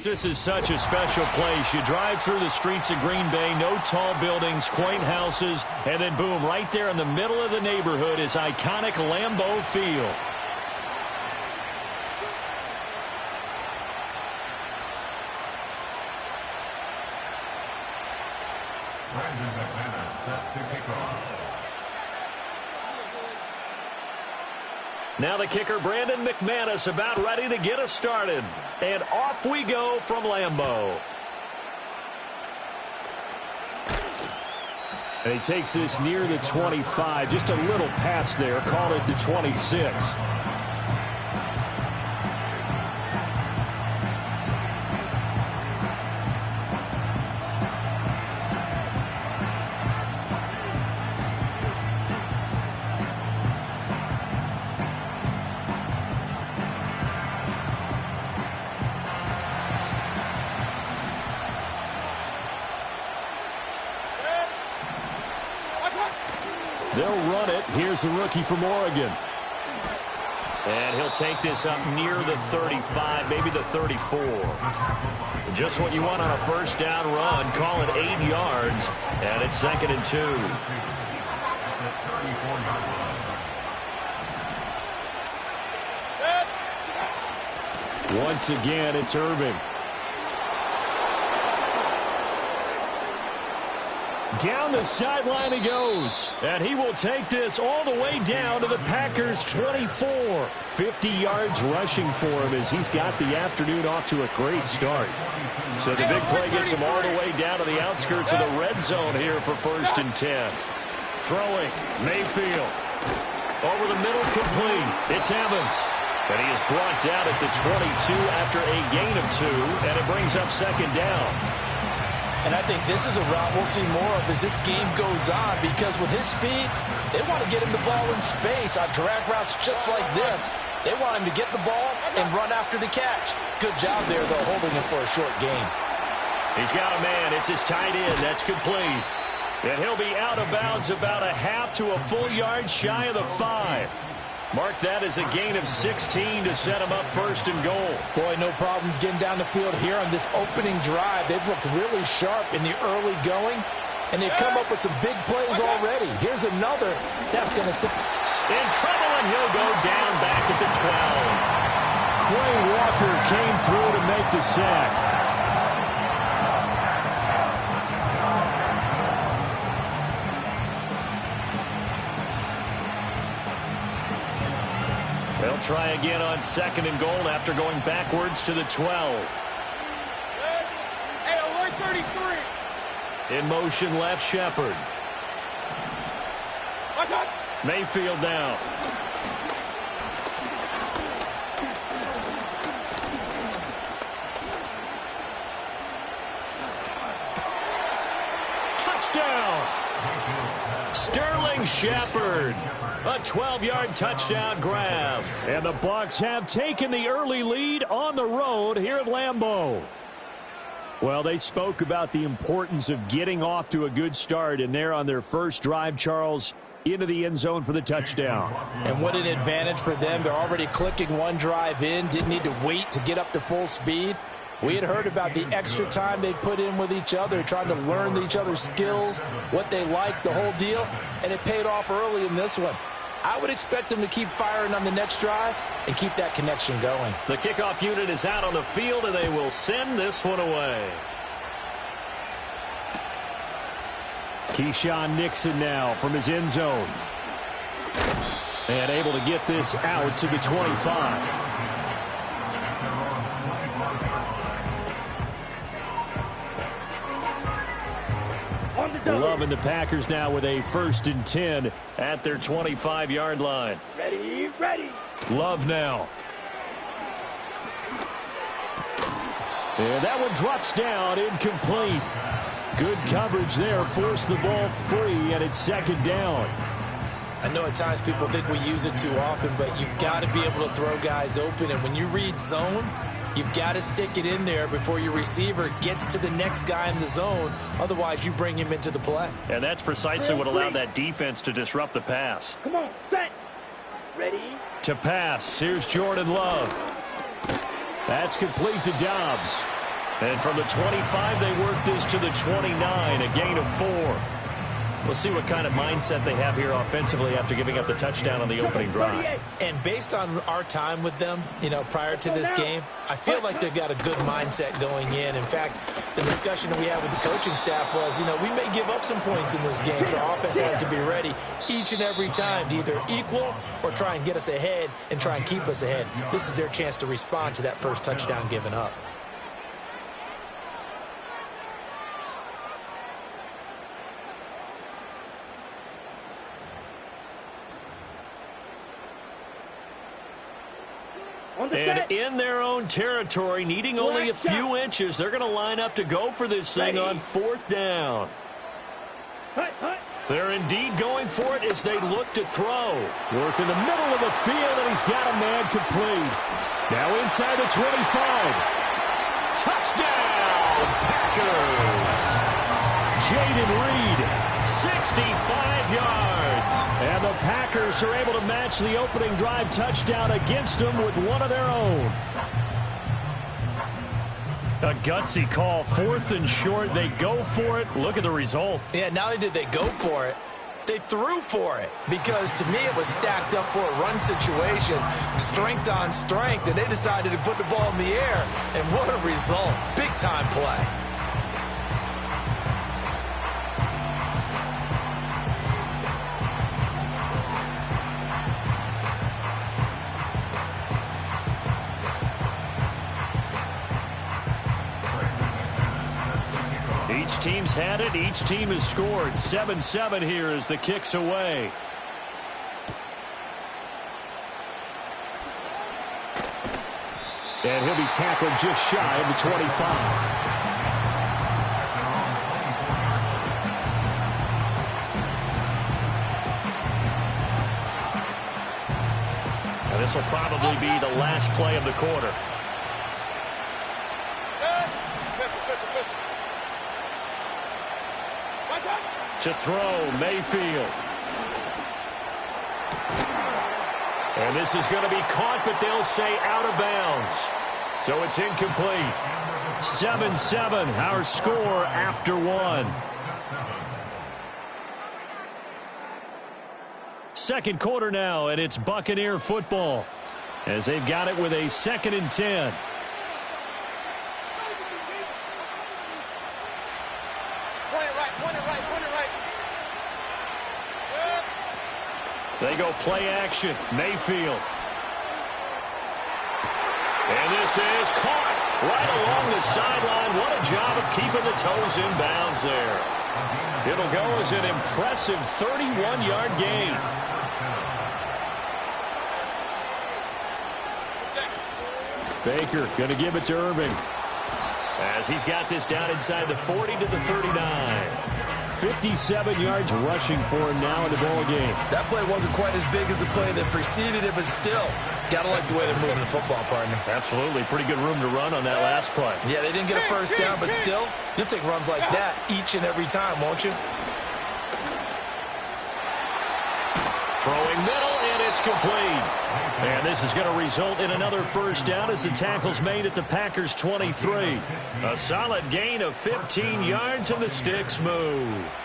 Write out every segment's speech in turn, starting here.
This is such a special place. You drive through the streets of Green Bay, no tall buildings, quaint houses, and then boom, right there in the middle of the neighborhood is iconic Lambeau Field. Set to kick off. Now the kicker, Brandon McManus, about ready to get us started. And off we go from Lambeau. And he takes this near the 25. Just a little pass there. Call it the 26. They'll run it. Here's the rookie from Oregon. And he'll take this up near the 35, maybe the 34. Just what you want on a first down run. Call it 8 yards. And it's 2nd and 2. Once again, it's Irving. Down the sideline he goes. And he will take this all the way down to the Packers' 24. 50 yards rushing for him as he's got the afternoon off to a great start. So the big play gets him all the way down to the outskirts of the red zone here for 1st and 10. Throwing, Mayfield. Over the middle, complete. It's Evans. And he is brought down at the 22 after a gain of 2. And it brings up 2nd down. And I think this is a route we'll see more of as this game goes on, because with his speed, they want to get him the ball in space on drag routes just like this. They want him to get the ball and run after the catch. Good job there, though, holding him for a short gain. He's got a man. It's his tight end. That's complete. And he'll be out of bounds about a half to a full yard shy of the 5. Mark that as a gain of 16 to set him up 1st and goal. Boy, no problems getting down the field here on this opening drive. They've looked really sharp in the early going, and they've come up with some big plays already. Here's another. That's going to sit. In trouble, and he'll go down back at the 12. Quay Walker came through to make the sack. They'll try again on 2nd and goal after going backwards to the 12. Hey, alert 33. In motion left, Shepard. Mayfield down. Touchdown! Sterling Shepard. A 12-yard touchdown grab. And the Bucs have taken the early lead on the road here at Lambeau. Well, they spoke about the importance of getting off to a good start, and they're on their first drive, Charles, into the end zone for the touchdown. And what an advantage for them. They're already clicking one drive in, didn't need to wait to get up to full speed. We had heard about the extra time they put in with each other, trying to learn each other's skills, what they like, the whole deal, and it paid off early in this one. I would expect them to keep firing on the next drive and keep that connection going. The kickoff unit is out on the field, and they will send this one away. Keyshawn Nixon now from his end zone. And able to get this out to the 25. Loving the Packers now with a 1st and 10 at their 25-yard line. Ready. Love now. And that one drops down, incomplete. Good coverage there, forced the ball free, and it's 2nd down. I know at times people think we use it too often, but you've got to be able to throw guys open. And when you read zone, you've got to stick it in there before your receiver gets to the next guy in the zone. Otherwise, you bring him into the play. And that's precisely what allowed that defense to disrupt the pass. Come on, set. Ready. To pass, here's Jordan Love. That's complete to Dobbs. And from the 25, they work this to the 29, a gain of 4. We'll see what kind of mindset they have here offensively after giving up the touchdown on the opening drive. And based on our time with them, prior to this game, I feel like they've got a good mindset going in. In fact, the discussion that we had with the coaching staff was, we may give up some points in this game, so our offense has to be ready each and every time to either equal or try and get us ahead and try and keep us ahead. This is their chance to respond to that first touchdown given up. And in their own territory, needing only a few inches, they're going to line up to go for this thing on 4th down. They're indeed going for it as they look to throw. Work in the middle of the field, and he's got a man complete. Now inside the 25. Touchdown, Packers! Jaden Reed, 65 yards. And the Packers are able to match the opening drive touchdown against them with one of their own. A gutsy call, 4th and short. They go for it. Look at the result. Yeah, not only did they go for it, they threw for it, because to me it was stacked up for a run situation, strength on strength, and they decided to put the ball in the air. And what a result. Big-time play. Each team's had it. Each team has scored. 7-7 here as the kick's away. And he'll be tackled just shy of the 25. And this will probably be the last play of the quarter. To throw, Mayfield. And this is going to be caught, but they'll say out of bounds. So it's incomplete. 7-7, our score after 1. Second quarter now, and it's Buccaneer football as they've got it with a 2nd and 10. They go play action. Mayfield. And this is caught right along the sideline. What a job of keeping the toes in bounds there. It'll go as an impressive 31-yard gain. Baker going to give it to Irving as he's got this down inside the 40 to the 39. 57 yards rushing for him now in the ball game. That play wasn't quite as big as the play that preceded it, but still, got to like the way they're moving the football, partner. Absolutely. Pretty good room to run on that last play. Yeah, they didn't get a first down, but still, you'll take runs like that each and every time, won't you? Throwing middle, and it's complete. And this is going to result in another first down as the tackle's made at the Packers' 23. A solid gain of 15 yards, and the sticks move.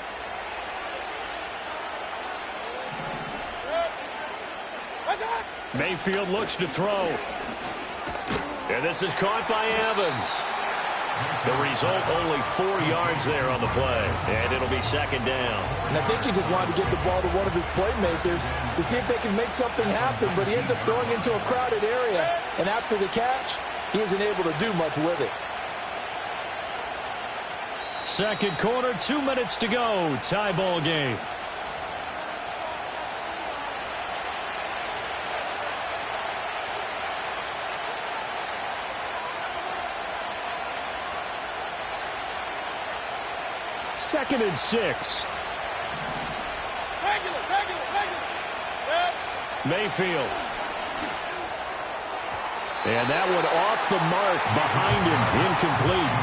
Mayfield looks to throw. And this is caught by Evans. The result, only 4 yards there on the play. And it'll be 2nd down. And I think he just wanted to get the ball to one of his playmakers to see if they can make something happen, but he ends up throwing into a crowded area. And after the catch, he isn't able to do much with it. Second quarter, 2 minutes to go. Tie ball game. Second and 6. Mayfield. And that one off the mark behind him. Incomplete.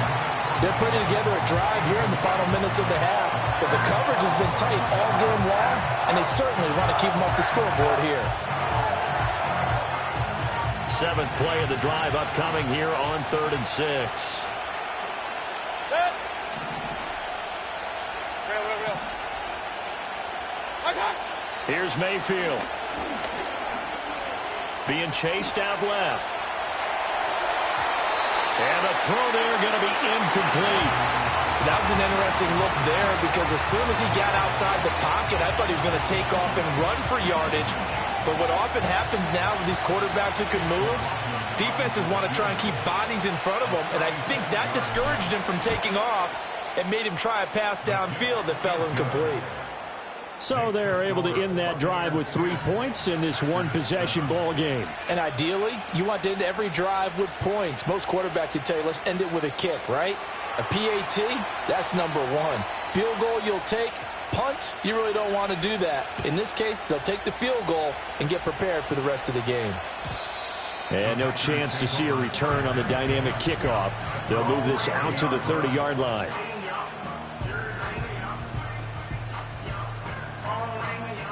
They're putting together a drive here in the final minutes of the half, but the coverage has been tight all game long, and they certainly want to keep them off the scoreboard here. 7th play of the drive upcoming here on 3rd and 6. Here's Mayfield. Being chased out left. And the throw there going to be incomplete. That was an interesting look there because as soon as he got outside the pocket, I thought he was going to take off and run for yardage. But what often happens now with these quarterbacks who can move, defenses want to try and keep bodies in front of them, and I think that discouraged him from taking off and made him try a pass downfield that fell incomplete. So they're able to end that drive with 3 points in this one-possession ball game. And ideally, you want to end every drive with points. Most quarterbacks would tell you, let's end it with a kick, right? A PAT, that's number one. Field goal you'll take. Punts, you really don't want to do that. In this case, they'll take the field goal and get prepared for the rest of the game. And no chance to see a return on the dynamic kickoff. They'll move this out to the 30-yard line.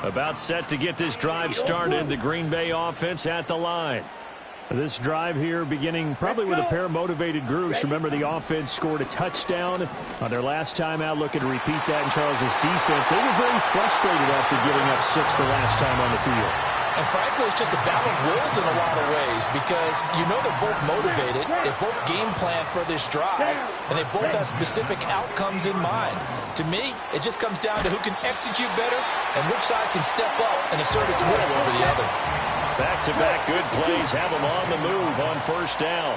About set to get this drive started. The Green Bay offense at the line. This drive here beginning probably with a pair of motivated groups. Remember, the offense scored a touchdown on their last time out, looking to repeat that in Charles's defense. They were very frustrated after giving up 6 the last time on the field. And frankly, it's just a battle of wills in a lot of ways because you know they're both motivated. They both game plan for this drive, and they both have specific outcomes in mind. To me, it just comes down to who can execute better and which side can step up and assert its will over the other. Back-to-back good plays have them on the move on first down.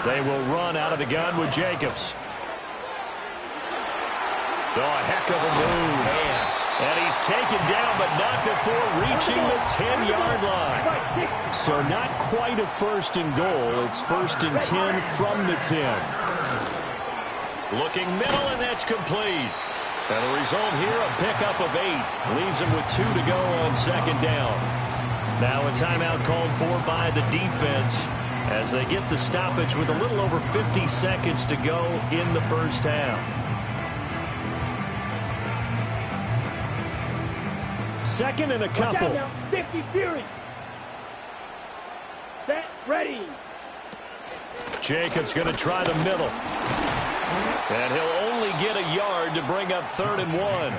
They will run out of the gun with Jacobs. Oh, a heck of a move. Man. And he's taken down, but not before reaching the 10-yard line. So not quite a first and goal. It's first and 10 from the 10. Looking middle, and that's complete. And the result here, a pickup of 8. Leaves him with 2 to go on second down. Now a timeout called for by the defense as they get the stoppage with a little over 50 seconds to go in the first half. Second and a couple. 50 Fury. Set, ready. Jacobs going to try the middle. And he'll only get a yard to bring up 3rd and 1.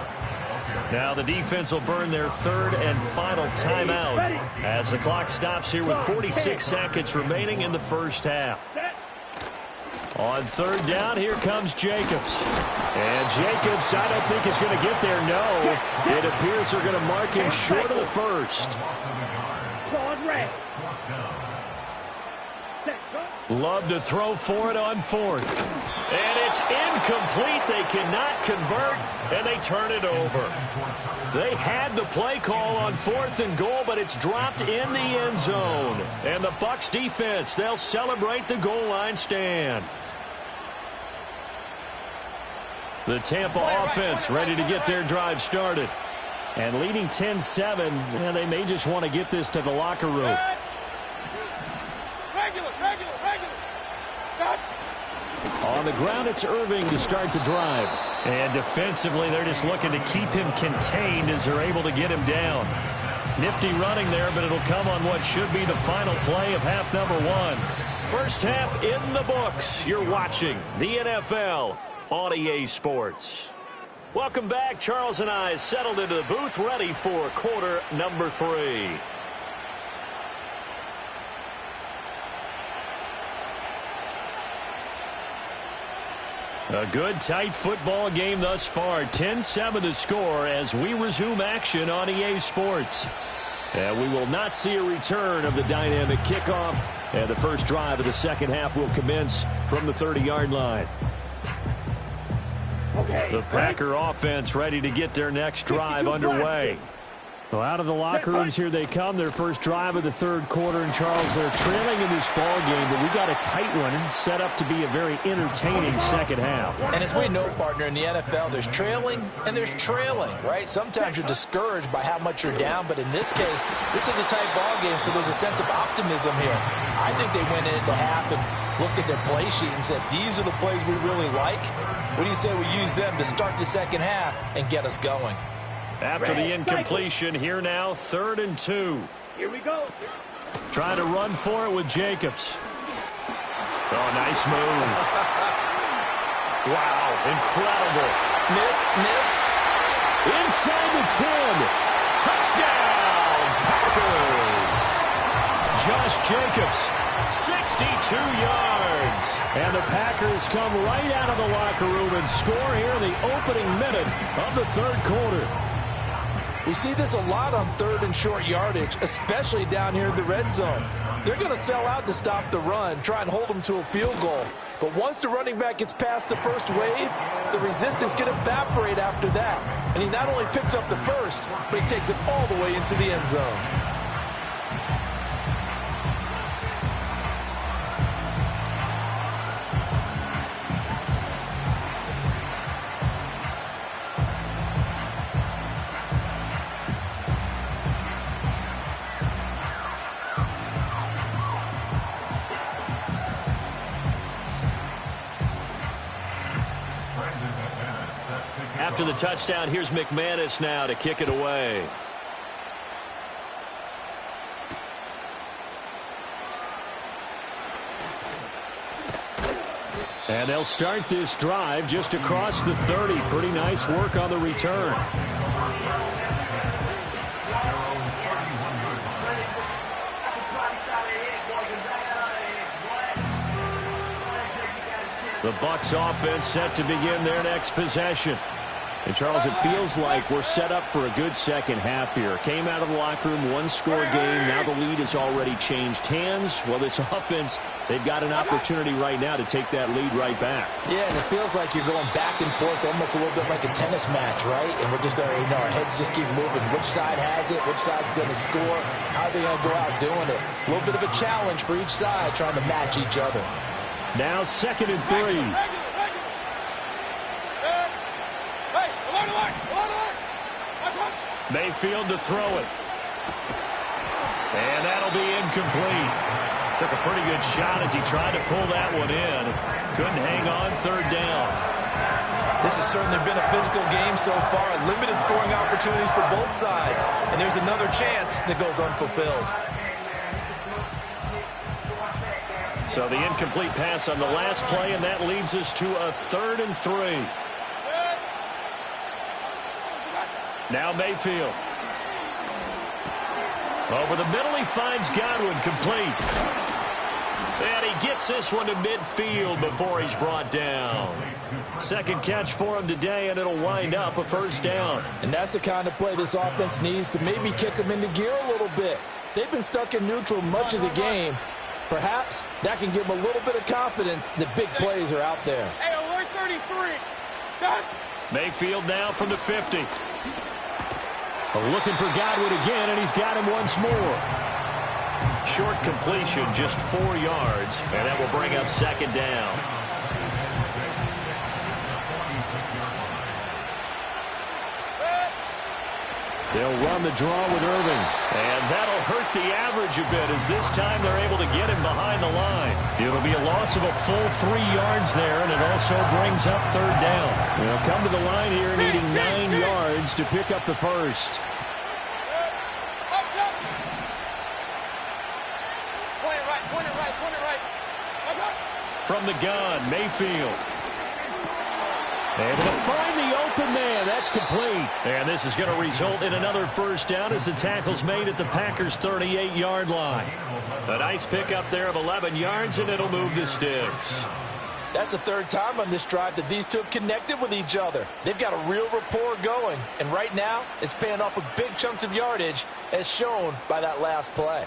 Now the defense will burn their 3rd and final timeout as the clock stops here with 46 seconds remaining in the first half. On 3rd down, here comes Jacobs. And Jacobs, I don't think is going to get there. No, it appears they're going to mark him short of the first. Love to throw for it on 4th. And it's incomplete. They cannot convert, and they turn it over. They had the play call on 4th and goal, but it's dropped in the end zone. And the Bucs defense, they'll celebrate the goal line stand. The Tampa offense ready to get their drive started. And leading 10-7, and they may just want to get this to the locker room. On the ground, it's Irving to start the drive. And defensively, they're just looking to keep him contained as they're able to get him down. Nifty running there, but it'll come on what should be the final play of half number 1. First half in the books. You're watching the NFL on EA Sports. Welcome back. Charles and I settled into the booth, ready for quarter number 3. A good, tight football game thus far. 10-7 the score as we resume action on EA Sports. And we will not see a return of the dynamic kickoff. And the first drive of the second half will commence from the 30-yard line. The Packer offense ready to get their next drive underway. Well, out of the locker rooms here they come. Their first drive of the 3rd quarter. And Charles, they're trailing in this ball game, but we got a tight one set up to be a very entertaining second half. And as we know, partner, in the NFL, there's trailing and there's trailing, right? Sometimes you're discouraged by how much you're down, but in this case, this is a tight ball game, so there's a sense of optimism here. I think they went into half and looked at their play sheet and said, these are the plays we really like. What do you say we use them to start the second half and get us going? After the incompletion, here now, 3rd and 2. Here we go. Trying to run for it with Jacobs. Oh, nice move. Wow, incredible. Miss. Inside the 10. Touchdown, Packers. Josh Jacobs, 62 yards. And the Packers come right out of the locker room and score here in the opening minute of the third quarter. We see this a lot on third and short yardage, especially down here in the red zone. They're going to sell out to stop the run, try and hold them to a field goal. But once the running back gets past the first wave, the resistance can evaporate after that. And he not only picks up the first, but he takes it all the way into the end zone. After the touchdown, here's McManus now to kick it away. And they'll start this drive just across the 30. Pretty nice work on the return. The Bucs offense set to begin their next possession. And, Charles, it feels like we're set up for a good second half here. Came out of the locker room, one-score game. Now the lead has already changed hands. Well, this offense, they've got an opportunity right now to take that lead right back. Yeah, and it feels like you're going back and forth almost a little bit like a tennis match, right? And we're just, our heads just keep moving. Which side has it? Which side's going to score? How are they going to go out doing it? A little bit of a challenge for each side trying to match each other. Now 2nd and 3. Mayfield to throw it. And that'll be incomplete. Took a pretty good shot as he tried to pull that one in. Couldn't hang on, 3rd down. This has certainly been a physical game so far. Limited scoring opportunities for both sides. And there's another chance that goes unfulfilled. So the incomplete pass on the last play, and that leads us to a 3rd and 3. Now Mayfield. Over the middle, he finds Godwin, complete. And he gets this one to midfield before he's brought down. Second catch for him today, and it'll wind up a 1st down. And that's the kind of play this offense needs to maybe kick them into gear a little bit. They've been stuck in neutral much of the game. Perhaps that can give them a little bit of confidence that big plays are out there. Hey, alert 33. Done. Mayfield now from the 50. Looking for Godwin again, and he's got him once more. Short completion, just 4 yards, and that will bring up 2nd down. They'll run the draw with Irving, and that'll hurt the average a bit as this time they're able to get him behind the line. It'll be a loss of a full 3 yards there, and it also brings up 3rd down. They'll come to the line here needing 9 yards to pick up the first. From the gun, Mayfield. And to find the open man, that's complete. And this is going to result in another 1st down as the tackle's made at the Packers' 38-yard line. A nice pickup there of 11 yards, and it'll move the sticks. That's the 3rd time on this drive that these two have connected with each other. They've got a real rapport going, and right now it's paying off with big chunks of yardage as shown by that last play.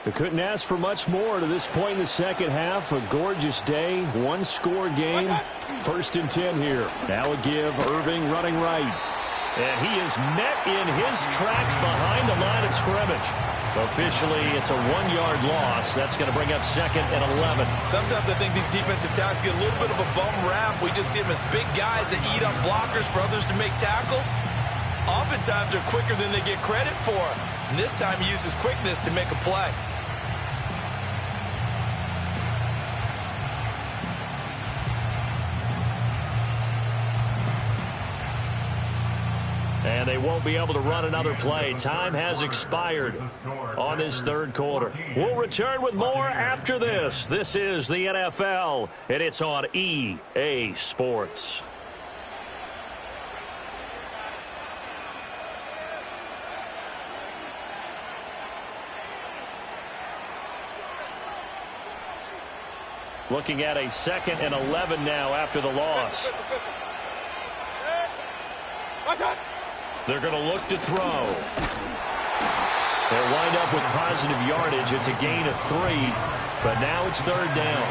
They couldn't ask for much more to this point in the second half. A gorgeous day, one-score game. 1st and 10 here. Now a give, Irving running right. And he is met in his tracks behind the line of scrimmage. Officially, it's a 1-yard loss. That's going to bring up 2nd and 11. Sometimes I think these defensive tackles get a little bit of a bum rap. We just see them as big guys that eat up blockers for others to make tackles. Oftentimes, they're quicker than they get credit for. And this time, he uses quickness to make a play. And And they won't be able to run another play. Time has expired on this third quarter. We'll return with more after this. This is the NFL, and it's on EA Sports. Looking at a 2nd and 11 now after the loss. They're going to look to throw. They'll wind up with positive yardage. It's a gain of 3, but now it's 3rd down.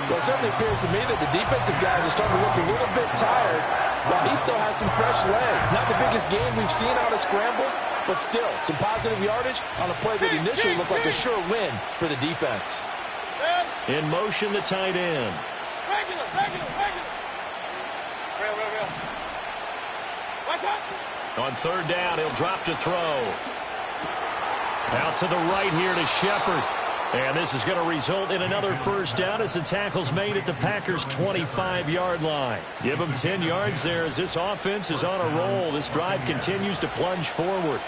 Well, it certainly appears to me that the defensive guys are starting to look a little bit tired while he still has some fresh legs. Not the biggest game we've seen out of scramble, but still some positive yardage on a play that initially looked like a sure win for the defense. In motion, the tight end. Regular. Real. Watch out. On 3rd down, he'll drop to throw. Out to the right here to Shepard. And this is going to result in another 1st down as the tackle's made at the Packers' 25-yard line. Give them 10 yards there as this offense is on a roll. This drive continues to plunge forward.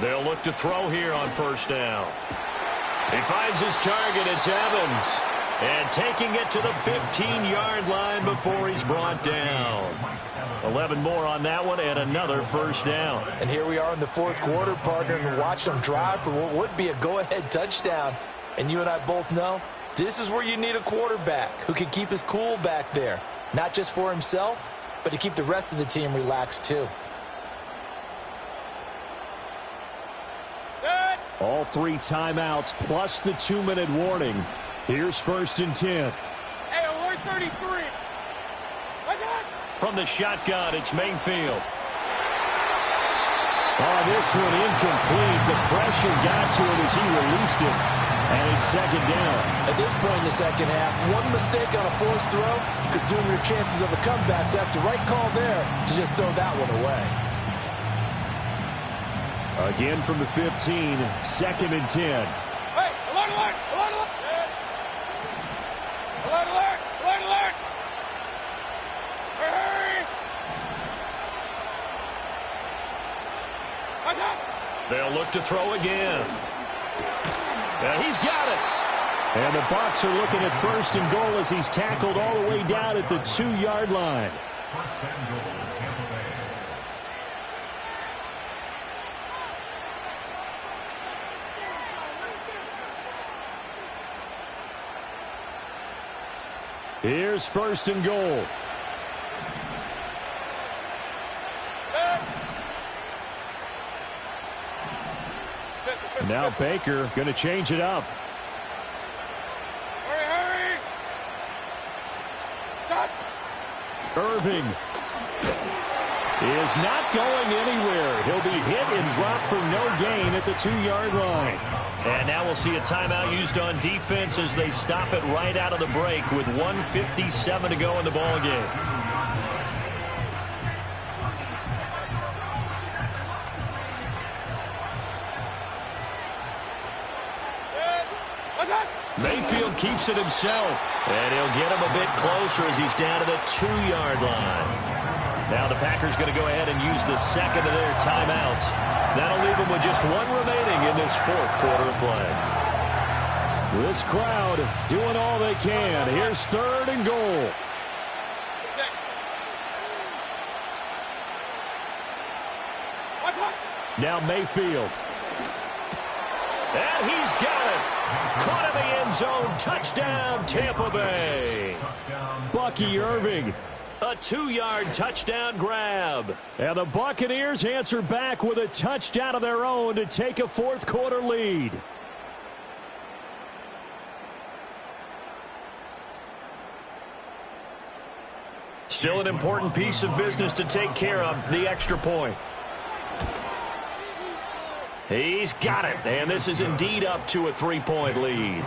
They'll look to throw here on 1st down. He finds his target. It's Evans. And taking it to the 15-yard line before he's brought down. 11 more on that one and another 1st down. And here we are in the 4th quarter, partner, and watch them drive for what would be a go-ahead touchdown. And you and I both know this is where you need a quarterback who can keep his cool back there. Not just for himself, but to keep the rest of the team relaxed too. All 3 timeouts plus the 2-minute warning. Here's 1st and 10. Hey, alert 33. Watch out. From the shotgun, it's Mayfield. Oh, this one incomplete. The pressure got to him as he released it. And it's 2nd down. At this point in the second half, one mistake on a forced throw could doom your chances of a comeback. So that's the right call there to just throw that one away. Again from the 15, 2nd and 10. Hey, alert. Hurry. Watch out. They'll look to throw again. And he's got it. And the Bucs are looking at 1st and goal as he's tackled all the way down at the 2-yard line. Here's 1st and goal. Now Baker going to change it up. Hurry. Stop. Irving is not going anywhere. He'll be hit and dropped for no gain at the 2-yard line. And now we'll see a timeout used on defense as they stop it right out of the break with 1:57 to go in the ball game. Mayfield keeps it himself, and he'll get him a bit closer as he's down to the 2-yard line. Now the Packers going to go ahead and use the 2nd of their timeouts. That'll leave them with just 1 remaining in this 4th quarter of play. This crowd doing all they can. Here's 3rd and goal. Now Mayfield. And he's got it. Caught in the end zone. Touchdown, Tampa Bay. Bucky Irving. A 2-yard touchdown grab. And the Buccaneers answer back with a touchdown of their own to take a 4th quarter lead. Still an important piece of business to take care of, the extra point. He's got it, and this is indeed up to a 3-point lead.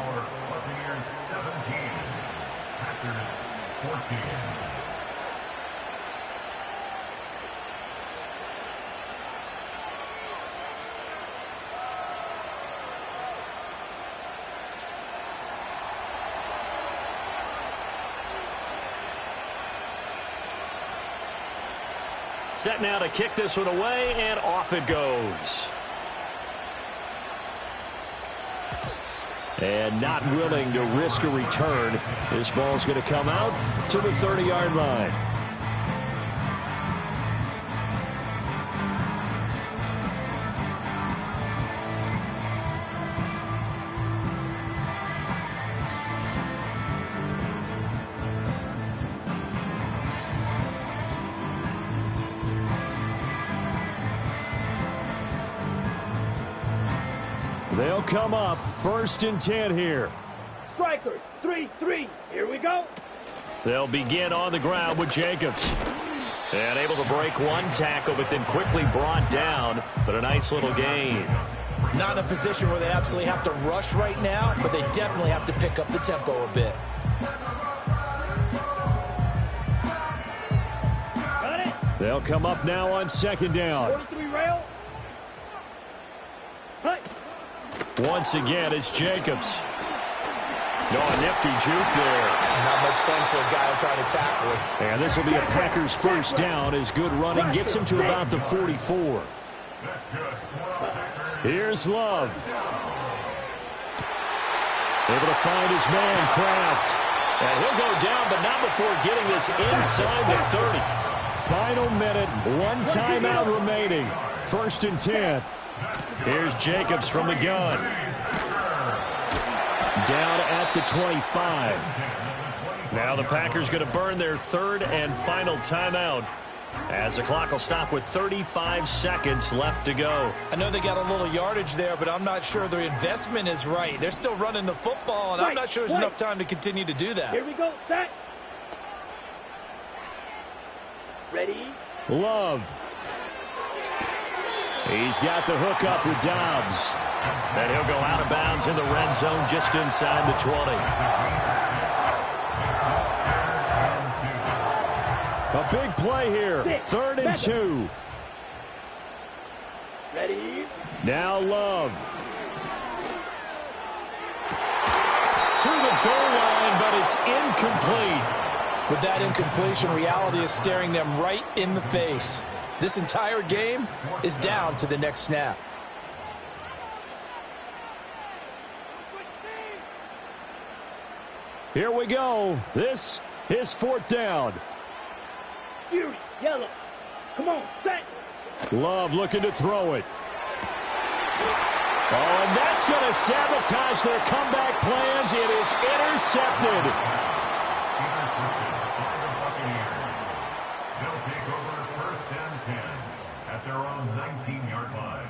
Set now to kick this one away, and off it goes. And not willing to risk a return. This ball's going to come out to the 30-yard line. They'll come up 1st and 10 here. Strikers, 3-3. Here we go. They'll begin on the ground with Jacobs. And able to break one tackle, but then quickly brought down. But a nice little gain. Not in a position where they absolutely have to rush right now, but they definitely have to pick up the tempo a bit. Got it. They'll come up now on 2nd down. 43 rail. Hey. Once again, it's Jacobs. Oh, a nifty juke there. Not much fun for a guy trying to tackle him. And this will be a Packers 1st down as good running gets him to about the 44. Here's Love. Able to find his man, Kraft. And he'll go down, but not before getting this inside the 30. Final minute, one timeout remaining. 1st and 10. Here's Jacobs from the gun. Down at the 25. Now the Packers going to burn their 3rd and final timeout as the clock will stop with 35 seconds left to go. I know they got a little yardage there, but I'm not sure their investment is right. They're still running the football, and I'm not sure there's enough time to continue to do that. Here we go. Set. Ready. Love. He's got the hook up with Dobbs. And he'll go out of bounds in the red zone just inside the 20. A big play here. 3rd and 2. Ready. Now Love. To the goal line, but it's incomplete. With that incompletion, reality is staring them right in the face. This entire game is down to the next snap. Here we go. This is 4th down. Fury. Yellow. Come on. Set. Love looking to throw it. Oh, and that's going to sabotage their comeback plans. It is intercepted. They'll take over 1st and 10 at their own 19-yard line.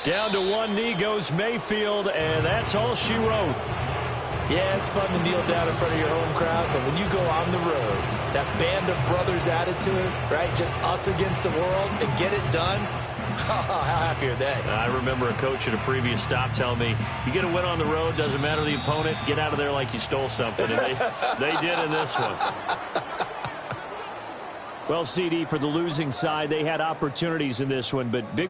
Down to one knee goes Mayfield, and that's all she wrote. Yeah, it's fun to kneel down in front of your home crowd, but when you go on the road, that band of brothers attitude, right, just us against the world, and get it done, how happy are they? I remember a coach at a previous stop telling me, you get a win on the road, doesn't matter the opponent, get out of there like you stole something. And they did in this one. Well, CD, for the losing side, they had opportunities in this one, but big.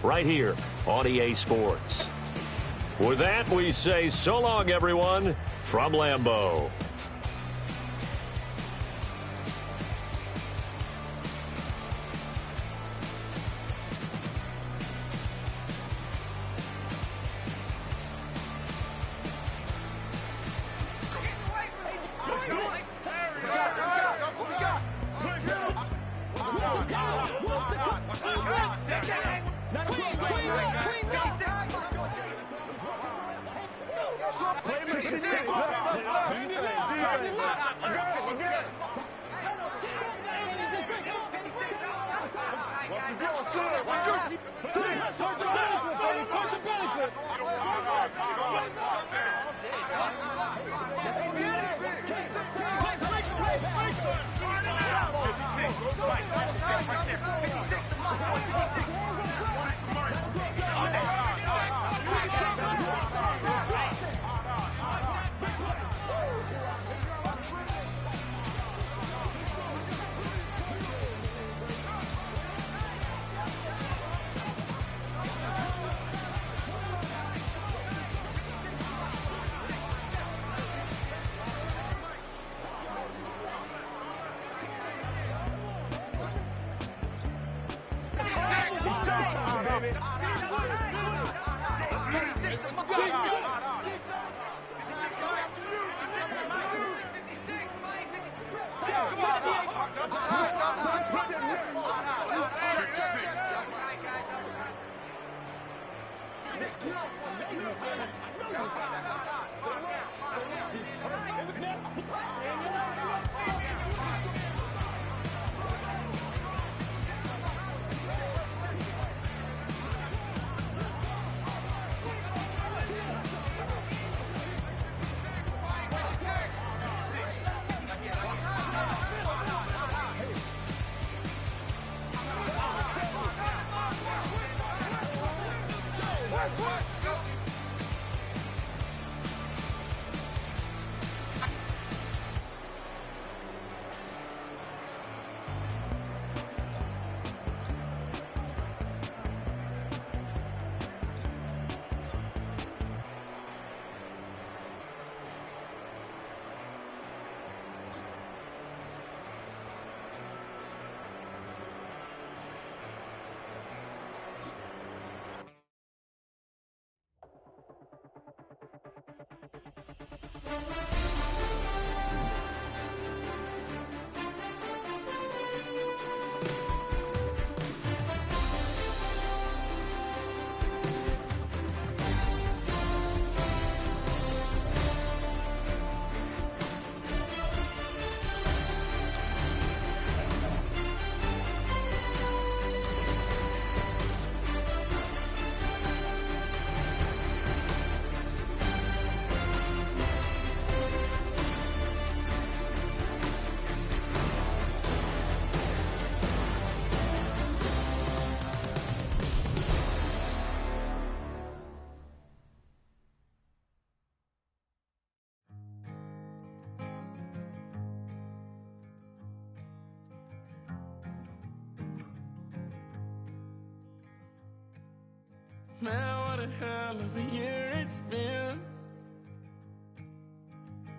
Right here on EA Sports. With that, we say so long, everyone, from Lambeau. showtime, baby. Man, what a hell of a year it's been.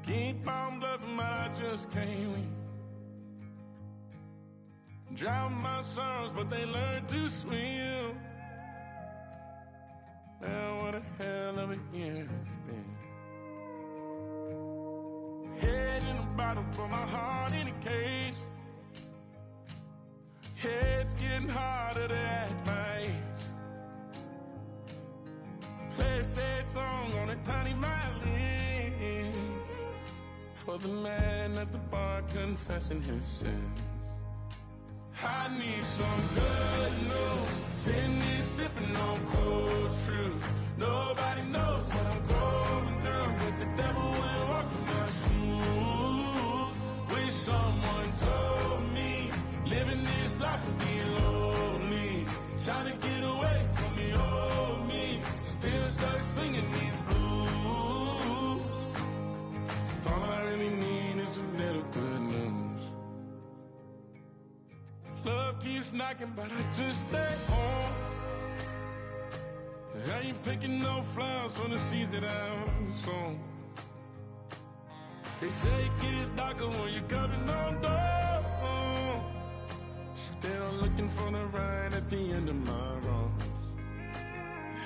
Keep on bluffing, but I just can't win. Drown my sorrows, but they learn to swim. Man, what a hell of a year it's been. Head in a bottle, put my heart in a case. Yeah, it's getting harder to act my age. Play a sad song on a tiny violin for the man at the bar confessing his sins. I need some good news. Sitting here sipping on cold truth. Nobody knows what I'm going through, but the devil will walk in my shoes. Wish someone told me living this life would be lonely. Trying to get away from the old me. Still stuck singing these blues. All I really need is a little good news. Love keeps knocking, but I just stay home. I ain't picking no flowers for the seeds that I'm sown. They say it gets darker when you're coming on down. Still looking for the right at the end of my wrongs.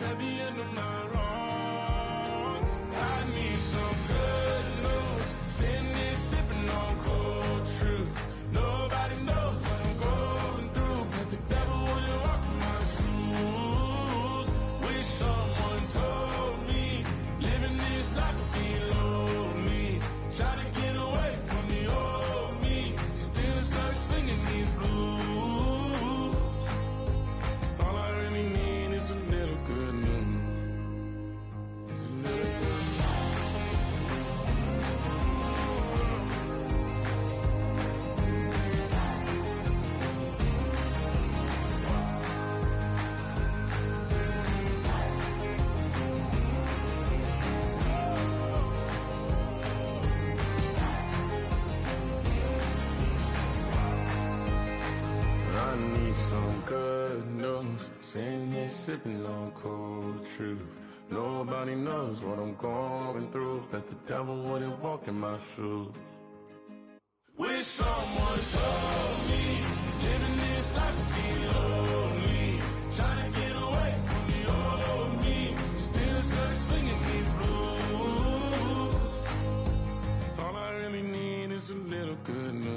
At the end of my wrongs, I need some good news. Sitting here sipping on cold truth. Nobody knows what I'm going through, but the devil wouldn't walk in my shoes. Wish someone told me living this life would be lonely. Try to get away from the old me. Still stuck singing these blues. All I really need is a little good news. It's a little good news. I need some good news. Sitting here sipping on cold truth. Nobody knows what I'm going through, but the devil wouldn't walk in my shoes. Wish someone told me living this life would be lonely. Trying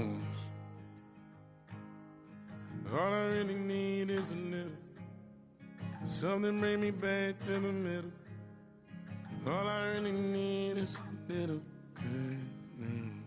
news. All I really need is a little something bring me back to the middle. All I really need is a little good news.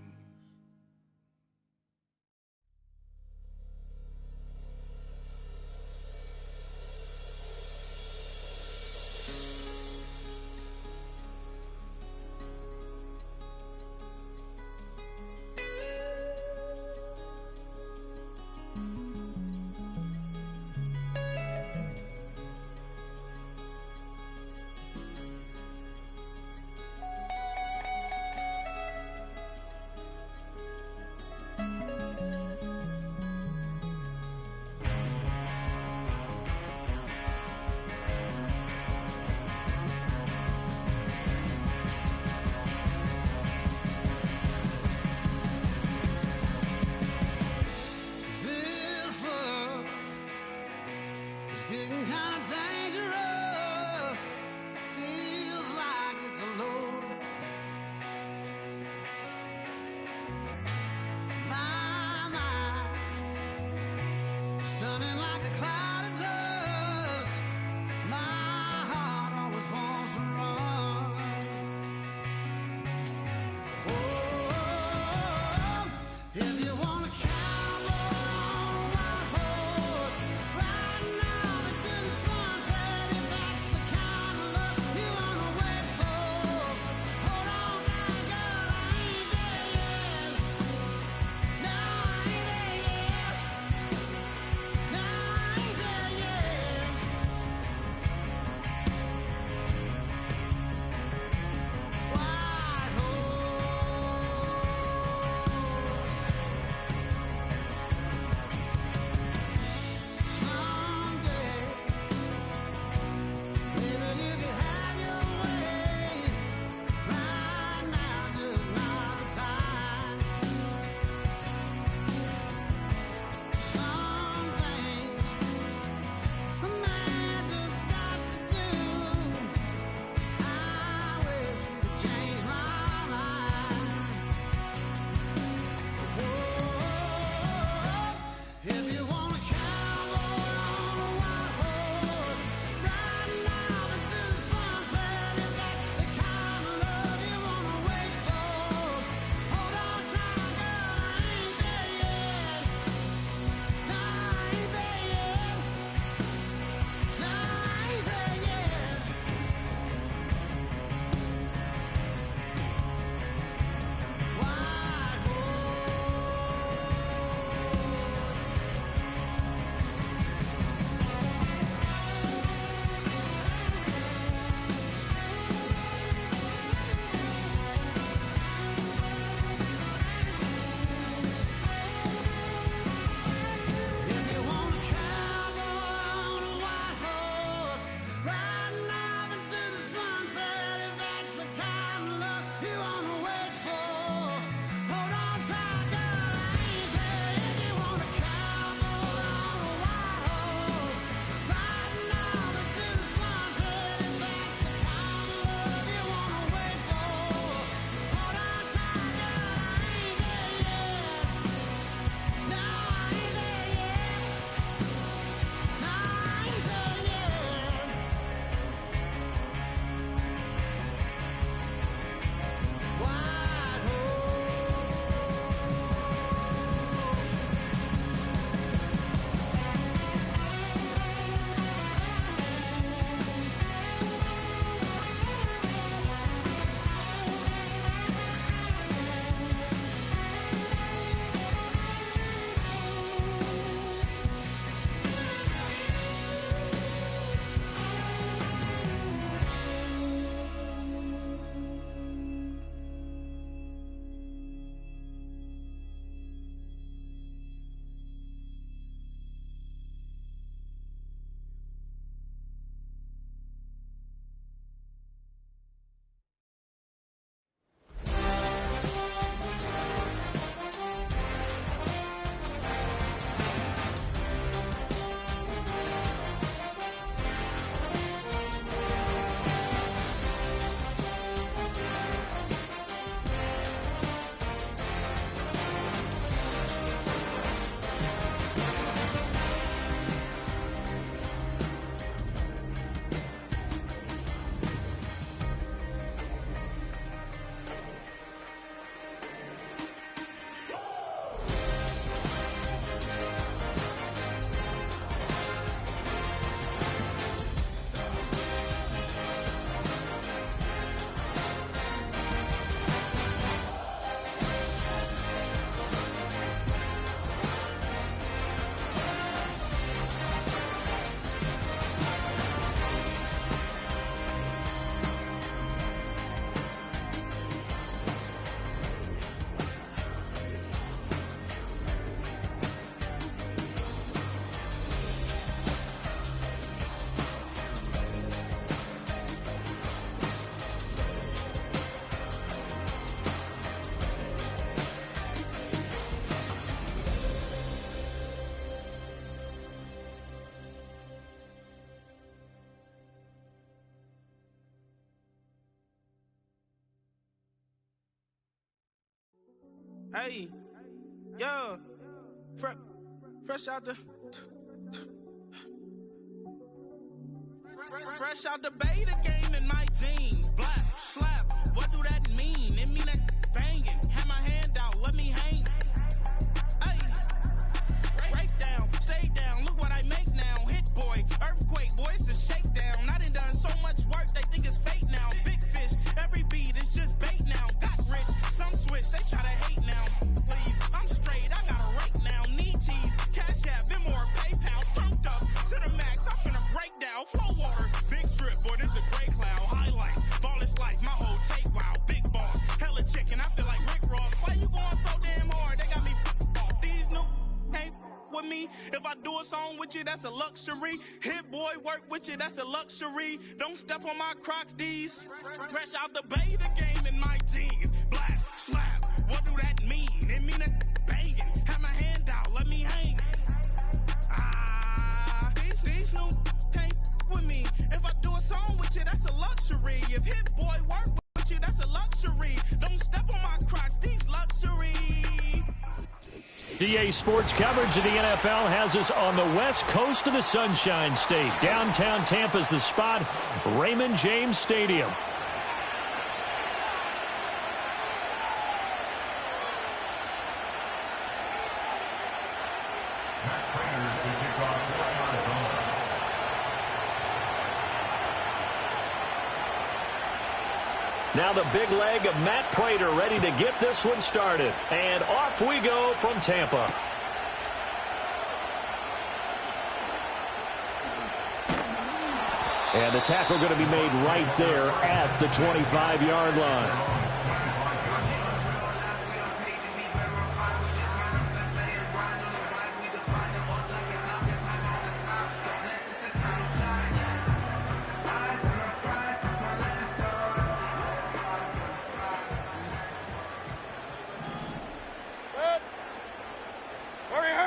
Hey, yo, fresh out the beta game in my jeans. Black, slap, what do that mean? It mean that banging. Have my hand out, let me hang. Hey, break down, stay down, look what I make now. Hit boy, earthquake, boy, it's a shakedown. I done so much work, they think it's fake now. Big fish, every beat is just bait now. Got rich, some switch, they try to hate now. Leave, I'm straight, I got a rake now. Need cheese, cash app, Venmo or PayPal. Pumped up to the max, I'm finna break down. Flow water, big trip, boy, this a gray cloud. Highlights, ball is life, my whole take, wow. Big boss, hella chicken, I feel like Rick Ross. Why you going so damn hard? They got me off. These new can't with me. If I do a song with you, that's a luxury. Hit boy, work with you, that's a luxury. Don't step on my Crocs, D's. Fresh out the beta game in my jeans. Black, slap, what do that mean? It mean that banging. Have my hand out, let me hang. These new can't with me. If I do a song with you, that's a luxury. If hit boy, work with you, that's a luxury. Don't step on my Crocs, these luxury. DA Sports coverage of the NFL has us on the west coast of the Sunshine State. Downtown Tampa's the spot, Raymond James Stadium. Now the big leg of Matt Prater ready to get this one started. And off we go from Tampa. And the tackle going to be made right there at the 25-yard line.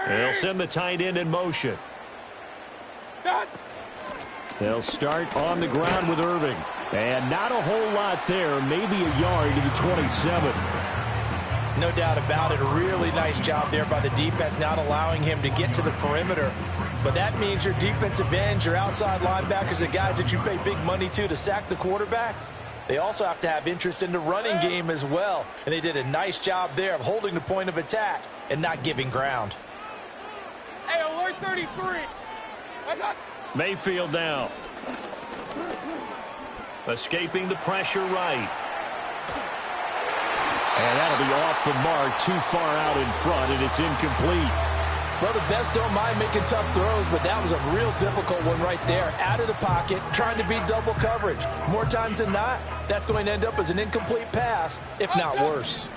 They'll send the tight end in motion. They'll start on the ground with Irving. And not a whole lot there, maybe a yard to the 27. No doubt about it. A really nice job there by the defense, not allowing him to get to the perimeter. But that means your defensive ends, your outside linebackers, the guys that you pay big money to sack the quarterback, they also have to have interest in the running game as well. And they did a nice job there of holding the point of attack and not giving ground. Hey, alert 33. What's up? Mayfield now. Escaping the pressure right. And that'll be off the mark, too far out in front, and it's incomplete. Well, the best don't mind making tough throws, but that was a real difficult one right there. Out of the pocket, trying to beat double coverage. More times than not, that's going to end up as an incomplete pass, if not worse.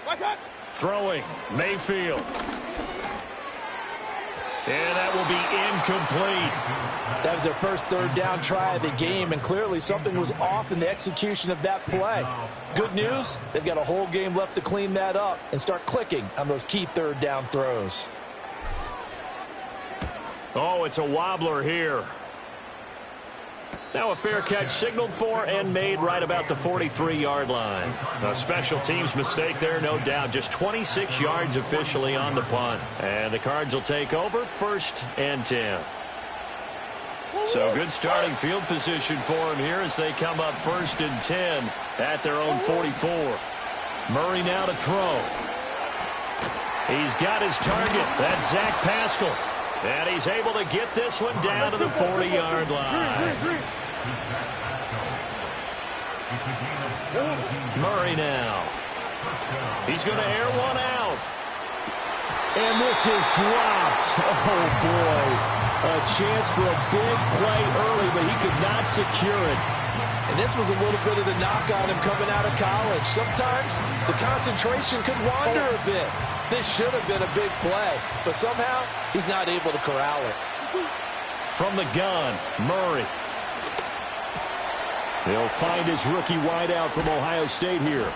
What's up? Throwing, Mayfield. And that will be incomplete. That was their first third down try of the game, and clearly something was off in the execution of that play. Good news, they've got a whole game left to clean that up and start clicking on those key third down throws. Oh, it's a wobbler here. Now a fair catch signaled for and made right about the 43-yard line. A special teams mistake there, no doubt. Just 26 yards officially on the punt. And the Cards will take over, 1st and 10. So good starting field position for them here as they come up 1st and 10 at their own 44. Murray now to throw. He's got his target. That's Zach Pascal. And he's able to get this one down to the 40-yard line. Murray now. He's going to air one out. And this is dropped. Oh, boy. A chance for a big play early, but he could not secure it. And this was a little bit of the knock on him coming out of college. Sometimes the concentration could wander a bit. This should have been a big play, but somehow he's not able to corral it. From the gun, Murray. He'll find his rookie wideout from Ohio State here.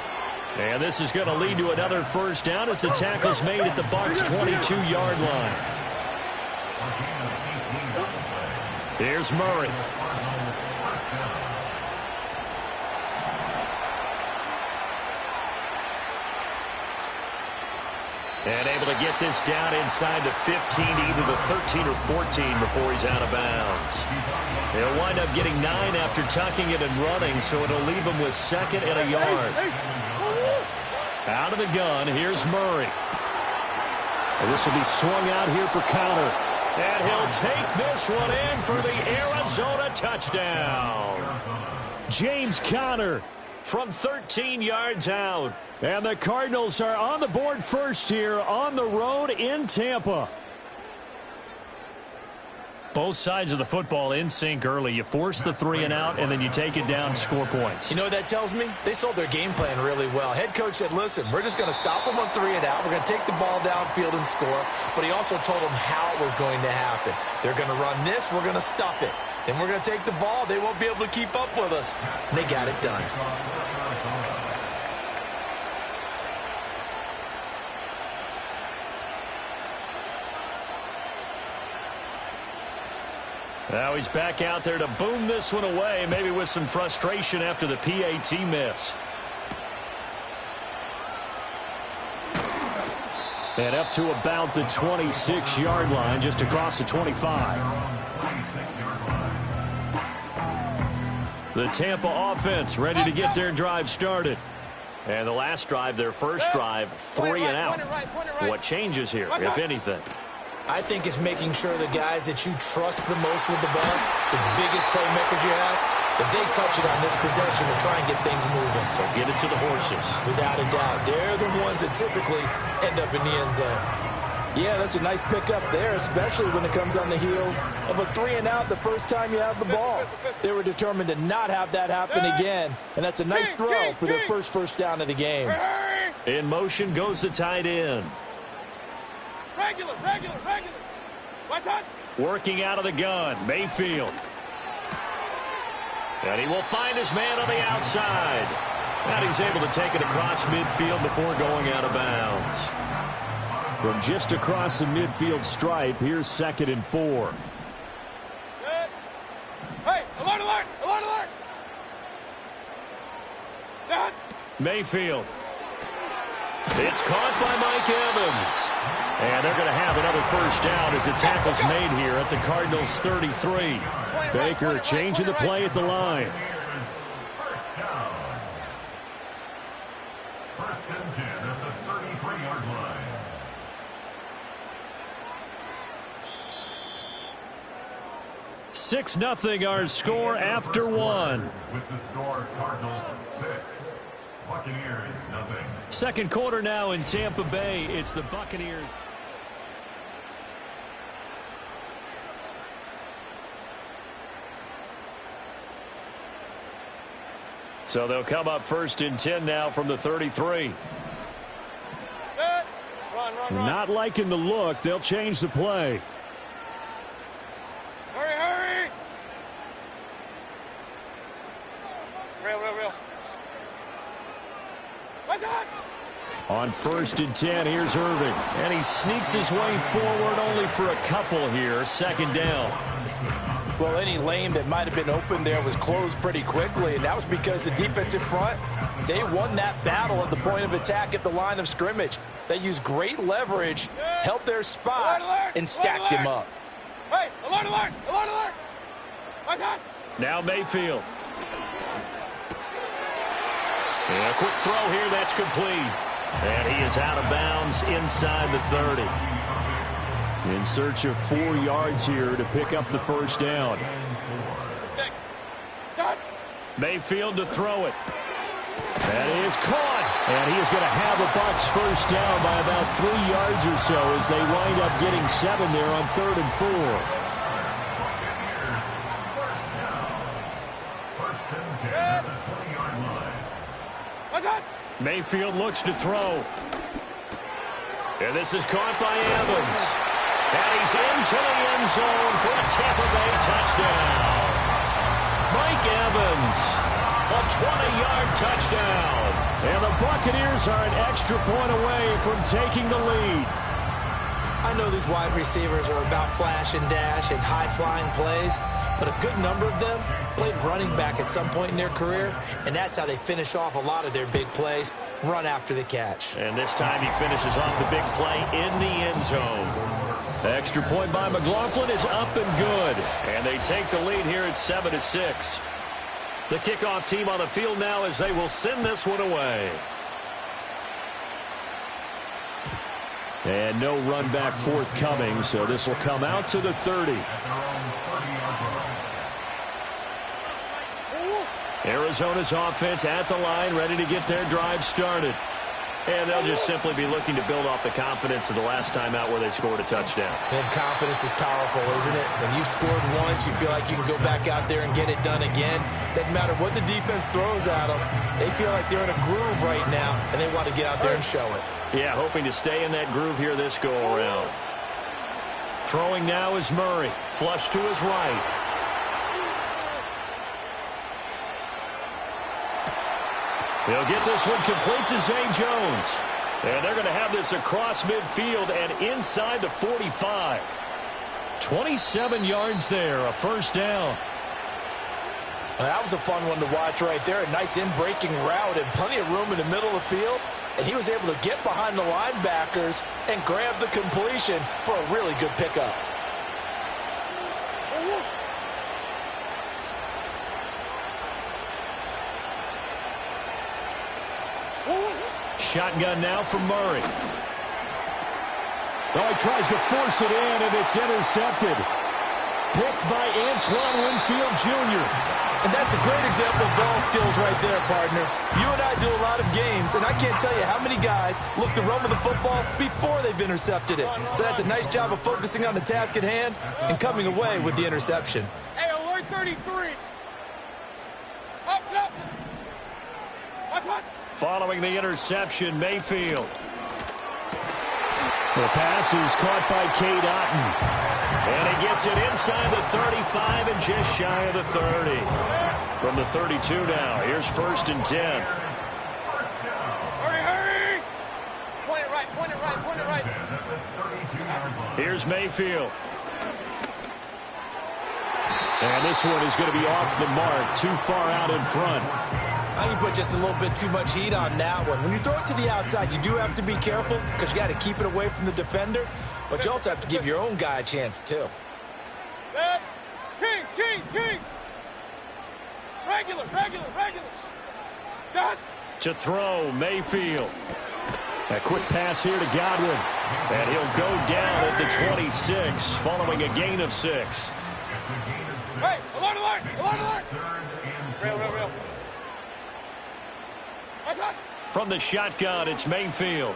And this is going to lead to another first down as the tackle's made at the Bucs' 22-yard line. Here's Murray. And able to get this down inside the 15, either the 13 or 14 before he's out of bounds. They'll wind up getting 9 after tucking it and running, so it'll leave him with 2nd and a yard. Out of the gun, here's Murray. And this will be swung out here for Conner. And he'll take this one in for the Arizona touchdown. James Conner from 13 yards out. And the Cardinals are on the board first here on the road in Tampa. Both sides of the football in sync early. You force the 3 and out, and then you take it down, score points. You know what that tells me? They sold their game plan really well. Head coach said, listen, we're just going to stop them on 3 and out. We're going to take the ball downfield and score. But he also told them how it was going to happen. They're going to run this. We're going to stop it. Then we're going to take the ball. They won't be able to keep up with us. And they got it done. Now he's back out there to boom this one away, maybe with some frustration after the PAT miss. And up to about the 26-yard line, just across the 25. The Tampa offense ready to get their drive started. And the last drive, their first drive, 3 and out. What changes here, if anything? I think it's making sure the guys that you trust the most with the ball, the biggest playmakers you have, that they touch it on this possession to try and get things moving. So get it to the horses. Without a doubt. They're the ones that typically end up in the end zone. Yeah, that's a nice pickup there, especially when it comes on the heels of a 3 and out the first time you have the ball. They were determined to not have that happen again, and that's a nice throw for their first down of the game. In motion goes the tight end. Regular. What's that? Working out of the gun, Mayfield. And he will find his man on the outside. And he's able to take it across midfield before going out of bounds. From just across the midfield stripe, here's 2nd and 4. Good. Hey, alert! Dad. Mayfield. It's caught by Mike Evans. And they're going to have another first down as the tackle's made here at the Cardinals' 33. Baker changing the play at the line. First down. 1st and 10 at the 33-yard line. $6-0 our score after 1. With the score, Cardinals 6, Buccaneers 0. Second quarter now in Tampa Bay. It's the Buccaneers. So they'll come up 1st and 10 now from the 33. Run. Not liking the look. They'll change the play. Hurry. Real. What's that? On 1st and 10, here's Irving. And he sneaks his way forward only for a couple here. 2nd down. Well, any lane that might have been open there was closed pretty quickly, and that was because the defensive front, they won that battle at the point of attack at the line of scrimmage. They used great leverage, held their spot, and stacked him up. Hey, alert! What's that? Now Mayfield. And a quick throw here, that's complete. And he is out of bounds inside the 30. In search of 4 yards here to pick up the first down. Mayfield to throw it. That is caught. And he is going to have a Bucs first down by about 3 yards or so as they wind up getting 7 there on 3rd and 4. Mayfield looks to throw. And this is caught by Evans. And he's into the end zone for a Tampa Bay touchdown. Mike Evans, a 20-yard touchdown. And the Buccaneers are an extra point away from taking the lead. I know these wide receivers are about flash and dash and high-flying plays, but a good number of them played running back at some point in their career, and that's how they finish off a lot of their big plays. run after the catch. And this time he finishes off the big play in the end zone. The extra point by McLaughlin is up and good. And they take the lead here at 7-6. The kickoff team on the field now as they will send this one away. And no run back forthcoming, so this will come out to the 30. Arizona's offense at the line, ready to get their drive started. And they'll just simply be looking to build off the confidence of the last time out where they scored a touchdown. And confidence is powerful, isn't it? When you've scored once, you feel like you can go back out there and get it done again. Doesn't matter what the defense throws at them. They feel like they're in a groove right now, and they want to get out there and show it. Yeah, hoping to stay in that groove here this go-around. Throwing now is Murray. Flush to his right. He'll get this one complete to Zay Jones. And they're going to have this across midfield and inside the 45. 27 yards there, a first down. Well, that was a fun one to watch right there. A nice in-breaking route and plenty of room in the middle of the field. And he was able to get behind the linebackers and grab the completion for a really good pickup. Shotgun now from Murray. Oh, he tries to force it in, and it's intercepted. Picked by Antoine Winfield Jr. And that's a great example of ball skills right there, partner. You and I do a lot of games, and I can't tell you how many guys look to run with the football before they've intercepted it. So that's a nice job of focusing on the task at hand and coming away with the interception. Hey, alert 33. Up, Nelson. That's what? Following the interception, Mayfield. The pass is caught by Cade Otton. And he gets it inside the 35 and just shy of the 30. From the 32 now, here's 1st and 10. Hurry, hurry. Point it right, point it right, point it right. Here's Mayfield. And this one is going to be off the mark, too far out in front. I think you put just a little bit too much heat on that one. When you throw it to the outside, you do have to be careful because you got to keep it away from the defender. But you also have to give your own guy a chance, too. Kings, Kings, Kings. Regular, regular, regular. Done. To throw, Mayfield. A quick pass here to Godwin. And he'll go down at the 26, following a gain of 6. Hey, alert, alert, alert, alert. Real, real, real. From the shotgun, it's Mayfield.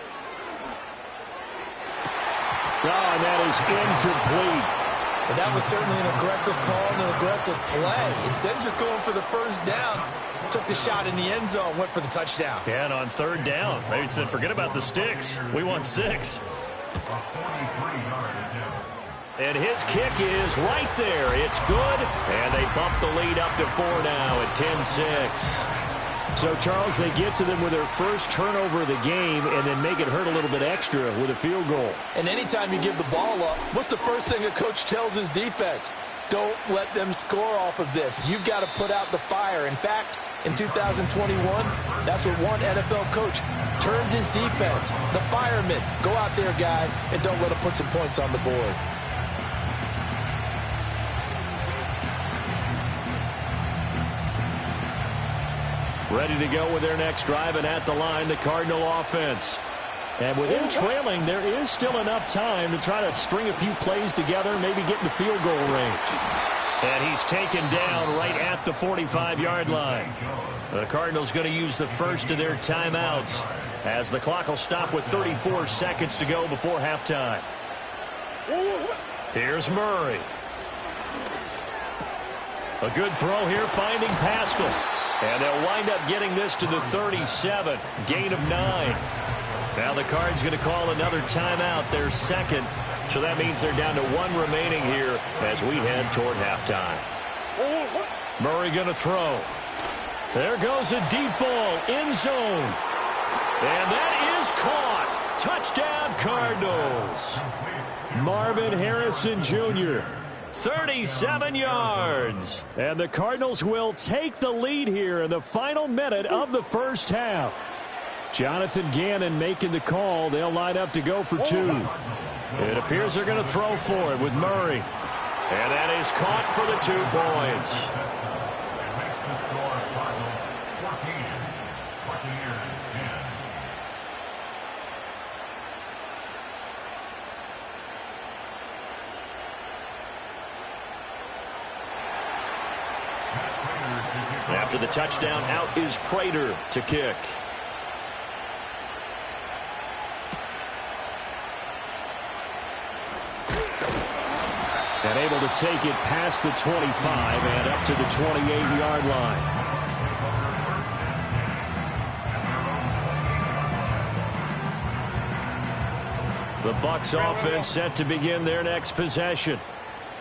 Oh, and that is incomplete. But that was certainly an aggressive call and an aggressive play. Instead of just going for the first down, took the shot in the end zone, went for the touchdown. Yeah, and on 3rd down, maybe said, forget about the sticks. We want 6. And his kick is right there. It's good. And they bump the lead up to 4 now at 10-6. So, Charles, they get to them with their first turnover of the game and then make it hurt a little bit extra with a field goal. And anytime you give the ball up, what's the first thing a coach tells his defense? Don't let them score off of this. You've got to put out the fire. In fact, in 2021, that's what one NFL coach termed his defense. The firemen. Go out there, guys, and don't let them put some points on the board. Ready to go with their next drive, and at the line, the Cardinal offense. And with him trailing, there is still enough time to try to string a few plays together, maybe get into field goal range. And he's taken down right at the 45-yard line. The Cardinals going to use the first of their timeouts as the clock will stop with 34 seconds to go before halftime. Here's Murray. A good throw here, finding Pascal. And they'll wind up getting this to the 37. Gain of 9. Now the Cards going to call another timeout, their second. So that means they're down to 1 remaining here as we head toward halftime. Murray going to throw. There goes a deep ball, end zone. And that is caught. Touchdown, Cardinals. Marvin Harrison Jr., 37 yards. And the Cardinals will take the lead here in the final minute of the first half. Jonathan Gannon making the call. They'll line up to go for two. It appears they're going to throw for it with Murray. And that is caught for the 2 points. After the touchdown, out is Prater to kick. And able to take it past the 25 and up to the 28-yard line. The Bucs offense set to begin their next possession.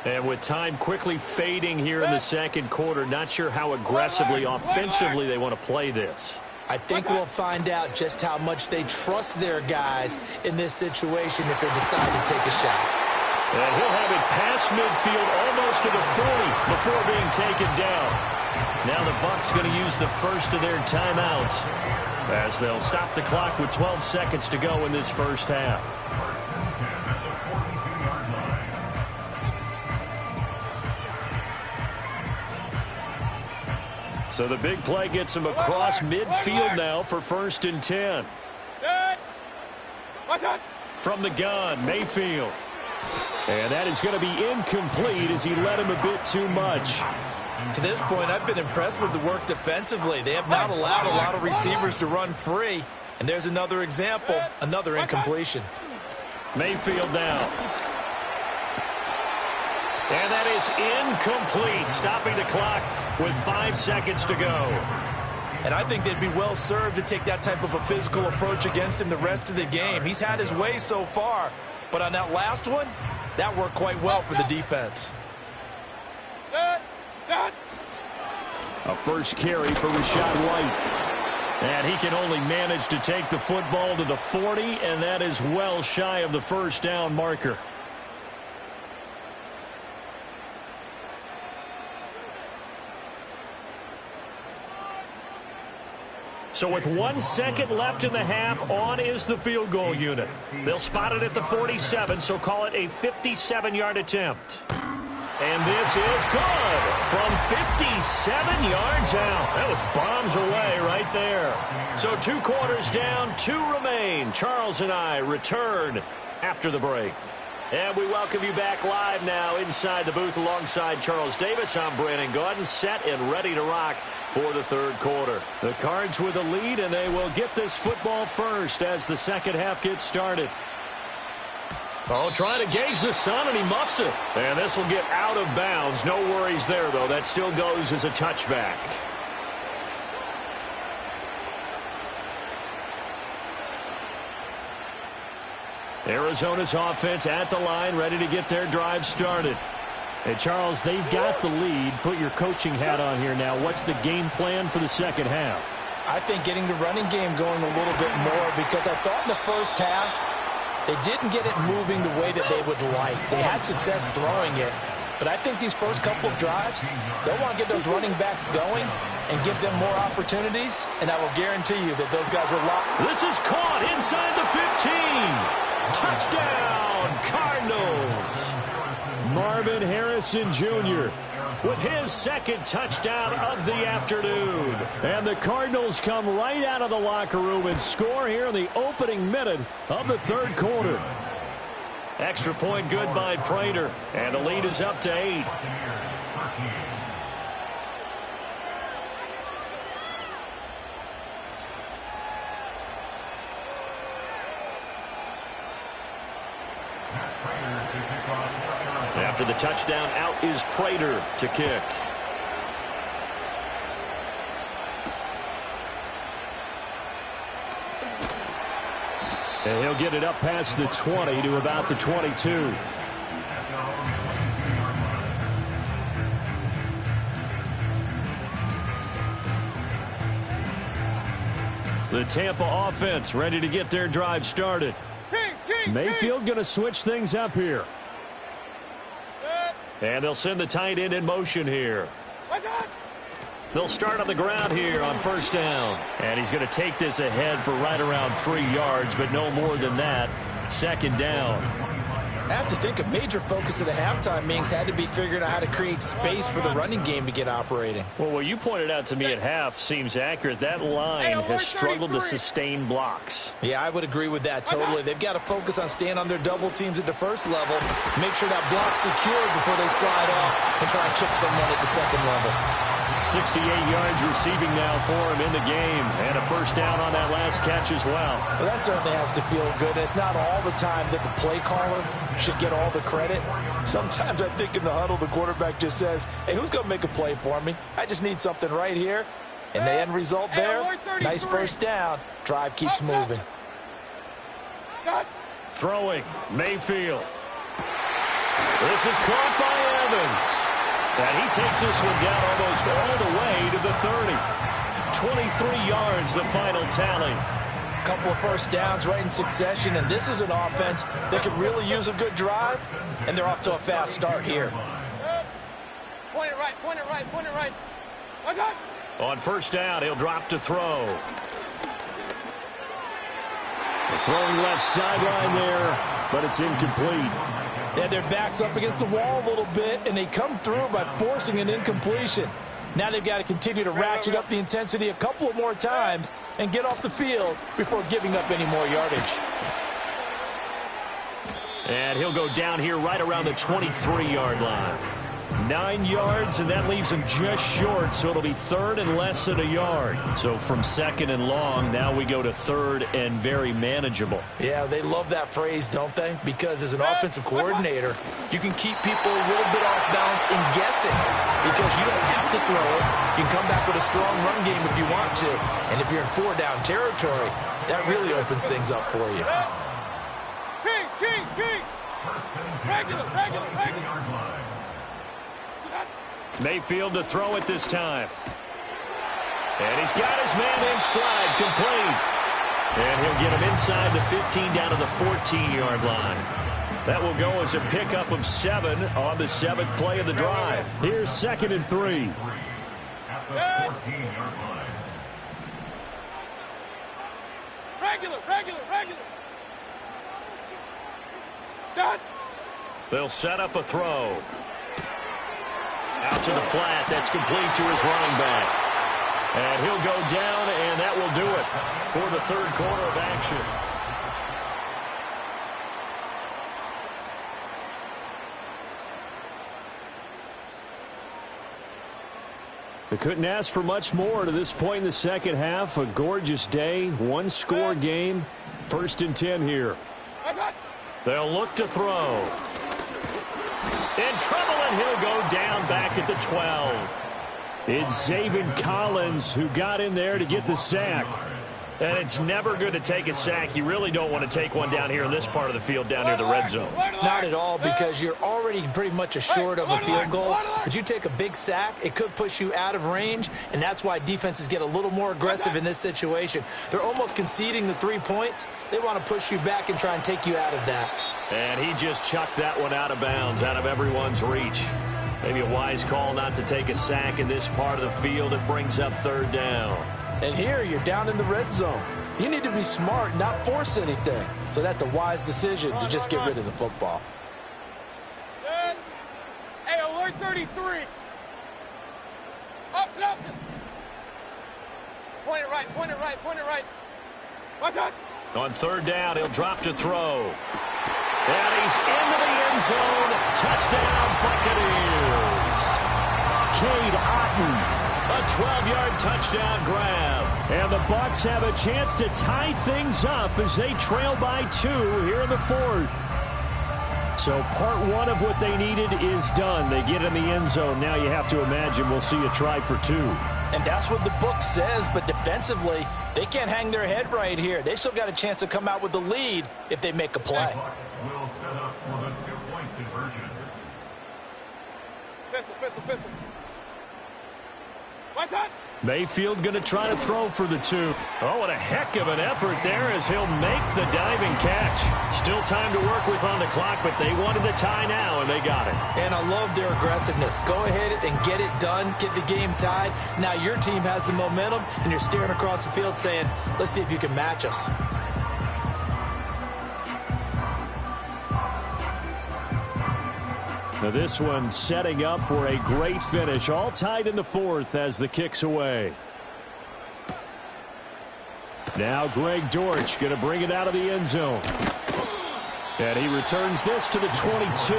And with time quickly fading here in the second quarter, not sure how aggressively, offensively they want to play this. I think we'll find out just how much they trust their guys in this situation if they decide to take a shot. And he'll have it past midfield almost to the 40 before being taken down. Now the Bucs going to use the first of their timeouts as they'll stop the clock with 12 seconds to go in this first half. So the big play gets him across midfield now for 1st and 10. From the gun, Mayfield. And that is going to be incomplete as he led him a bit too much. To this point, I've been impressed with the work defensively. They have not allowed a lot of receivers to run free. And there's another example, another incompletion. Mayfield now. And that is incomplete, stopping the clock with 5 seconds to go. And I think they'd be well served to take that type of a physical approach against him the rest of the game. He's had his way so far, but on that last one, that worked quite well for the defense. A first carry for Rachaad White. And he can only manage to take the football to the 40, and that is well shy of the first down marker. So with 1 second left in the half, on is the field goal unit. They'll spot it at the 47, so call it a 57-yard attempt. And this is good from 57 yards out. That was bombs away right there. So 2 quarters down, 2 remain. Charles and I return after the break. And we welcome you back live now inside the booth alongside Charles Davis. I'm Brandon Gaudin, set and ready to rock for the third quarter. The Cards with a lead, and they will get this football first as the second half gets started. Oh, trying to gauge the sun, and he muffs it. And this will get out of bounds. No worries there, though. That still goes as a touchback. Arizona's offense at the line, ready to get their drive started. Hey, Charles, they've got the lead. Put your coaching hat on here now. What's the game plan for the second half? I think getting the running game going a little bit more, because I thought in the first half they didn't get it moving the way that they would like. They had success throwing it, but I think these first couple of drives, they'll want to get those running backs going and give them more opportunities, and I will guarantee you that those guys will lock. This is caught inside the 15. Touchdown, Cardinals. Marvin Harrison Jr. with his second touchdown of the afternoon. And the Cardinals come right out of the locker room and score here in the opening minute of the third quarter. Extra point good by Prater, and the lead is up to 8. After the touchdown, out is Prater to kick. And he'll get it up past the 20 to about the 22. The Tampa offense ready to get their drive started. Mayfield going to switch things up here. And they'll send the tight end in motion here. They'll start on the ground here on first down. And he's going to take this ahead for right around 3 yards, but no more than that. Second down. I have to think a major focus of the halftime meetings had to be figuring out how to create space for the running game to get operating. Well, what you pointed out to me at half seems accurate. That line has struggled to sustain blocks. Yeah, I would agree with that totally. They've got to focus on staying on their double teams at the first level, make sure that block's secure before they slide off and try and chip someone at the second level. 68 yards receiving now for him in the game, and a first down on that last catch as well. Well, that certainly has to feel good. It's not all the time that the play caller should get all the credit. Sometimes I think in the huddle, the quarterback just says, hey, who's going to make a play for me? I just need something right here. And the end result there, nice first down. Drive keeps moving. Throwing, Mayfield. This is caught by Evans. And he takes this one down almost all the way to the 30. 23 yards, the final tally. A couple of first downs right in succession, and this is an offense that could really use a good drive, and they're off to a fast start here. Point it right, point it right, point it right. On first down, he'll drop to throw. The throwing left sideline there, but it's incomplete. Yeah, their back's up against the wall a little bit, and they come through by forcing an incompletion. Now they've got to continue to ratchet up the intensity a couple of more times and get off the field before giving up any more yardage. And he'll go down here right around the 23-yard line. 9 yards, and that leaves him just short, so it'll be third and less than a yard. So from second and long, now we go to third and very manageable. Yeah, they love that phrase, don't they? Because as an offensive coordinator, you can keep people a little bit off balance and guessing because you don't have to throw it. You can come back with a strong run game if you want to. And if you're in 4-down territory, that really opens things up for you. Kings. Regular. Mayfield to throw it this time. And he's got his man in stride, complete. And he'll get him inside the 15 down to the 14-yard line. That will go as a pickup of 7 on the 7th play of the drive. Here's 2nd and 3. At the 14-yard line. Regular. Done. They'll set up a throw. Out to the flat. That's complete to his running back. And he'll go down, and that will do it for the third quarter of action. They couldn't ask for much more to this point in the second half. A gorgeous day, one-score game. 1st and 10 here. They'll look to throw. In trouble, and he'll go down back at the 12. It's Zaven Collins who got in there to get the sack. And it's never good to take a sack. You really don't want to take one down here in this part of the field, down near the red zone. Not at all, because you're already pretty much assured of a field goal. But you take a big sack, it could push you out of range, and that's why defenses get a little more aggressive in this situation. They're almost conceding the 3 points. They want to push you back and try and take you out of that. And he just chucked that one out of bounds, out of everyone's reach. Maybe a wise call not to take a sack in this part of the field. It brings up 3rd down. And here, you're down in the red zone. You need to be smart, not force anything. So that's a wise decision to just get rid of the football. Hey, alert 33. Up, Nelson. Point it right. What's that? On 3rd down, he'll drop to throw. And he's into the end zone. Touchdown, Buccaneers. Cade Otton. A 12-yard touchdown grab. And the Bucs have a chance to tie things up as they trail by 2 here in the 4th. So part 1 of what they needed is done. They get in the end zone. Now you have to imagine we'll see a try for 2. And that's what the book says, but defensively, they can't hang their head right here. They've still got a chance to come out with the lead if they make a play. Will set up for the 2-point conversion. Pistol. What's that? Mayfield going to try to throw for the 2. Oh, what a heck of an effort there as he'll make the diving catch. Still time to work with on the clock, but they wanted the tie now, and they got it. And I love their aggressiveness. Go ahead and get it done, get the game tied. Now your team has the momentum, and you're staring across the field saying, let's see if you can match us. Now this one setting up for a great finish. All tied in the fourth as the kick's away. Now Greg Dortch going to bring it out of the end zone. And he returns this to the 22.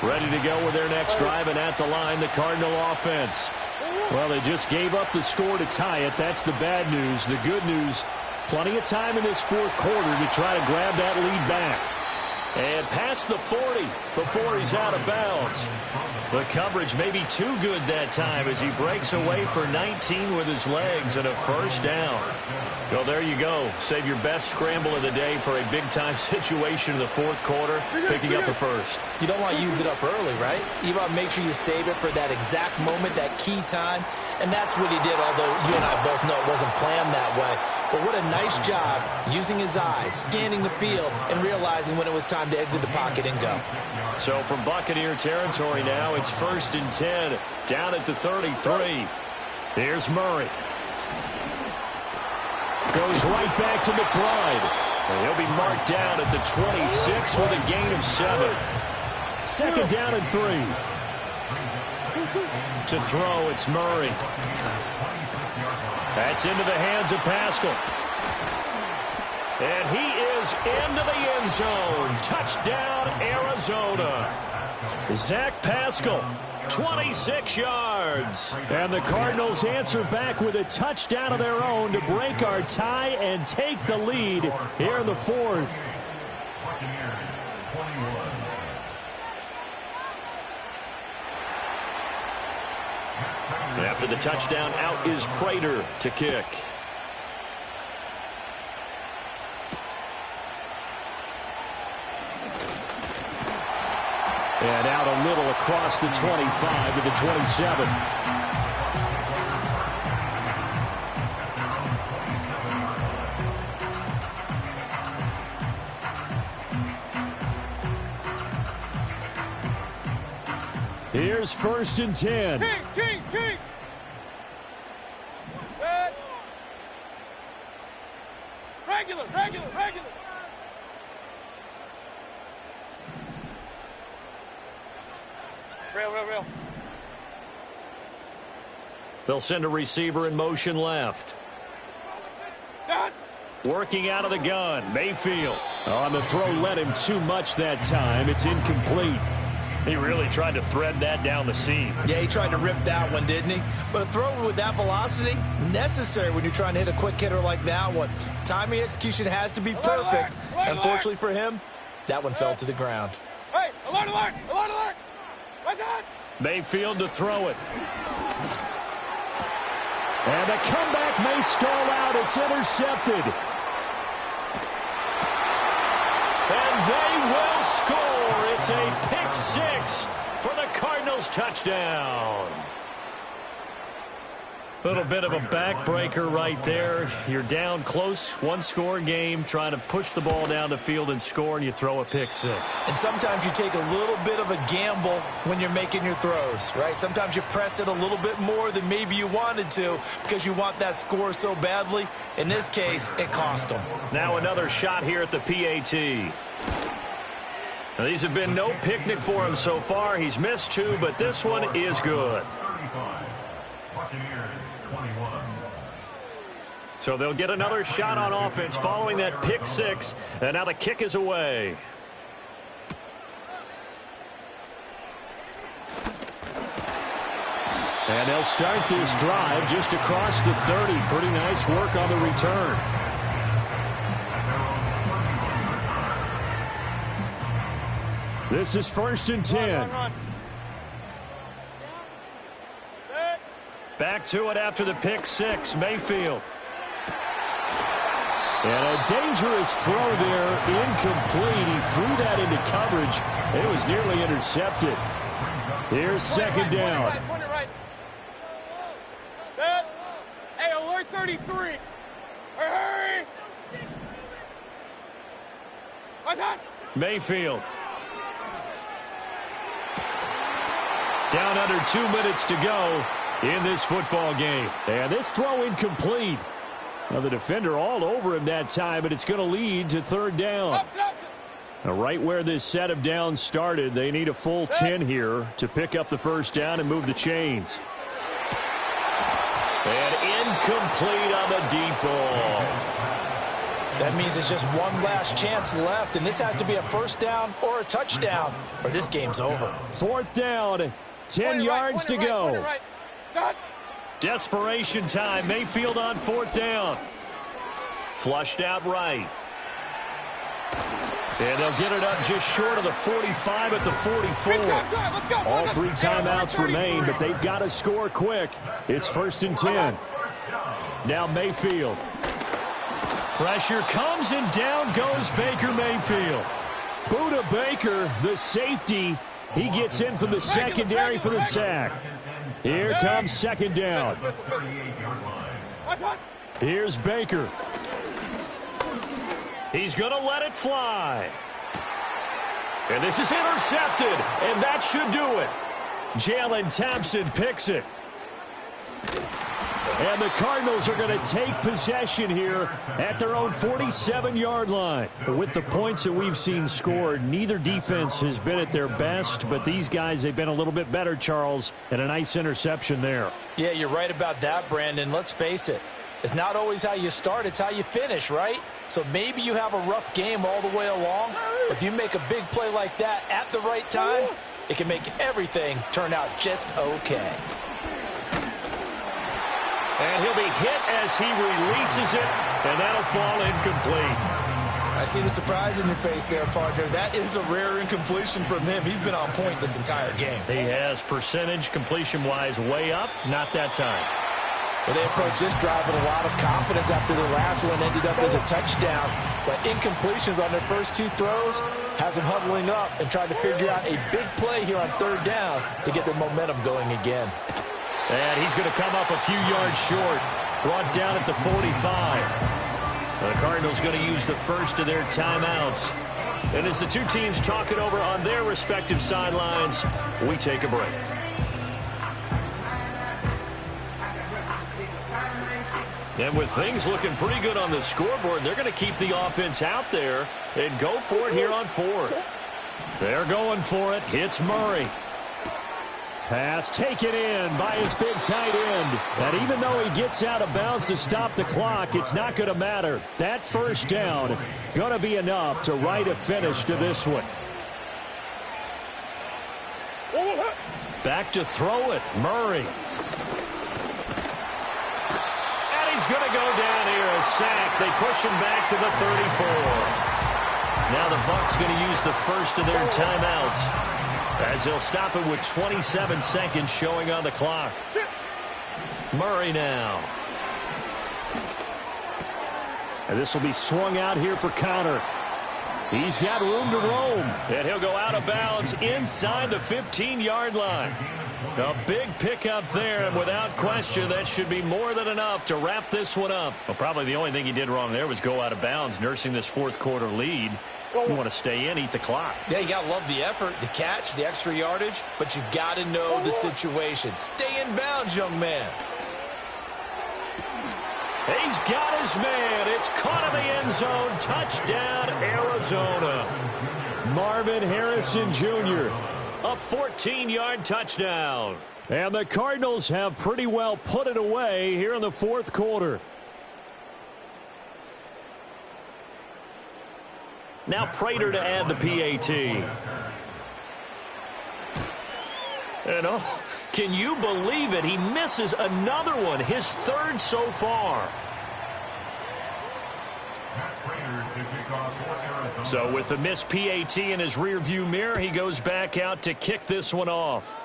Ready to go with their next drive, and at the line, the Cardinal offense. Well, they just gave up the score to tie it. That's the bad news. The good news, plenty of time in this fourth quarter to try to grab that lead back. And past the 40 before he's out of bounds. The coverage may be too good that time as he breaks away for 19 with his legs and a first down. Well, there you go. Save your best scramble of the day for a big-time situation in the fourth quarter, picking up the first. You don't want to use it up early, right? You want to make sure you save it for that exact moment, that key time. And that's what he did, although you and I both know it wasn't planned that way. But what a nice job using his eyes, scanning the field, and realizing when it was time to exit the pocket and go. So from Buccaneer territory now, it's 1st and 10, down at the 33. Here's Murray. Goes right back to McBride. And he'll be marked down at the 26 with a gain of 7. 2nd down and 3. To throw, it's Murray. That's into the hands of Pascal. And he is into the end zone. Touchdown, Arizona. Zach Pascal, 26 yards. And the Cardinals answer back with a touchdown of their own to break our tie and take the lead here in the fourth. After the touchdown, out is Prater to kick. And out a little across the 25 to the 27. Here's 1st and 10. King. Good. Regular. Real. They'll send a receiver in motion left. Done. Working out of the gun, Mayfield. On the throw, led him too much that time. It's incomplete. He really tried to thread that down the seam. Yeah, he tried to rip that one, didn't he? But a throw with that velocity, necessary when you're trying to hit a quick hitter like that one. Timing execution has to be perfect. Unfortunately for him, that one fell to the ground. Hey, alert! What's that? Mayfield to throw it. And the comeback may stall out. It's intercepted. And they will score. It's a pick six for the Cardinals touchdown. Little bit of a backbreaker right there. You're down close, one-score game, trying to push the ball down the field and score, and you throw a pick six. And sometimes you take a little bit of a gamble when you're making your throws, right? Sometimes you press it a little bit more than maybe you wanted to because you want that score so badly. In this case, it cost them. Now another shot here at the PAT. Now, these have been no picnic for him so far. He's missed two, but this one is good. So they'll get another shot on offense following that pick six, and now the kick is away. And they'll start this drive just across the 30. Pretty nice work on the return. This is 1st and 10. Run. Back to it after the pick six, Mayfield. And a dangerous throw there, incomplete. He threw that into coverage. It was nearly intercepted. Here's second down. Point it right. Good. right, 33. Hurry! What's that? Mayfield. Down under 2 minutes to go in this football game. And this throw incomplete. Now the defender all over him that time, but it's going to lead to third down. Now right where this set of downs started, they need a full 10 here to pick up the first down and move the chains. And incomplete on the deep ball. That means it's just one last chance left, and this has to be a first down or a touchdown, or this game's over. Fourth down, 10 yards to go. Right. Desperation time. Mayfield on fourth down. Flushed out right. And they'll get it up just short of the 45 at the 44. All three timeouts remain, but they've got to score quick. It's first and 10. Now Mayfield. Pressure comes, and down goes Baker Mayfield. Buda Baker, the safety. He gets in from the secondary for the sack. Here comes second down. Here's Baker. He's going to let it fly. And this is intercepted, and that should do it. Jalen Thompson picks it. And the Cardinals are going to take possession here at their own 47-yard line. With the points that we've seen scored, neither defense has been at their best, but these guys, they've been a little bit better, Charles, and a nice interception there. Yeah, you're right about that, Brandon. Let's face it. It's not always how you start, it's how you finish, right? So maybe you have a rough game all the way along. If you make a big play like that at the right time, it can make everything turn out just okay. And he'll be hit as he releases it, and that'll fall incomplete. I see the surprise in your face there, partner. That is a rare incompletion from him. He's been on point this entire game. He has percentage completion-wise way up, not that time. Well, they approached this drive with a lot of confidence after the last one ended up as a touchdown. But incompletions on their first two throws has them huddling up and trying to figure out a big play here on third down to get their momentum going again. And he's going to come up a few yards short. Brought down at the 45. The Cardinals going to use the first of their timeouts. And as the two teams talk it over on their respective sidelines, we take a break. And with things looking pretty good on the scoreboard, they're going to keep the offense out there and go for it here on fourth. They're going for it. It's Murray. Pass taken in by his big tight end. And even though he gets out of bounds to stop the clock, it's not going to matter. That first down going to be enough to write a finish to this one. Back to throw it. Murray. He's going to go down here, a sack. They push him back to the 34. Now the Bucs going to use the first of their timeouts as they'll stop it with 27 seconds showing on the clock. Murray now. And this will be swung out here for Connor. He's got room to roam. And he'll go out of bounds inside the 15-yard line. A big pickup there, and without question, that should be more than enough to wrap this one up. Well, probably the only thing he did wrong there was go out of bounds, nursing this fourth quarter lead. You want to stay in, eat the clock. Yeah, you got to love the effort, the catch, the extra yardage, but you got to know the situation. Stay in bounds, young man. He's got his man. It's caught in the end zone. Touchdown, Arizona. Marvin Harrison Jr., a 14-yard touchdown. And the Cardinals have pretty well put it away here in the fourth quarter. Now Prater to add the PAT. And oh, can you believe it? He misses another one, his third so far. So with the missed PAT in his rearview mirror, he goes back out to kick this one off.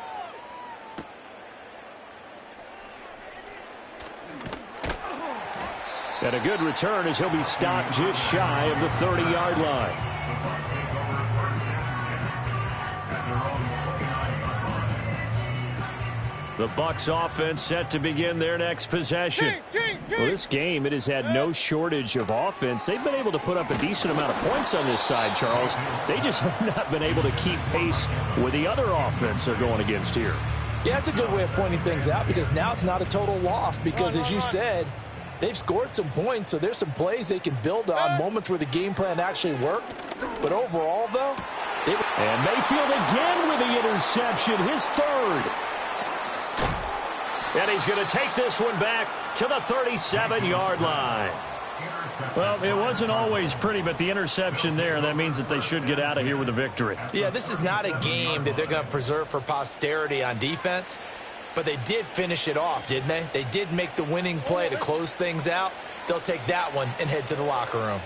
And a good return as he'll be stopped just shy of the 30-yard line. The Bucs offense set to begin their next possession. Well, this game, it has had no shortage of offense. They've been able to put up a decent amount of points on this side, Charles. They just have not been able to keep pace with the other offense they're going against here. Yeah, that's a good way of pointing things out because now it's not a total loss because, as you said, they've scored some points, so there's some plays they can build on, moments where the game plan actually worked. But overall, though, and Mayfield again with the interception, his third. And he's going to take this one back to the 37-yard line. Well, it wasn't always pretty, but the interception there, that means that they should get out of here with a victory. Yeah, this is not a game that they're going to preserve for posterity on defense, but they did finish it off, didn't they? They did make the winning play to close things out. They'll take that one and head to the locker room.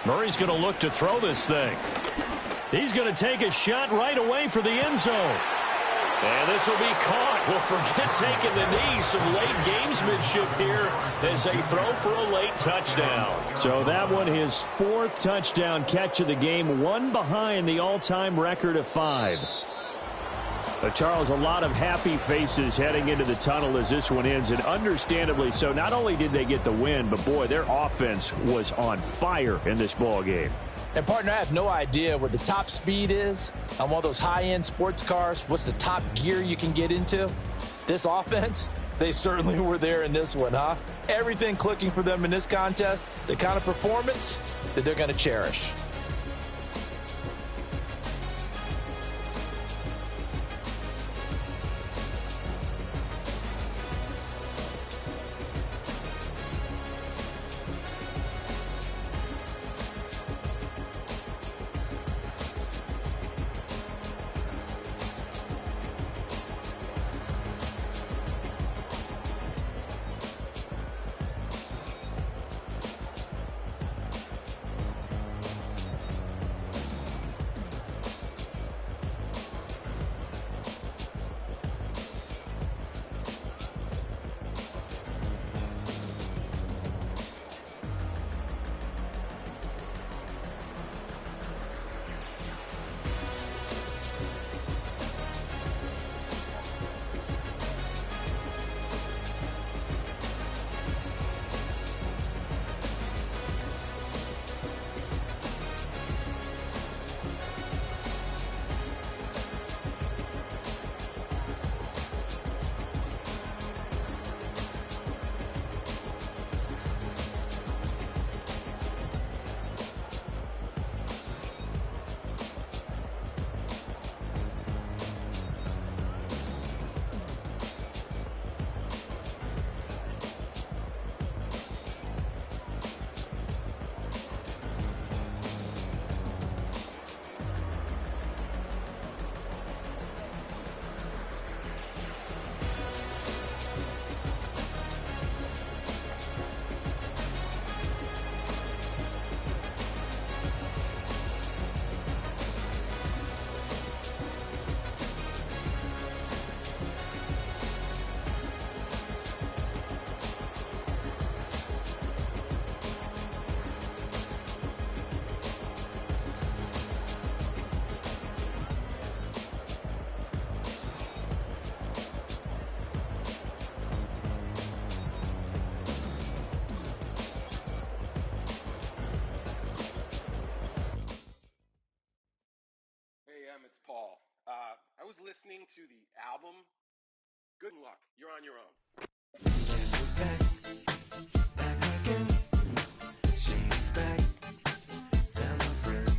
Murray's going to look to throw this thing. He's going to take a shot right away for the end zone. And this will be caught. Well, forget taking the knee. Some late gamesmanship here as they throw for a late touchdown. So that one, his fourth touchdown catch of the game, one behind the all-time record of 5. Charles, a lot of happy faces heading into the tunnel as this one ends, and understandably so. Not only did they get the win, but, boy, their offense was on fire in this ball game. And, partner, I have no idea what the top speed is on one of those high-end sports cars. What's the top gear you can get into? This offense, they certainly were there in this one, huh? Everything clicking for them in this contest, the kind of performance that they're going to cherish. It's Paul. I was listening to the album. Good luck. You're on your own. Guess who's back? Back again. She's back. Tell a friend.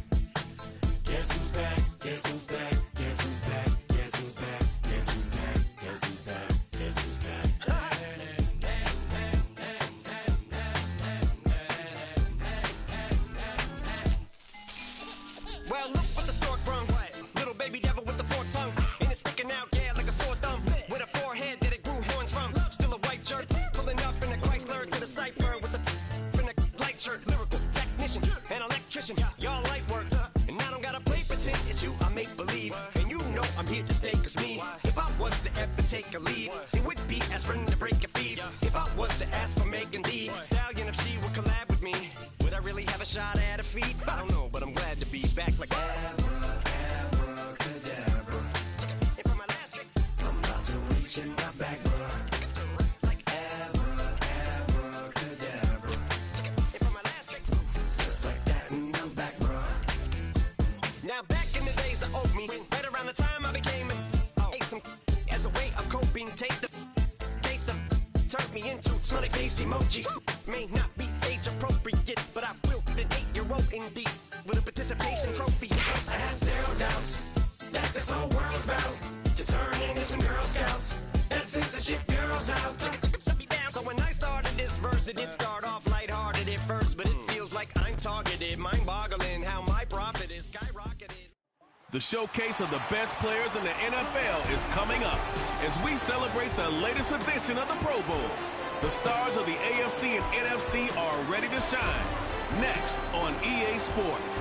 Guess who's back? Guess who's back? Guess who's back? Guess who's back? Guess who's back? Guess who's back? Guess who's back? Well, look what the stork brung. Little baby devil with the forked tongue. And it's sticking out, yeah, like a sore thumb. With a forehead that it grew horns from. Still a white jerk. Pulling up in a Chrysler to the cipher with the in a light shirt. Lyrical technician, an electrician. Y'all light work. And I don't gotta play pretend. It's you I make believe. And you know I'm here to stay, cause me. If I was to ever take a leave, it would be aspirin to break a feed. If I was to ask for Megan D Stallion, if she would collab with me, would I really have a shot at a feat? I don't know, but I'm glad to be back like Abracadabra. If I you not back, bro. Like abracadabra. Just like that, and I'm back, bro. Now back in the days of old me, right around the time I became ate some as a way of coping. Take the case of turned me into smiley face emoji. May not be age appropriate, but I will put an 8-year-old indeed with a participation trophy. I have zero doubts that this whole world's about to turn into some Girl Scouts and censorship girls out. So when I started this verse, it did start off lighthearted at first, but it feels like I'm targeted, mind-boggling how my profit is skyrocketed. The showcase of the best players in the NFL is coming up as we celebrate the latest edition of the Pro Bowl. The stars of the AFC and NFC are ready to shine. Next on EA Sports.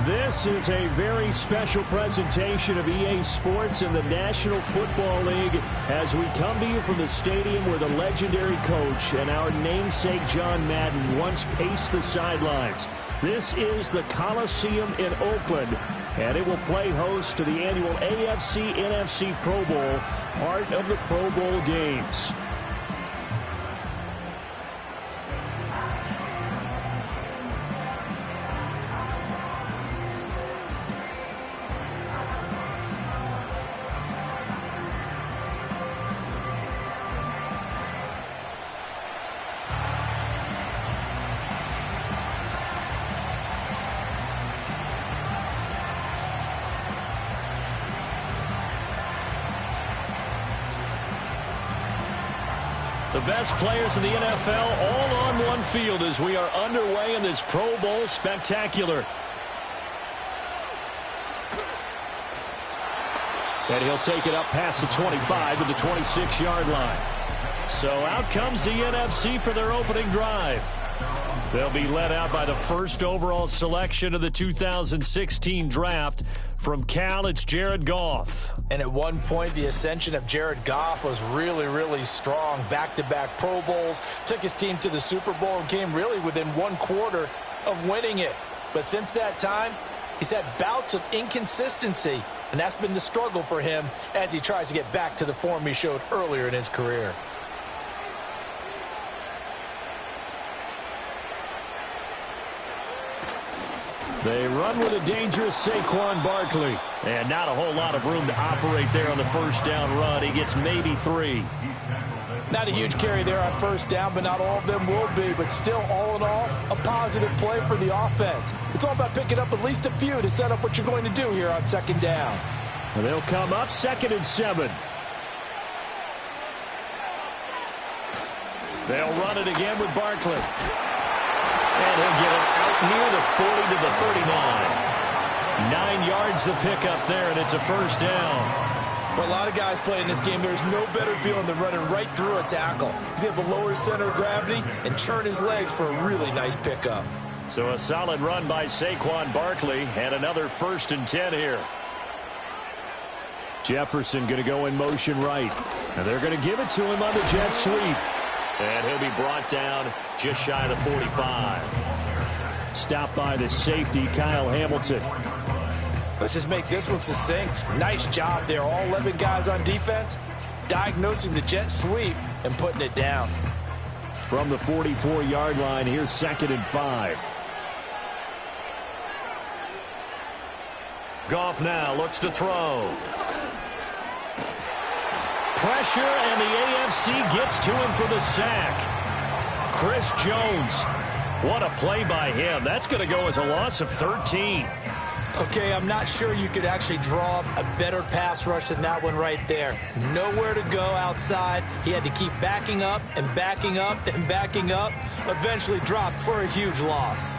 This is a very special presentation of EA Sports and the National Football League as we come to you from the stadium where the legendary coach and our namesake John Madden once paced the sidelines. This is the Coliseum in Oakland, and it will play host to the annual AFC-NFC Pro Bowl, part of the Pro Bowl games. The best players in the NFL all on one field as we are underway in this Pro Bowl spectacular. And he'll take it up past the 25 to the 26-yard line. So out comes the NFC for their opening drive. They'll be led out by the first overall selection of the 2016 draft. From Cal, it's Jared Goff. And at one point, the ascension of Jared Goff was really, really strong. Back-to-back Pro Bowls, took his team to the Super Bowl and came really within one quarter of winning it. But since that time, he's had bouts of inconsistency, and that's been the struggle for him as he tries to get back to the form he showed earlier in his career. They run with a dangerous Saquon Barkley. And not a whole lot of room to operate there on the first down run. He gets maybe 3. Not a huge carry there on first down, but not all of them will be. But still, all in all, a positive play for the offense. It's all about picking up at least a few to set up what you're going to do here on second down. And they'll come up 2nd and 7. They'll run it again with Barkley. And he'll get it out near the 40 to the 39. 9 yards the pickup there, and it's a first down. For a lot of guys playing this game, there's no better feeling than running right through a tackle. He's able to lower his center of gravity and churn his legs for a really nice pickup. So a solid run by Saquon Barkley, and another 1st and 10 here. Jefferson going to go in motion right. And they're going to give it to him on the jet sweep. And he'll be brought down just shy of the 45. Stopped by the safety, Kyle Hamilton. Let's just make this one succinct. Nice job there. All 11 guys on defense diagnosing the jet sweep and putting it down. From the 44-yard line, here's 2nd and 5. Goff now looks to throw. Pressure, and the AFC gets to him for the sack. Chris Jones. What a play by him. That's going to go as a loss of 13. Okay, I'm not sure you could actually draw up a better pass rush than that one right there. Nowhere to go outside. He had to keep backing up and backing up and backing up. Eventually dropped for a huge loss.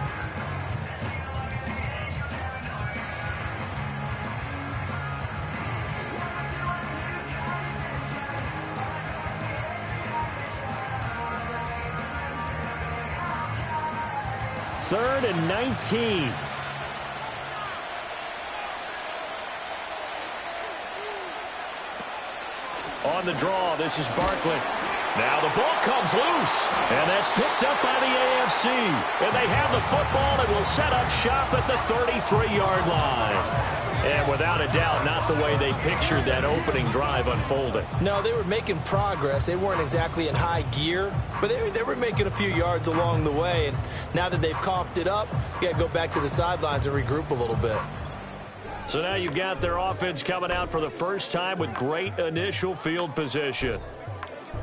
Third and 19. On the draw, this is Barkley. Now the ball comes loose, and that's picked up by the AFC. And they have the football and will set up shop at the 33-yard line. And without a doubt, not the way they pictured that opening drive unfolding. No, they were making progress. They weren't exactly in high gear, but they were making a few yards along the way. And now that they've coughed it up, you got to go back to the sidelines and regroup a little bit. So now you've got their offense coming out for the first time with great initial field position.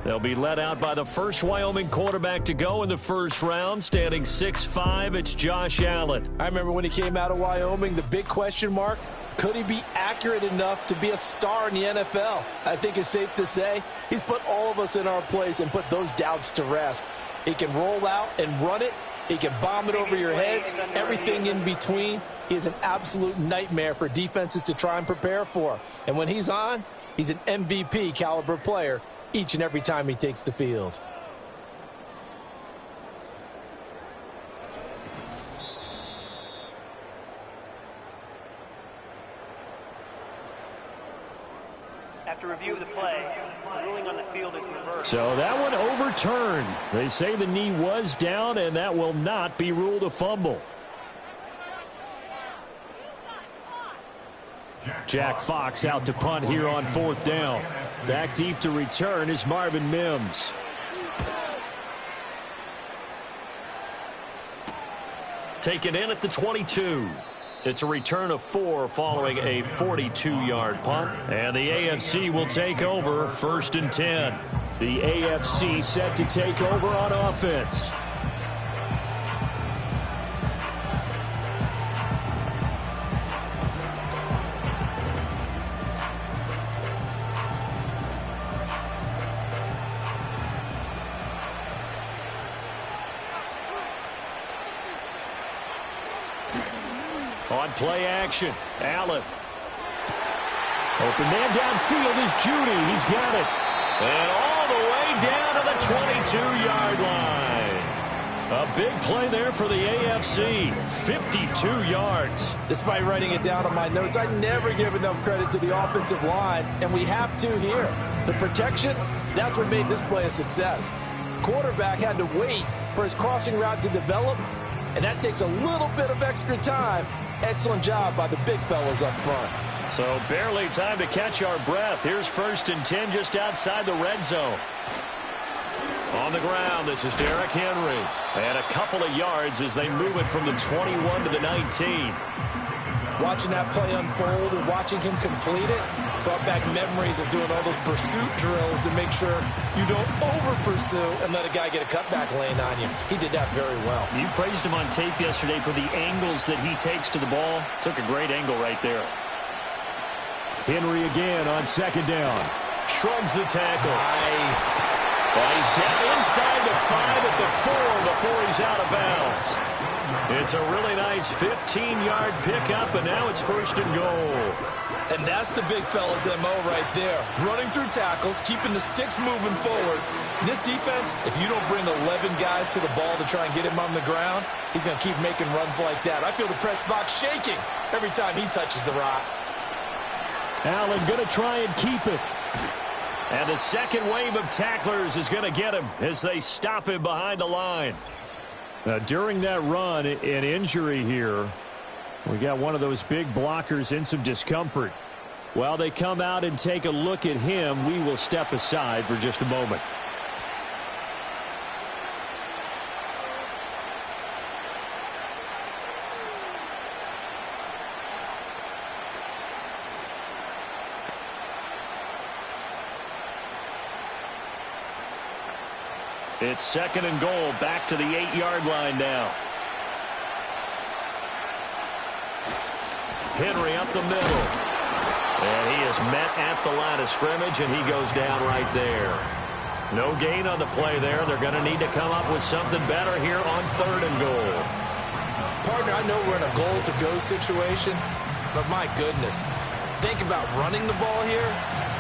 They'll be led out by the first Wyoming quarterback to go in the first round, standing 6'5". It's Josh Allen. I remember when he came out of Wyoming, the big question mark, could he be accurate enough to be a star in the NFL? I think it's safe to say he's put all of us in our place and put those doubts to rest. He can roll out and run it. He can bomb it over your heads, everything in between. He is an absolute nightmare for defenses to try and prepare for. And when he's on, he's an MVP caliber player each and every time he takes the field. After review of the play, the ruling on the field is reversed. So that one overturned. They say the knee was down, and that will not be ruled a fumble. Jack Fox out to punt here on 4th down. Back deep to return is Marvin Mims. Taken in at the 22. It's a return of 4 following a 42-yard punt. And the AFC will take over 1st and 10. The AFC set to take over on offense. On play action, Allen. Open man downfield is Judy. He's got it. And all the way down to the 22-yard line. A big play there for the AFC. 52 yards. Despite writing it down on my notes, I never give enough credit to the offensive line, and we have to here. The protection, that's what made this play a success. Quarterback had to wait for his crossing route to develop, and that takes a little bit of extra time. Excellent job by the big fellas up front. So barely time to catch our breath. Here's 1st and 10 just outside the red zone. On the ground, this is Derrick Henry. And a couple of yards as they move it from the 21 to the 19. Watching that play unfold and watching him complete it brought back memories of doing all those pursuit drills to make sure you don't over-pursue and let a guy get a cutback lane on you. He did that very well. You praised him on tape yesterday for the angles that he takes to the ball. Took a great angle right there. Henry again on 2nd down. Shrugs the tackle. Nice. Well, he's down inside the 5 at the 4 before he's out of bounds. It's a really nice 15-yard pickup, and now it's 1st and goal. And that's the big fella's MO right there. Running through tackles, keeping the sticks moving forward. This defense, if you don't bring 11 guys to the ball to try and get him on the ground, he's going to keep making runs like that. I feel the press box shaking every time he touches the rock. Allen going to try and keep it. And the second wave of tacklers is going to get him as they stop him behind the line. During that run, an injury here. We got one of those big blockers in some discomfort. While they come out and take a look at him, we will step aside for just a moment. It's 2nd and goal, back to the 8-yard line now. Henry up the middle. And he is met at the line of scrimmage, and he goes down right there. No gain on the play there. They're going to need to come up with something better here on 3rd and goal. Partner, I know we're in a goal-to-go situation, but my goodness. Think about running the ball here.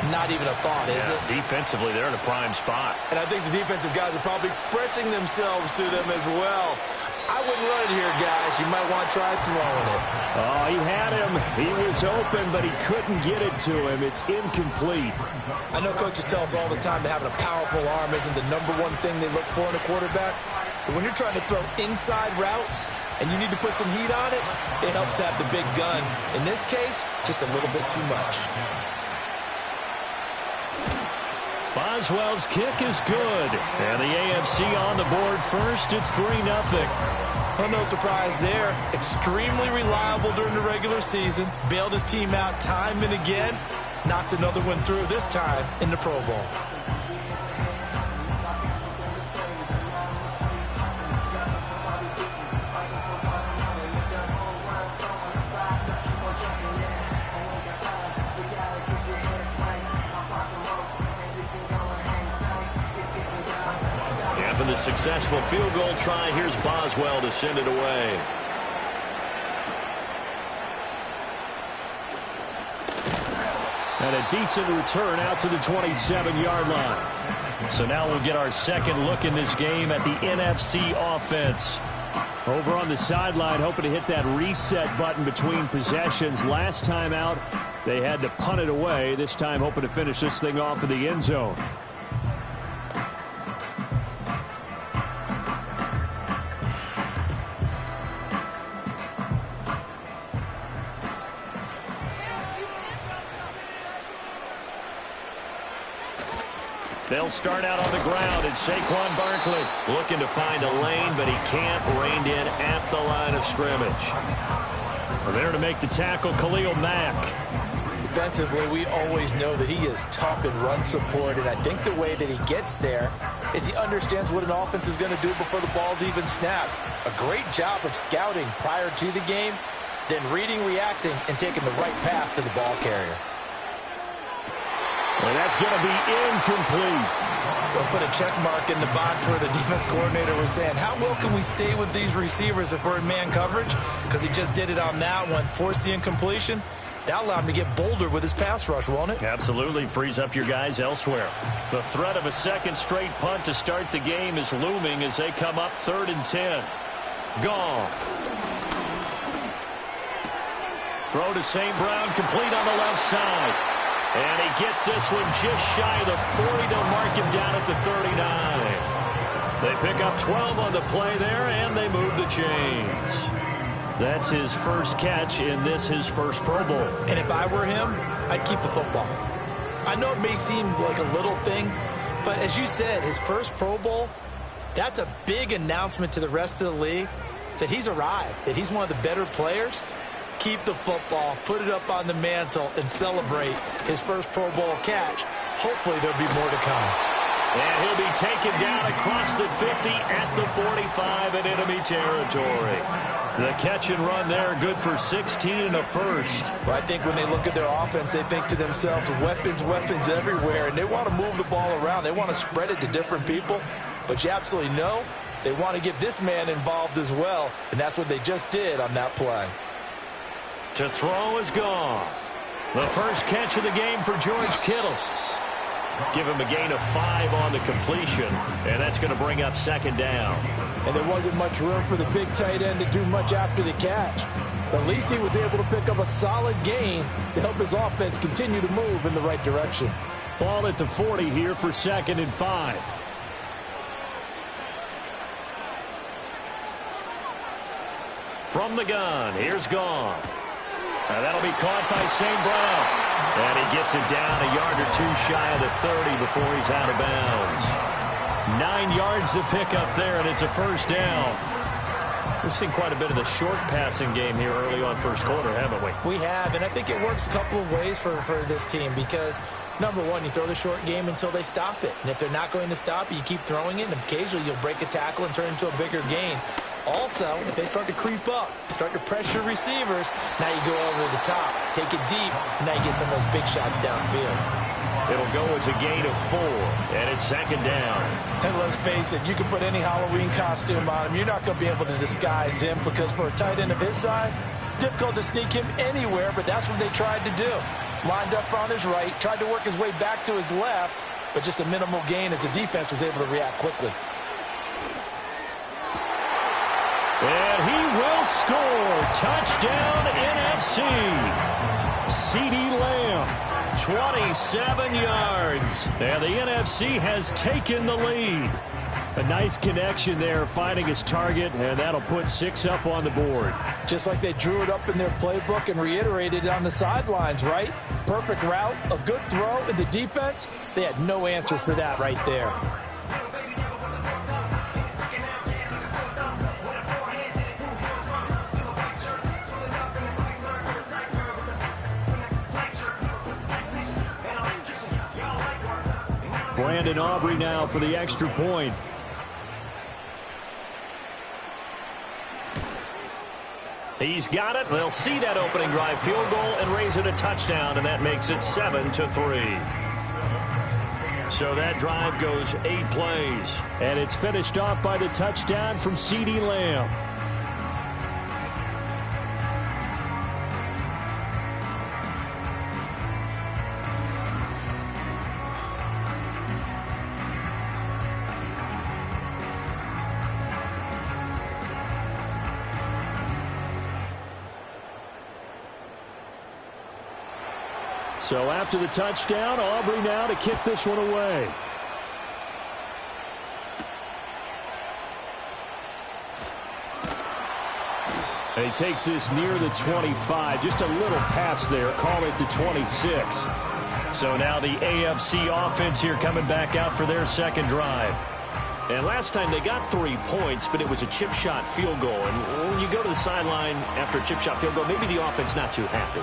Not even a thought, is it? Defensively, they're in a prime spot. And I think the defensive guys are probably expressing themselves to them as well. I wouldn't run it here, guys. You might want to try throwing it. Oh, he had him. He was open, but he couldn't get it to him. It's incomplete. I know coaches tell us all the time that having a powerful arm isn't the #1 thing they look for in a quarterback. But when you're trying to throw inside routes and you need to put some heat on it, it helps have the big gun. In this case, just a little bit too much. Boswell's kick is good. And the AFC on the board first. It's 3-0. Well, no surprise there. Extremely reliable during the regular season. Bailed his team out time and again. Knocks another one through, this time in the Pro Bowl. After the successful field goal try, here's Boswell to send it away. And a decent return out to the 27-yard line. So now we'll get our second look in this game at the NFC offense. Over on the sideline, hoping to hit that reset button between possessions. Last time out, they had to punt it away. This time, hoping to finish this thing off in the end zone. They'll start out on the ground, and Saquon Barkley looking to find a lane, but he can't. Reined in at the line of scrimmage. We're there to make the tackle, Khalil Mack. Defensively, we always know that he is tough in run support, and I think the way that he gets there is he understands what an offense is going to do before the ball's even snapped. A great job of scouting prior to the game, then reading, reacting, and taking the right path to the ball carrier. And that's going to be incomplete. We'll put a check mark in the box where the defense coordinator was saying, how well can we stay with these receivers if we're in man coverage? Because he just did it on that one, forced the incompletion. That allowed him to get bolder with his pass rush, won't it? Absolutely. Frees up your guys elsewhere. The threat of a second straight punt to start the game is looming as they come up 3rd and 10. Goff. Throw to St. Brown, complete on the left side. And he gets this one just shy of the 40. They'll mark him down at the 39. They pick up 12 on the play there, and they move the chains. That's his first catch in this, his first Pro Bowl. And if I were him, I'd keep the football. I know it may seem like a little thing, but as you said, his first Pro Bowl, that's a big announcement to the rest of the league that he's arrived, that he's one of the better players. Keep the football, put it up on the mantle, and celebrate his first Pro Bowl catch. Hopefully there'll be more to come. And he'll be taken down across the 50 at the 45 in enemy territory. The catch and run there, good for 16 and a first. Well, I think when they look at their offense, they think to themselves, weapons, weapons everywhere, and they want to move the ball around. They want to spread it to different people. But you absolutely know they want to get this man involved as well, and that's what they just did on that play. To throw is Goff. The first catch of the game for George Kittle. Give him a gain of 5 on the completion, and that's going to bring up 2nd down. And there wasn't much room for the big tight end to do much after the catch. But at least he was able to pick up a solid gain to help his offense continue to move in the right direction. Ball at the 40 here for 2nd and 5. From the gun, here's Goff. And that'll be caught by St. Brown. And he gets it down a yard or two shy of the 30 before he's out of bounds. 9 yards to pick up there, and it's a first down. We've seen quite a bit of the short passing game here early on first quarter, haven't we? We have, and I think it works a couple of ways for this team because, number one, you throw the short game until they stop it. And if they're not going to stop it, you keep throwing it, and occasionally you'll break a tackle and turn it into a bigger gain. Also, if they start to creep up, start to pressure receivers, now you go over the top, take it deep, and now you get some of those big shots downfield. It'll go as a gain of 4, and it's 2nd down. And let's face it, you can put any Halloween costume on him. You're not going to be able to disguise him because for a tight end of his size, difficult to sneak him anywhere, but that's what they tried to do. Lined up on his right, tried to work his way back to his left, but just a minimal gain as the defense was able to react quickly. And he will score. Touchdown, NFC. CeeDee Lamb, 27 yards. And the NFC has taken the lead. A nice connection there, finding his target, and that'll put 6 up on the board. Just like they drew it up in their playbook and reiterated it on the sidelines, right? Perfect route, a good throw, and the defense, they had no answer for that right there. Brandon Aubrey now for the extra point. He's got it. They'll see that opening drive field goal and raise it a touchdown, and that makes it 7-3. So that drive goes 8 plays. And it's finished off by the touchdown from CeeDee Lamb. So after the touchdown, Aubrey now to kick this one away. And he takes this near the 25. Just a little pass there. Call it the 26. So now the AFC offense here coming back out for their second drive. And last time they got 3 points, but it was a chip shot field goal. And when you go to the sideline after a chip shot field goal, maybe the offense not too happy.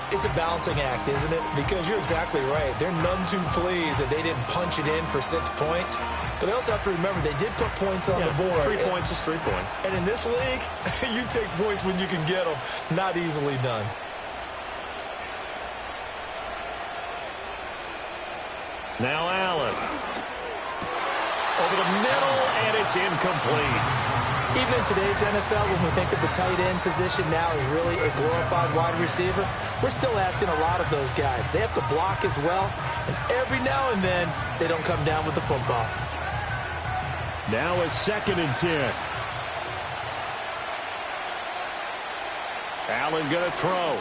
It's a balancing act, isn't it? Because you're exactly right. They're none too pleased that they didn't punch it in for 6 points. But they also have to remember they did put points on the board. 3 points is 3 points. And in this league, you take points when you can get them. Not easily done. Now Allen. Over the middle, and it's incomplete. Even in today's NFL, when we think of the tight end position now as really a glorified wide receiver, we're still asking a lot of those guys. They have to block as well, and every now and then, they don't come down with the football. Now a 2nd and 10. Allen going to throw.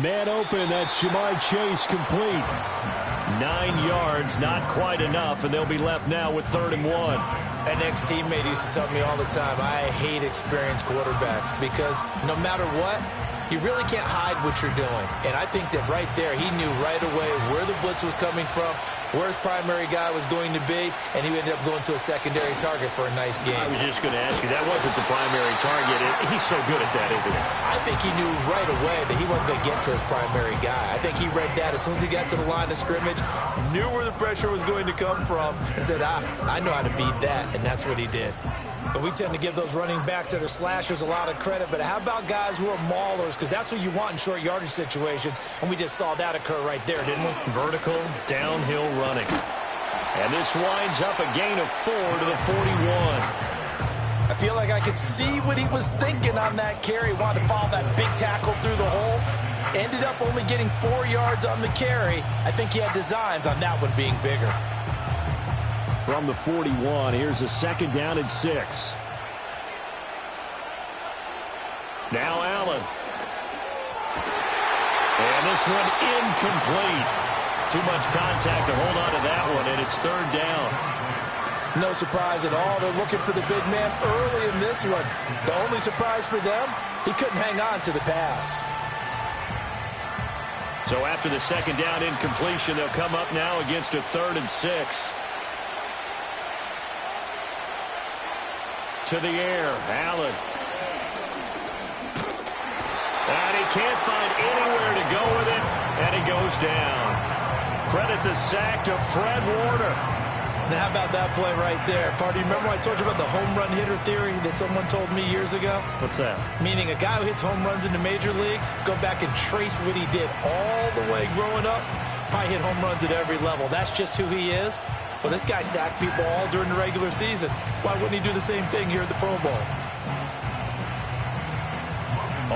Man open, that's Jamar Chase complete. 9 yards, not quite enough, and they'll be left now with 3rd and 1. An ex-teammate used to tell me all the time, I hate experienced quarterbacks because no matter what, you really can't hide what you're doing. And I think that right there, he knew right away where the blitz was coming from, where his primary guy was going to be, and he ended up going to a secondary target for a nice game. I was just going to ask you, that wasn't the primary target. He's so good at that, isn't he? I think he knew right away that he wasn't going to get to his primary guy. I think he read that as soon as he got to the line of scrimmage, knew where the pressure was going to come from, and said, I know how to beat that, and that's what he did. And we tend to give those running backs that are slashers a lot of credit, but how about guys who are maulers? Because that's who you want in short yardage situations, and we just saw that occur right there, didn't we? Vertical, downhill running. And this winds up a gain of 4 to the 41. I feel like I could see what he was thinking on that carry. Wanted to follow that big tackle through the hole. Ended up only getting 4 yards on the carry. I think he had designs on that one being bigger. From the 41, here's a 2nd down and 6. Now Allen. And this one incomplete. Too much contact to hold on to that one, and it's 3rd down. No surprise at all. They're looking for the big man early in this one. The only surprise for them, he couldn't hang on to the pass. So after the 2nd down incompletion, they'll come up now against a 3rd and 6. To the air, Allen. And he can't find anywhere to go with it, and he goes down. Credit the sack to Fred Warner. Now, how about that play right there? Party, remember I told you about the home run hitter theory that someone told me years ago? What's that? Meaning a guy who hits home runs in the major leagues, go back and trace what he did all the way growing up, probably hit home runs at every level. That's just who he is. Well, this guy sacked people all during the regular season. Why wouldn't he do the same thing here at the Pro Bowl?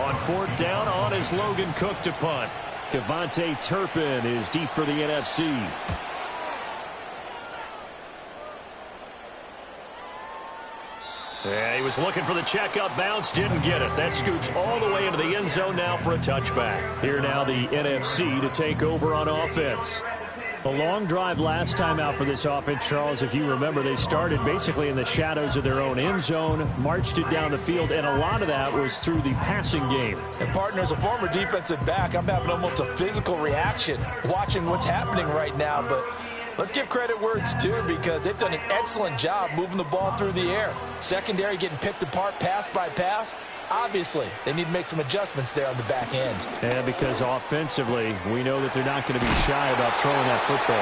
On 4th down, on is Logan Cook to punt. Kevontae Turpin is deep for the NFC. Yeah, he was looking for the checkup bounce, didn't get it. That scoots all the way into the end zone now for a touchback. Here now the NFC to take over on offense. A long drive last time out for this offense, Charles. If you remember, they started basically in the shadows of their own end zone, marched it down the field, and a lot of that was through the passing game. And partner, as a former defensive back, I'm having almost a physical reaction watching what's happening right now, but let's give credit where it's due because they've done an excellent job moving the ball through the air. Secondary getting picked apart pass by pass. Obviously, they need to make some adjustments there on the back end. And because offensively, we know that they're not going to be shy about throwing that football.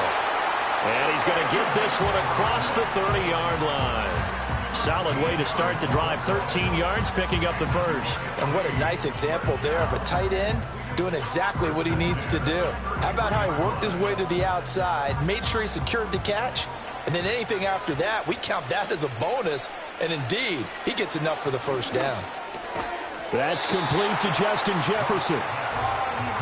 And he's going to get this one across the 30-yard line. Solid way to start the drive. 13 yards, picking up the first. And what a nice example there of a tight end doing exactly what he needs to do. How about how he worked his way to the outside, made sure he secured the catch, and then anything after that, we count that as a bonus. And indeed, he gets enough for the first down. That's complete to Justin Jefferson.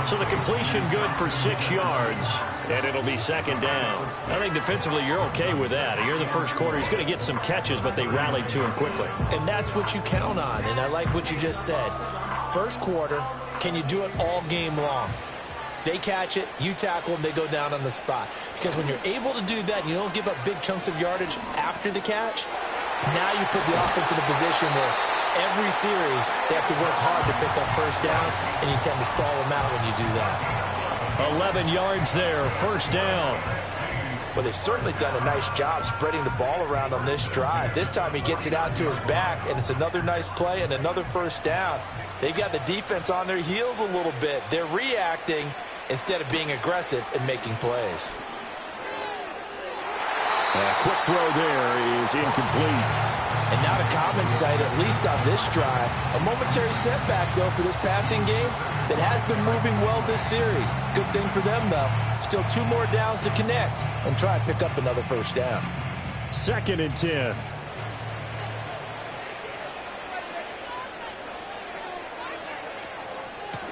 So the completion good for 6 yards, and it'll be second down. I think defensively you're okay with that. Here in the first quarter, he's going to get some catches, but they rallied to him quickly. And that's what you count on, and I like what you just said. First quarter, can you do it all game long? They catch it, you tackle them, they go down on the spot. Because when you're able to do that and you don't give up big chunks of yardage after the catch, now you put the offense in a position where every series, they have to work hard to pick up first downs, and you tend to stall them out when you do that. 11 yards there, first down. Well, they've certainly done a nice job spreading the ball around on this drive. This time he gets it out to his back, and it's another nice play and another first down. They've got the defense on their heels a little bit. They're reacting instead of being aggressive and making plays. A quick throw there is incomplete. And not a common sight, at least on this drive. A momentary setback, though, for this passing game that has been moving well this series. Good thing for them, though. Still 2 more downs to connect and try and pick up another first down. 2nd and 10.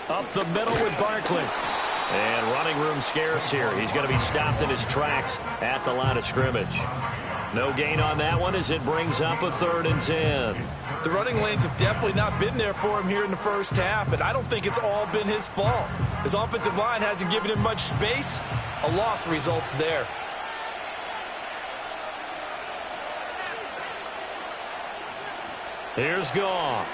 Up the middle with Barkley. And running room scarce here. He's going to be stopped in his tracks at the line of scrimmage. No gain on that one as it brings up a 3rd and 10. The running lanes have definitely not been there for him here in the first half, and I don't think it's all been his fault. His offensive line hasn't given him much space. A loss results there. Here's Goff.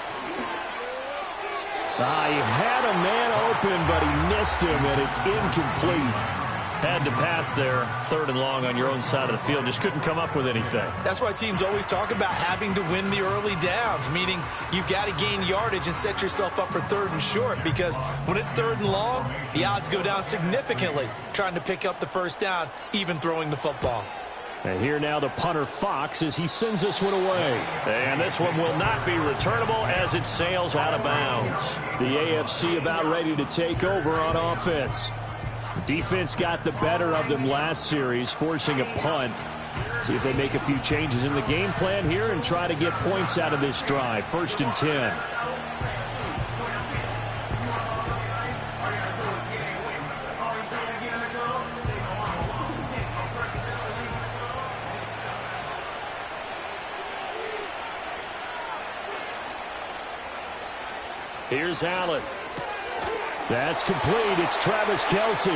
He had a man open, but he missed him, and it's incomplete. Had to pass there, 3rd and long on your own side of the field. Just couldn't come up with anything. That's why teams always talk about having to win the early downs, meaning you've got to gain yardage and set yourself up for 3rd and short, because when it's 3rd and long, the odds go down significantly trying to pick up the first down, even throwing the football. And here now the punter Fox as he sends this one away. And this one will not be returnable as it sails out of bounds. The AFC about ready to take over on offense. Defense got the better of them last series, forcing a punt. See if they make a few changes in the game plan here and try to get points out of this drive. 1st and 10. Here's Allen. That's complete. It's Travis Kelce.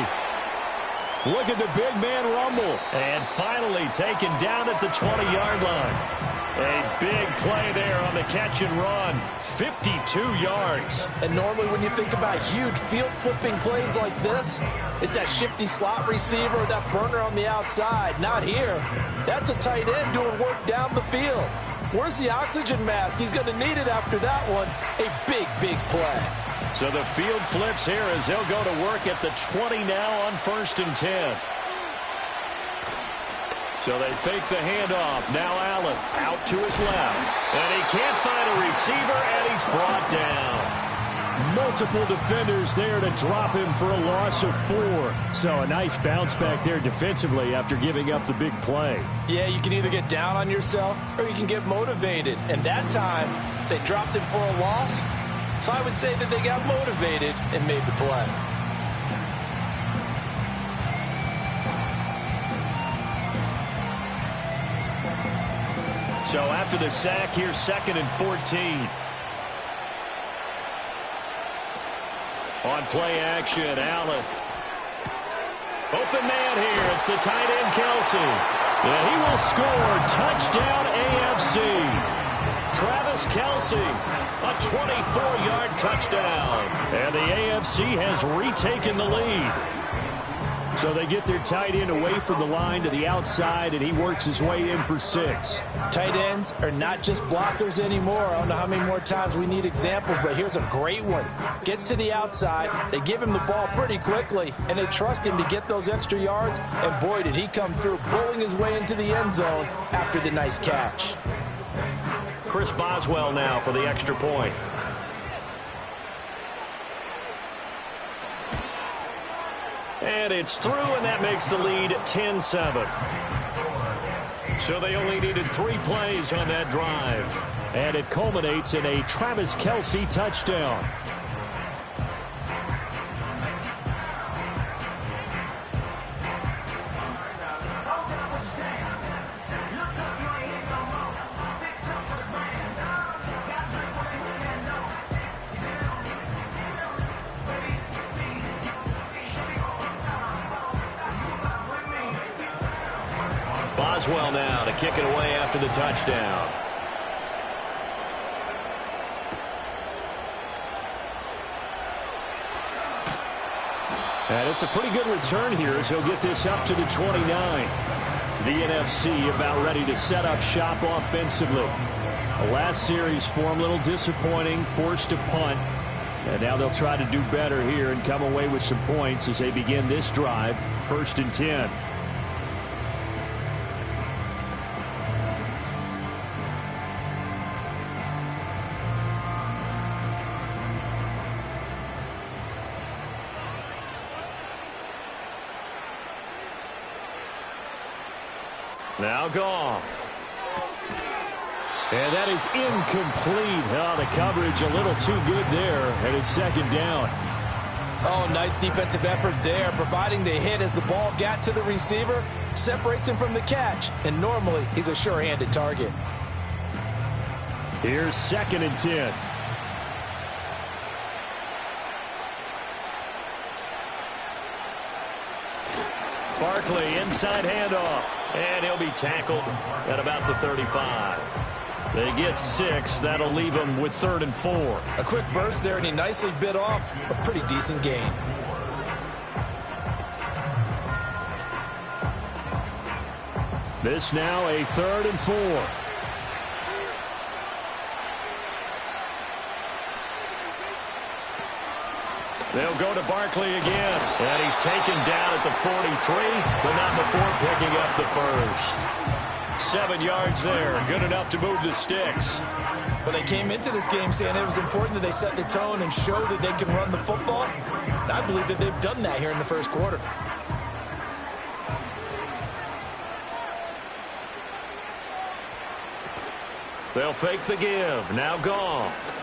Look at the big man rumble. And finally taken down at the 20-yard line. A big play there on the catch and run. 52 yards. And normally when you think about huge field-flipping plays like this, it's that shifty slot receiver or that burner on the outside. Not here. That's a tight end doing work down the field. Where's the oxygen mask? He's going to need it after that one. A big, big play. So the field flips here as they'll go to work at the 20 now on 1st and 10. So they fake the handoff. Now Allen out to his left. And he can't find a receiver, and he's brought down. Multiple defenders there to drop him for a loss of 4. So a nice bounce back there defensively after giving up the big play. Yeah, you can either get down on yourself or you can get motivated. And that time, they dropped him for a loss. So I would say that they got motivated and made the play. So after the sack, here's 2nd and 14. On play action, Allen. Open man here. It's the tight end, Kelsey. And he will score. Touchdown, AFC. Travis Kelsey, a 24-yard touchdown. And the AFC has retaken the lead. So they get their tight end away from the line to the outside, and he works his way in for 6. Tight ends are not just blockers anymore. I don't know how many more times we need examples, but here's a great one. Gets to the outside, they give him the ball pretty quickly, and they trust him to get those extra yards, and boy, did he come through, bowling his way into the end zone after the nice catch. Chris Boswell now for the extra point. And it's through, and that makes the lead 10-7. So they only needed 3 plays on that drive. And it culminates in a Travis Kelsey touchdown. Boswell now to kick it away after the touchdown. And it's a pretty good return here as he'll get this up to the 29. The NFC about ready to set up shop offensively. The last series for him, a little disappointing, forced a punt. And now they'll try to do better here and come away with some points as they begin this drive, 1st and 10. Now Goff. And that is incomplete. Oh, the coverage a little too good there, and it's 2nd down. Oh, nice defensive effort there, providing the hit as the ball got to the receiver, separates him from the catch, and normally he's a sure-handed target. Here's 2nd and 10. Barkley, inside handoff, and he'll be tackled at about the 35. They get 6. That'll leave them with 3rd and 4. A quick burst there, and he nicely bit off a pretty decent gain. This now a 3rd and 4. They'll go to Barkley again. And he's taken down at the 43, but not before picking up the first. 7 yards there. Good enough to move the sticks. Well, they came into this game saying it was important that they set the tone and show that they can run the football. And I believe that they've done that here in the first quarter. They'll fake the give. Now Goff.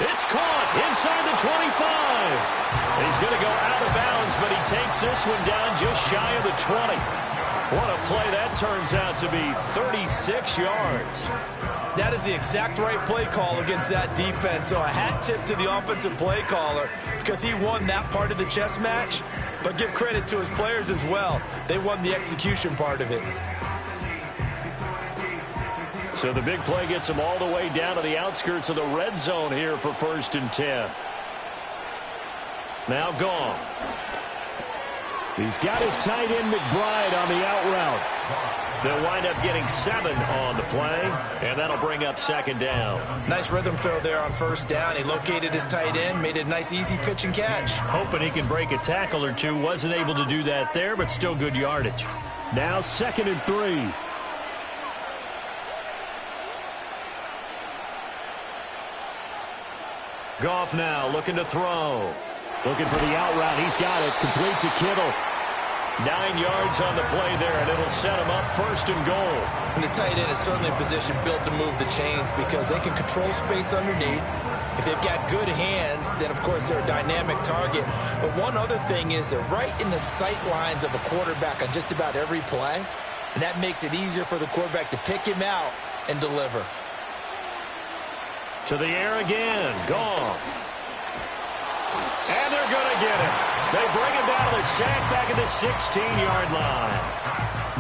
It's caught inside the 25. He's going to go out of bounds, but he takes this one down just shy of the 20. What a play that turns out to be, 36 yards. That is the exact right play call against that defense. So a hat tip to the offensive play caller because he won that part of the chess match. But give credit to his players as well. They won the execution part of it. So the big play gets him all the way down to the outskirts of the red zone here for 1st and 10. Now Goff. He's got his tight end McBride on the out route. They'll wind up getting 7 on the play, and that'll bring up 2nd down. Nice rhythm throw there on 1st down. He located his tight end, made a nice easy pitch and catch. Hoping he can break a tackle or two. Wasn't able to do that there, but still good yardage. Now 2nd and 3. Goff now looking to throw. Looking for the out route. He's got it. Complete to Kittle. 9 yards on the play there, and it'll set him up 1st and goal. And the tight end is certainly a position built to move the chains because they can control space underneath. If they've got good hands, then, of course, they're a dynamic target. But one other thing is they're right in the sight lines of a quarterback on just about every play. and that makes it easier for the quarterback to pick him out and deliver. To the air again, Goff. And they're going to get him. They bring him down to the sack back at the 16-yard line.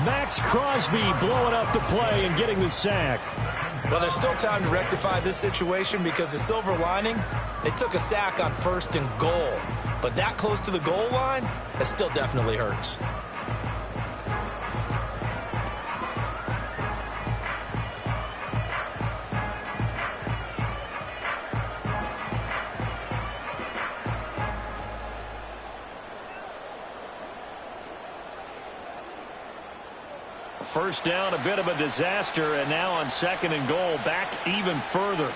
Max Crosby blowing up the play and getting the sack. Well, there's still time to rectify this situation because the silver lining, they took a sack on 1st and goal. But that close to the goal line, that still definitely hurts. First down, a bit of a disaster, and now on 2nd and goal, back even further.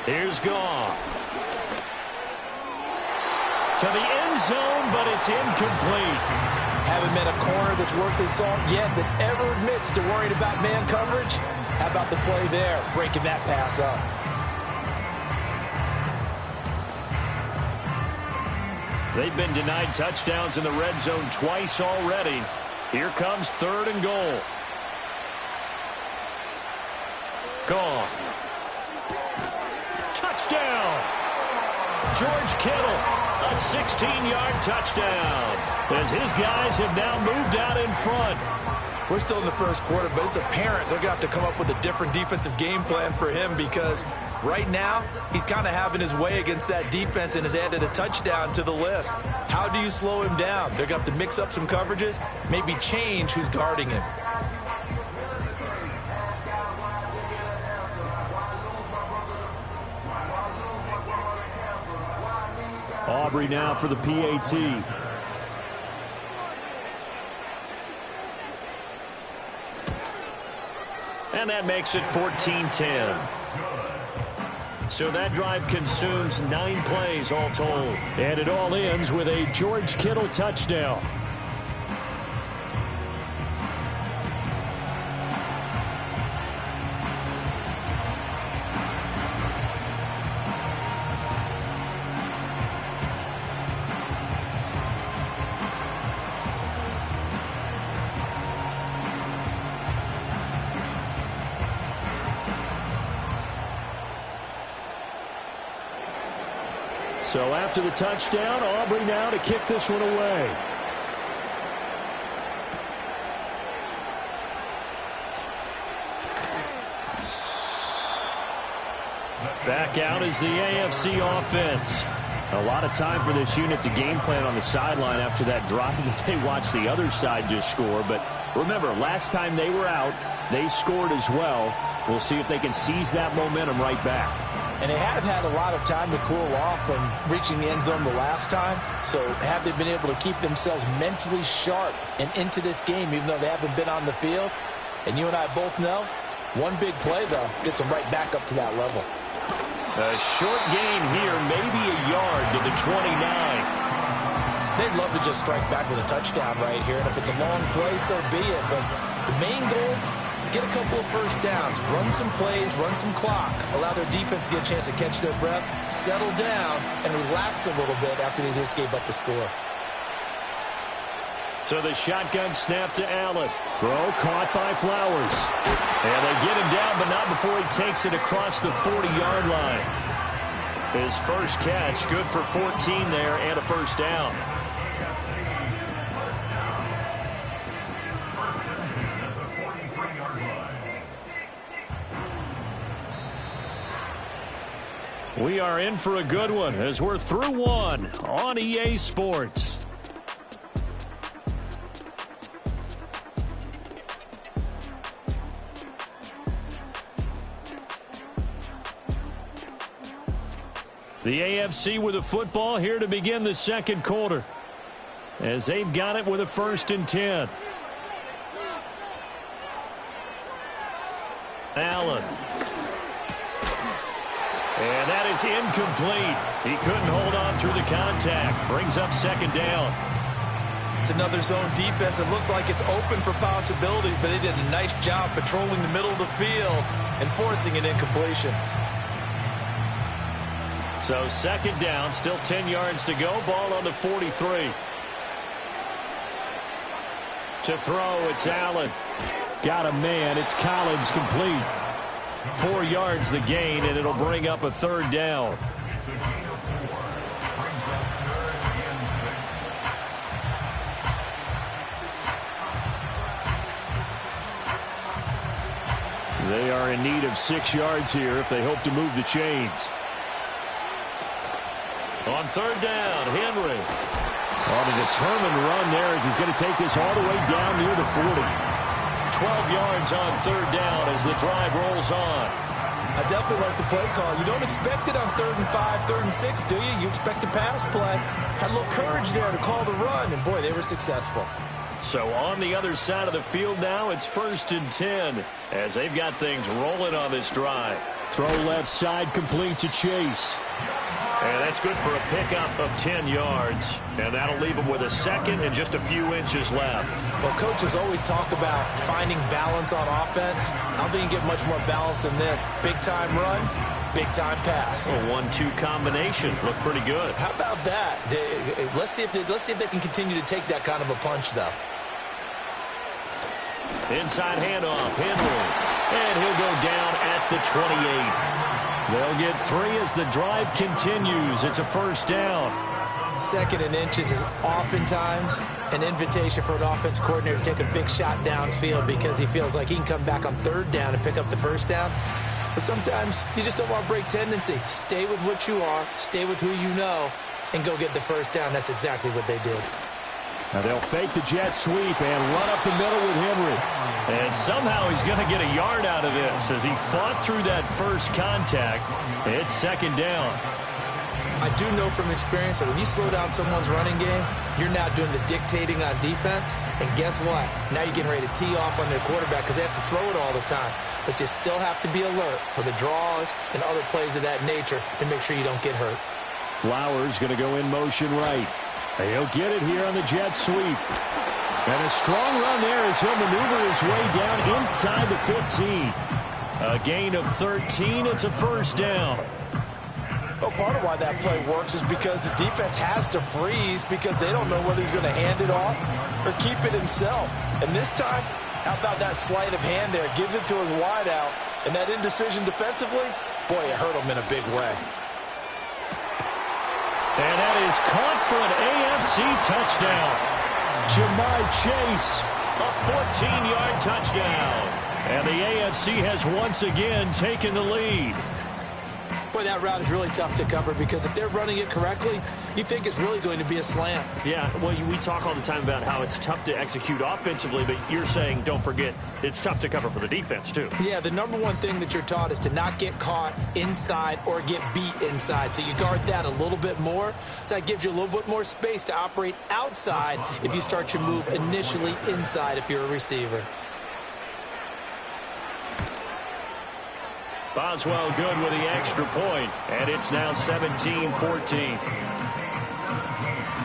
Here's Goff. To the end zone, but it's incomplete. Haven't met a corner that's worth his salt yet that ever admits to worrying about man coverage. How about the play there, breaking that pass up? They've been denied touchdowns in the red zone twice already. Here comes 3rd and goal. Gone. Touchdown! George Kittle, a 16-yard touchdown, as his guys have now moved out in front. We're still in the first quarter, but it's apparent they're going to have to come up with a different defensive game plan for him because right now he's kind of having his way against that defense and has added a touchdown to the list. How do you slow him down? They're going to have to mix up some coverages, maybe change who's guarding him. Aubrey now for the PAT. And that makes it 14-10. So that drive consumes 9 plays all told. And it all ends with a George Kittle touchdown. So after the touchdown, Aubrey now to kick this one away. Back out is the AFC offense. A lot of time for this unit to game plan on the sideline after that drive that they watched the other side just score. But remember, last time they were out, they scored as well. We'll see if they can seize that momentum right back. And they have had a lot of time to cool off from reaching the end zone the last time. So have they been able to keep themselves mentally sharp and into this game even though they haven't been on the field? And you and I both know, one big play, though, gets them right back up to that level. A short gain here, maybe a yard to the 29. They'd love to just strike back with a touchdown right here. And if it's a long play, so be it. But the main goal, get a couple of first downs, run some plays, run some clock, allow their defense to get a chance to catch their breath, settle down, and relax a little bit after they just gave up the score. So the shotgun snap to Allen. Throw caught by Flowers. And they get him down, but not before he takes it across the 40-yard line. His first catch, good for 14 there and a first down. We are in for a good one as we're through one on EA Sports. The AFC with a football here to begin the second quarter as they've got it with a 1st and 10. Allen. And that is incomplete. He couldn't hold on through the contact. Brings up 2nd down. It's another zone defense. It looks like it's open for possibilities, but they did a nice job patrolling the middle of the field and forcing an incompletion. So 2nd down, still 10 yards to go. Ball on the 43. To throw, it's Allen. Got a man. It's Collins complete. 4 yards the gain, and it'll bring up a third down. They are in need of 6 yards here if they hope to move the chains. On third down, Henry. On a determined run there as he's going to take this all the way down near the 40. 12 yards on third down as the drive rolls on. I definitely like the play call. You don't expect it on 3rd and 5, 3rd and 6, do you? You expect a pass play. Had a little courage there to call the run, and boy, they were successful. So on the other side of the field now, it's 1st and 10 as they've got things rolling on this drive. Throw left side complete to Chase. And that's good for a pickup of 10 yards. And that'll leave them with a second and just a few inches left. Well, coaches always talk about finding balance on offense. I don't think you get much more balance than this. Big-time run, big-time pass. A 1-2 combination. Looked pretty good. How about that? Let's see if they can continue to take that kind of a punch, though. Inside handoff, Henry. And he'll go down at the 28. They'll get 3 as the drive continues. It's a first down. 2nd and inches is oftentimes an invitation for an offense coordinator to take a big shot downfield because he feels like he can come back on 3rd down and pick up the first down. But sometimes you just don't want to break tendency. Stay with what you are, stay with who you know, and go get the first down. That's exactly what they did. Now they'll fake the jet sweep and run up the middle with Henry. And somehow he's going to get a yard out of this as he fought through that first contact. It's 2nd down. I do know from experience that when you slow down someone's running game, you're now doing the dictating on defense. And guess what? Now you're getting ready to tee off on their quarterback because they have to throw it all the time. But you still have to be alert for the draws and other plays of that nature to make sure you don't get hurt. Flowers going to go in motion right. He'll get it here on the jet sweep. And a strong run there as he'll maneuver his way down inside the 15. A gain of 13. It's a first down. Well, part of why that play works is because the defense has to freeze because they don't know whether he's going to hand it off or keep it himself. And this time, how about that sleight of hand there? Gives it to his wideout. And that indecision defensively, boy, it hurt him in a big way. And that is caught for an AFC touchdown. Jamar Chase, a 14-yard touchdown. And the AFC has once again taken the lead. Boy, that route is really tough to cover because if they're running it correctly, you think it's really going to be a slant. Yeah, well, we talk all the time about how it's tough to execute offensively, but you're saying, don't forget, it's tough to cover for the defense, too. Yeah, the number one thing that you're taught is to not get caught inside or get beat inside. So you guard that a little bit more. So that gives you a little bit more space to operate outside if you start your move initially inside if you're a receiver. Boswell good with the extra point, and it's now 17-14.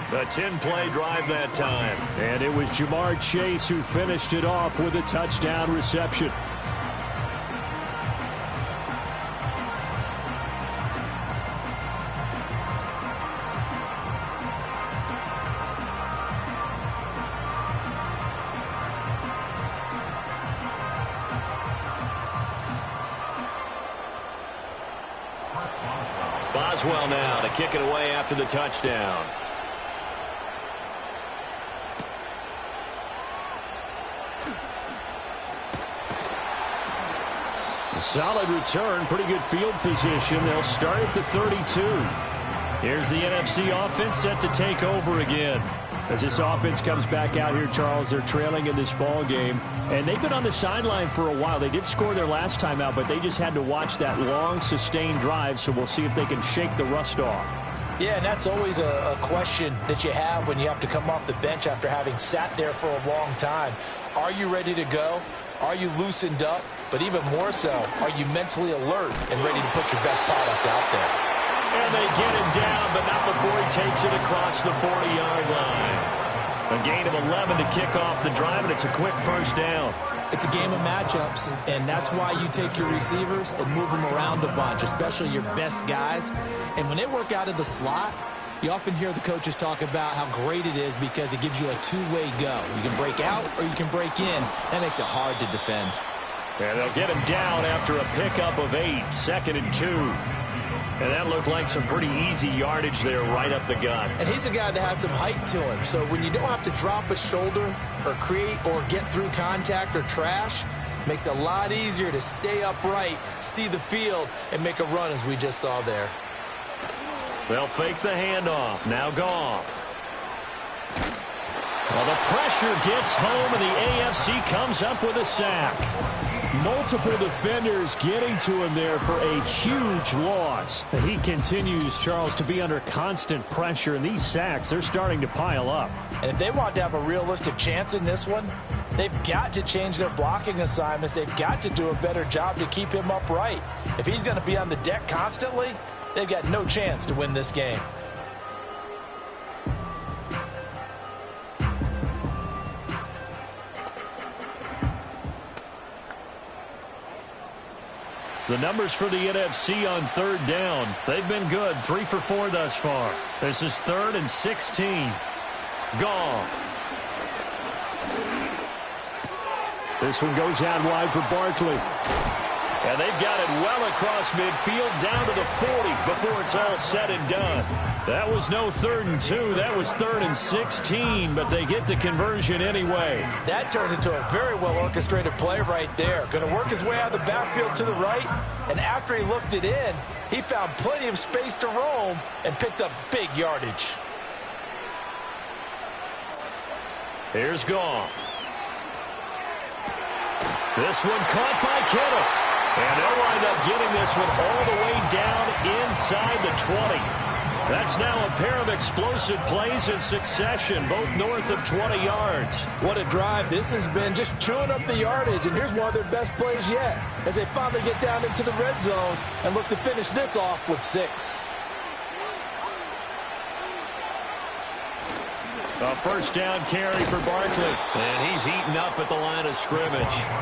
A 10-play drive that time. And it was Jamar Chase who finished it off with a touchdown reception. Boswell now to kick it away after the touchdown. A solid return, pretty good field position. They'll start at the 32. Here's the NFC offense set to take over again. As this offense comes back out here, Charles, they're trailing in this ball game. And they've been on the sideline for a while. They did score their last time out, but they just had to watch that long, sustained drive. So we'll see if they can shake the rust off. Yeah, and that's always a question that you have when you have to come off the bench after having sat there for a long time. Are you ready to go? Are you loosened up? But even more so, are you mentally alert and ready to put your best product out there? And they get him down, but not before he takes it across the 40-yard line. A gain of 11 to kick off the drive, and it's a quick first down. It's a game of matchups, and that's why you take your receivers and move them around a bunch, especially your best guys. And when they work out of the slot, You often hear the coaches talk about how great it is because it gives you a two-way go. You can break out or you can break in. That makes it hard to defend. And they'll get him down after a pickup of 8, 2nd and 2. And that looked like some pretty easy yardage there right up the gut. And he's a guy that has some height to him. So when you don't have to drop a shoulder or create or get through contact or trash, makes it a lot easier to stay upright, see the field, and make a run as we just saw there. They'll fake the handoff. Now Goff. Well, the pressure gets home, and the AFC comes up with a sack. Multiple defenders getting to him there for a huge loss. He continues, Charles, to be under constant pressure, and these sacks, they're starting to pile up. And if they want to have a realistic chance in this one, they've got to change their blocking assignments. They've got to do a better job to keep him upright. If he's going to be on the deck constantly, they've got no chance to win this game. The numbers for the NFC on 3rd down, they've been good. 3 for 4 thus far. This is 3rd and 16. Goff. This one goes out wide for Barkley. And they've got it well across midfield down to the 40 before it's all said and done. That was no 3rd and 2. That was 3rd and 16, but they get the conversion anyway. That turned into a very well-orchestrated play right there. Going to work his way out of the backfield to the right, and after he looked it in, he found plenty of space to roam and picked up big yardage. Here's Goff. This one caught by Kittle. And they'll wind up getting this one all the way down inside the 20. That's now a pair of explosive plays in succession, both north of 20 yards. What a drive this has been, just chewing up the yardage. And here's one of their best plays yet, as they finally get down into the red zone and look to finish this off with 6. A first down carry for Barkley. And he's eaten up at the line of scrimmage.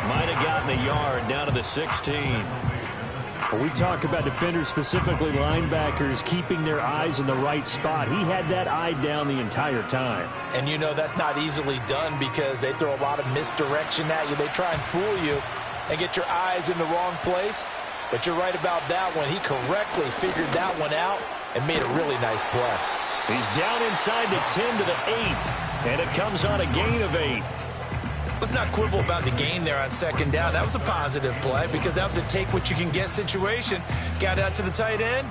Might have gotten a yard down to the 16. When we talk about defenders, specifically linebackers, keeping their eyes in the right spot, he had that eye down the entire time. And you know that's not easily done because they throw a lot of misdirection at you. They try and fool you and get your eyes in the wrong place. But you're right about that one. He correctly figured that one out and made a really nice play. He's down inside the 10 to the 8, and it comes on a gain of 8. Let's not quibble about the gain there on 2nd down. That was a positive play because that was a take-what-you-can-get situation. Got out to the tight end.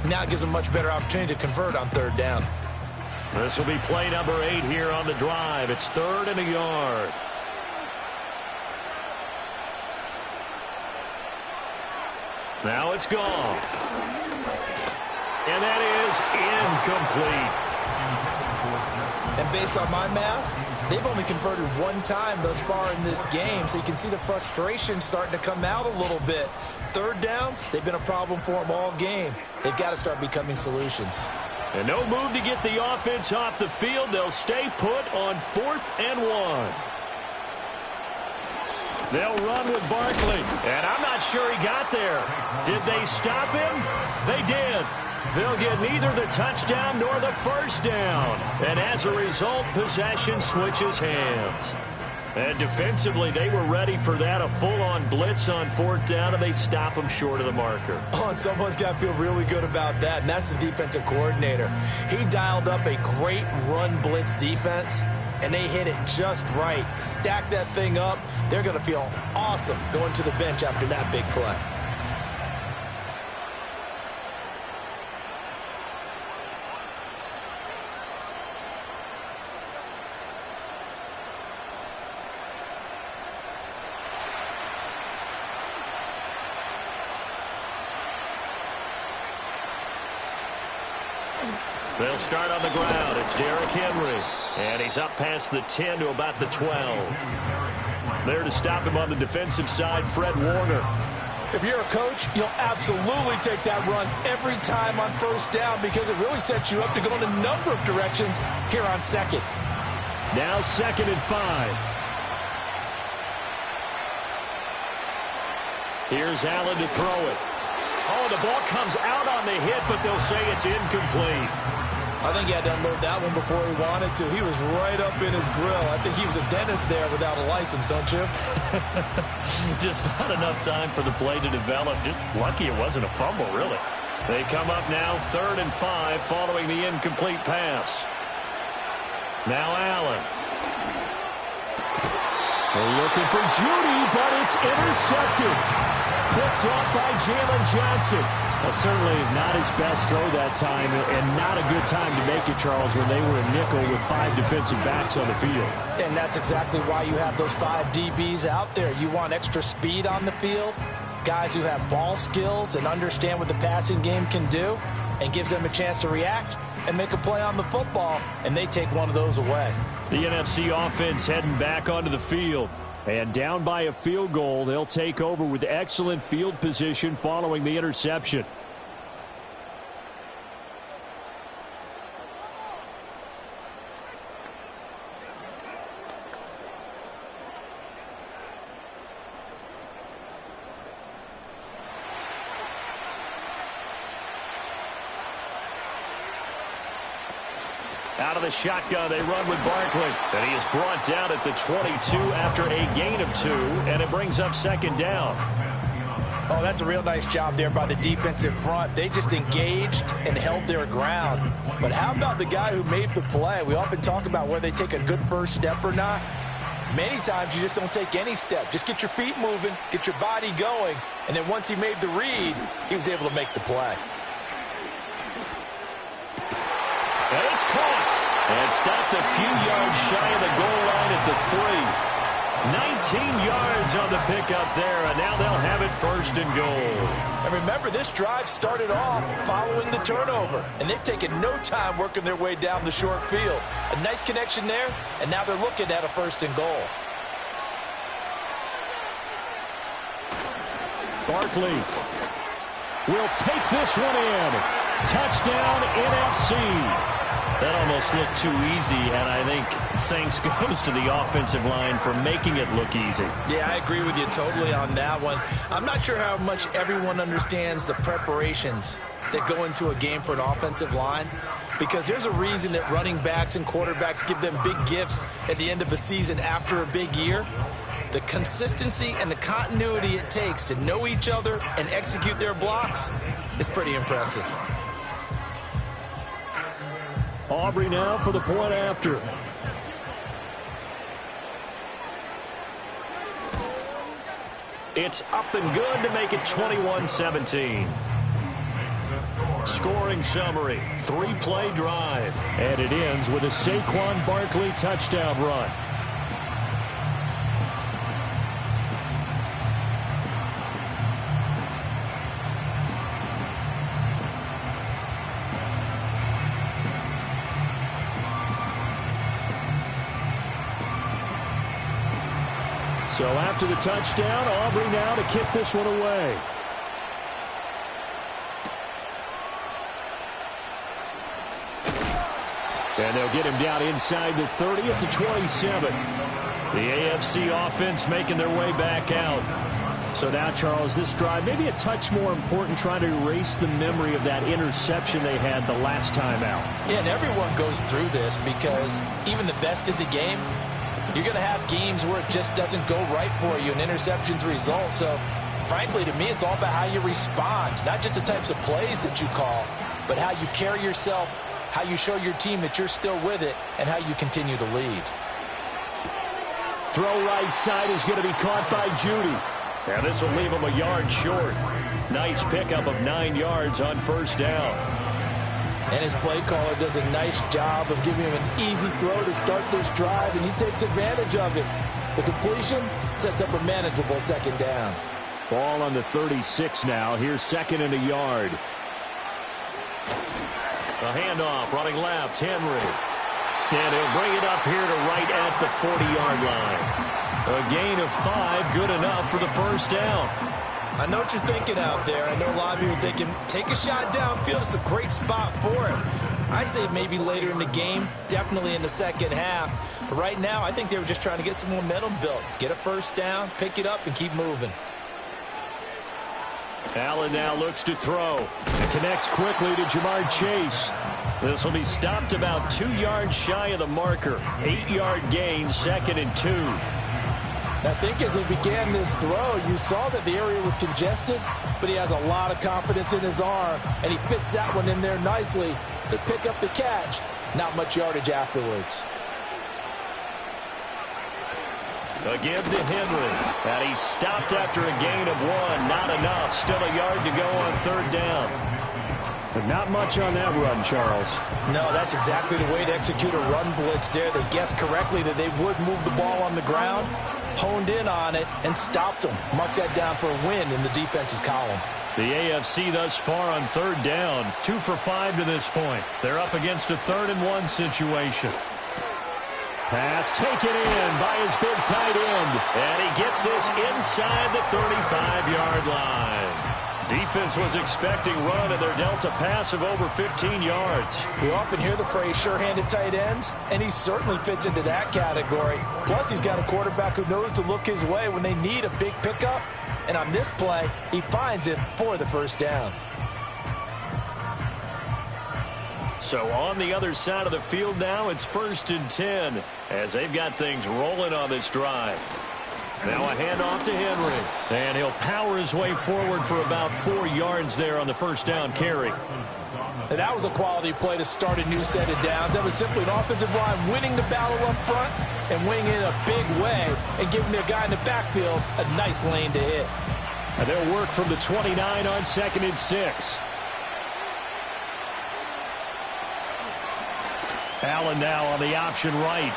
Now it gives him a much better opportunity to convert on 3rd down. This will be play number 8 here on the drive. It's 3rd and a yard. Now it's Goff. And that is incomplete. And based on my math, they've only converted 1 time thus far in this game, so you can see the frustration starting to come out a little bit. 3rd downs, they've been a problem for them all game. They've got to start becoming solutions. And no move to get the offense off the field. They'll stay put on 4th and 1. They'll run with Barkley. And I'm not sure he got there. Did they stop him? They did. They'll get neither the touchdown nor the first down. And as a result, possession switches hands. And defensively, they were ready for that, a full-on blitz on 4th down, and they stop them short of the marker. Oh, and someone's got to feel really good about that, and that's the defensive coordinator. He dialed up a great run blitz defense, and they hit it just right. Stack that thing up. They're going to feel awesome going to the bench after that big play. They'll start on the ground. It's Derrick Henry. And he's up past the 10 to about the 12. There to stop him on the defensive side, Fred Warner. If you're a coach, you'll absolutely take that run every time on 1st down because it really sets you up to go in a number of directions here on 2nd. Now 2nd and 5. Here's Allen to throw it. Oh, the ball comes out on the hit, but they'll say it's incomplete. I think he had to unload that one before he wanted to. He was right up in his grill. I think he was a dentist there without a license, don't you? Just not enough time for the play to develop. Just lucky it wasn't a fumble, really. They come up now 3rd and 5 following the incomplete pass. Now Allen. They're looking for Judy, but it's intercepted. Picked off by Jalen Johnson. Well, certainly not his best throw that time, and not a good time to make it, Charles, when they were a nickel with 5 defensive backs on the field. And that's exactly why you have those 5 DBs out there. You want extra speed on the field, guys who have ball skills and understand what the passing game can do, and gives them a chance to react and make a play on the football, and they take one of those away. The NFC offense heading back onto the field. And down by a field goal, they'll take over with excellent field position following the interception. Out of the shotgun, they run with Barkley. And he is brought down at the 22 after a gain of 2, and it brings up 2nd down. Oh, that's a real nice job there by the defensive front. They just engaged and held their ground. But how about the guy who made the play? We often talk about whether they take a good first step or not. Many times you just don't take any step. Just get your feet moving, get your body going, and then once he made the read, he was able to make the play. And it's caught. And stopped a few yards shy of the goal line at the 3. 19 yards on the pickup there, and now they'll have it 1st and goal. And remember, this drive started off following the turnover, and they've taken no time working their way down the short field. A nice connection there, and now they're looking at a 1st and goal. Barkley will take this one in. Touchdown, NFC. That almost looked too easy, and I think thanks goes to the offensive line for making it look easy. Yeah, I agree with you totally on that one. I'm not sure how much everyone understands the preparations that go into a game for an offensive line, because there's a reason that running backs and quarterbacks give them big gifts at the end of a season after a big year. The consistency and the continuity it takes to know each other and execute their blocks is pretty impressive. Aubrey now for the point after. It's up and good to make it 21-17. Scoring summary, 3-play drive. And it ends with a Saquon Barkley touchdown run. So after the touchdown, Aubrey now to kick this one away. And they'll get him down inside the 30 at the 27. The AFC offense making their way back out. So now, Charles, this drive maybe a touch more important, trying to erase the memory of that interception they had the last time out. Yeah, and everyone goes through this because even the best in the game, you're going to have games where it just doesn't go right for you and interceptions result. So, frankly, to me, it's all about how you respond, not just the types of plays that you call, but how you carry yourself, how you show your team that you're still with it, and how you continue to lead. Throw right side is going to be caught by Judy. And this will leave him a yard short. Nice pickup of 9 yards on 1st down. And his play caller does a nice job of giving him an easy throw to start this drive, and he takes advantage of it. The completion sets up a manageable 2nd down. Ball on the 36 now. Here's 2nd and a yard. A handoff, running left, Henry. And he'll bring it up here to right at the 40-yard line. A gain of 5, good enough for the 1st down. I know what you're thinking out there. I know a lot of you are thinking, take a shot downfield. It's a great spot for it. I'd say maybe later in the game, definitely in the 2nd half. But right now, I think they were just trying to get some momentum built. Get a 1st down, pick it up, and keep moving. Allen now looks to throw. It connects quickly to Jamar Chase. This will be stopped about 2 yards shy of the marker. 8-yard gain, 2nd and 2. I think as he began this throw, you saw that the area was congested, but he has a lot of confidence in his arm, and he fits that one in there nicely. They pick up the catch. Not much yardage afterwards. A give to Henry. And he stopped after a gain of 1. Not enough. Still a yard to go on 3rd down. But not much on that run, Charles. No, that's exactly the way to execute a run blitz there. They guessed correctly that they would move the ball on the ground, honed in on it, and stopped them. Mark that down for a win in the defense's column. The AFC thus far on 3rd down, 2 for 5 to this point. They're up against a 3rd and 1 situation. Pass taken in by his big tight end. And he gets this inside the 35-yard line. Defense was expecting run, and they're dealt a pass of over 15 yards. We often hear the phrase sure-handed tight ends, and he certainly fits into that category. Plus, he's got a quarterback who knows to look his way when they need a big pickup. And on this play, he finds it for the 1st down. So on the other side of the field now, it's 1st and 10 as they've got things rolling on this drive. Now a handoff to Henry. And he'll power his way forward for about 4 yards there on the 1st down carry. And that was a quality play to start a new set of downs. That was simply an offensive line winning the battle up front and winning in a big way and giving their guy in the backfield a nice lane to hit. And they'll work from the 29 on 2nd and 6. Allen now on the option right.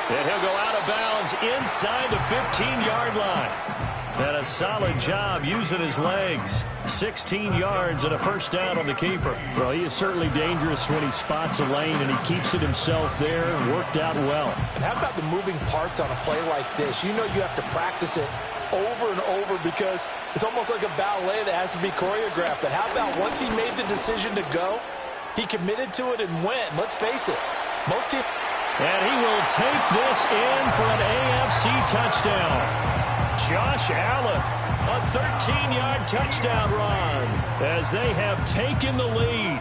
And he'll go out of bounds inside the 15-yard line. And a solid job using his legs. 16 yards and a 1st down on the keeper. Well, he is certainly dangerous when he spots a lane, and he keeps it himself there. Worked out well. And how about the moving parts on a play like this? You know you have to practice it over and over because it's almost like a ballet that has to be choreographed. But how about once he made the decision to go, he committed to it and went. Let's face it, most teams... And he will take this in for an AFC touchdown. Josh Allen, a 13-yard touchdown run as they have taken the lead.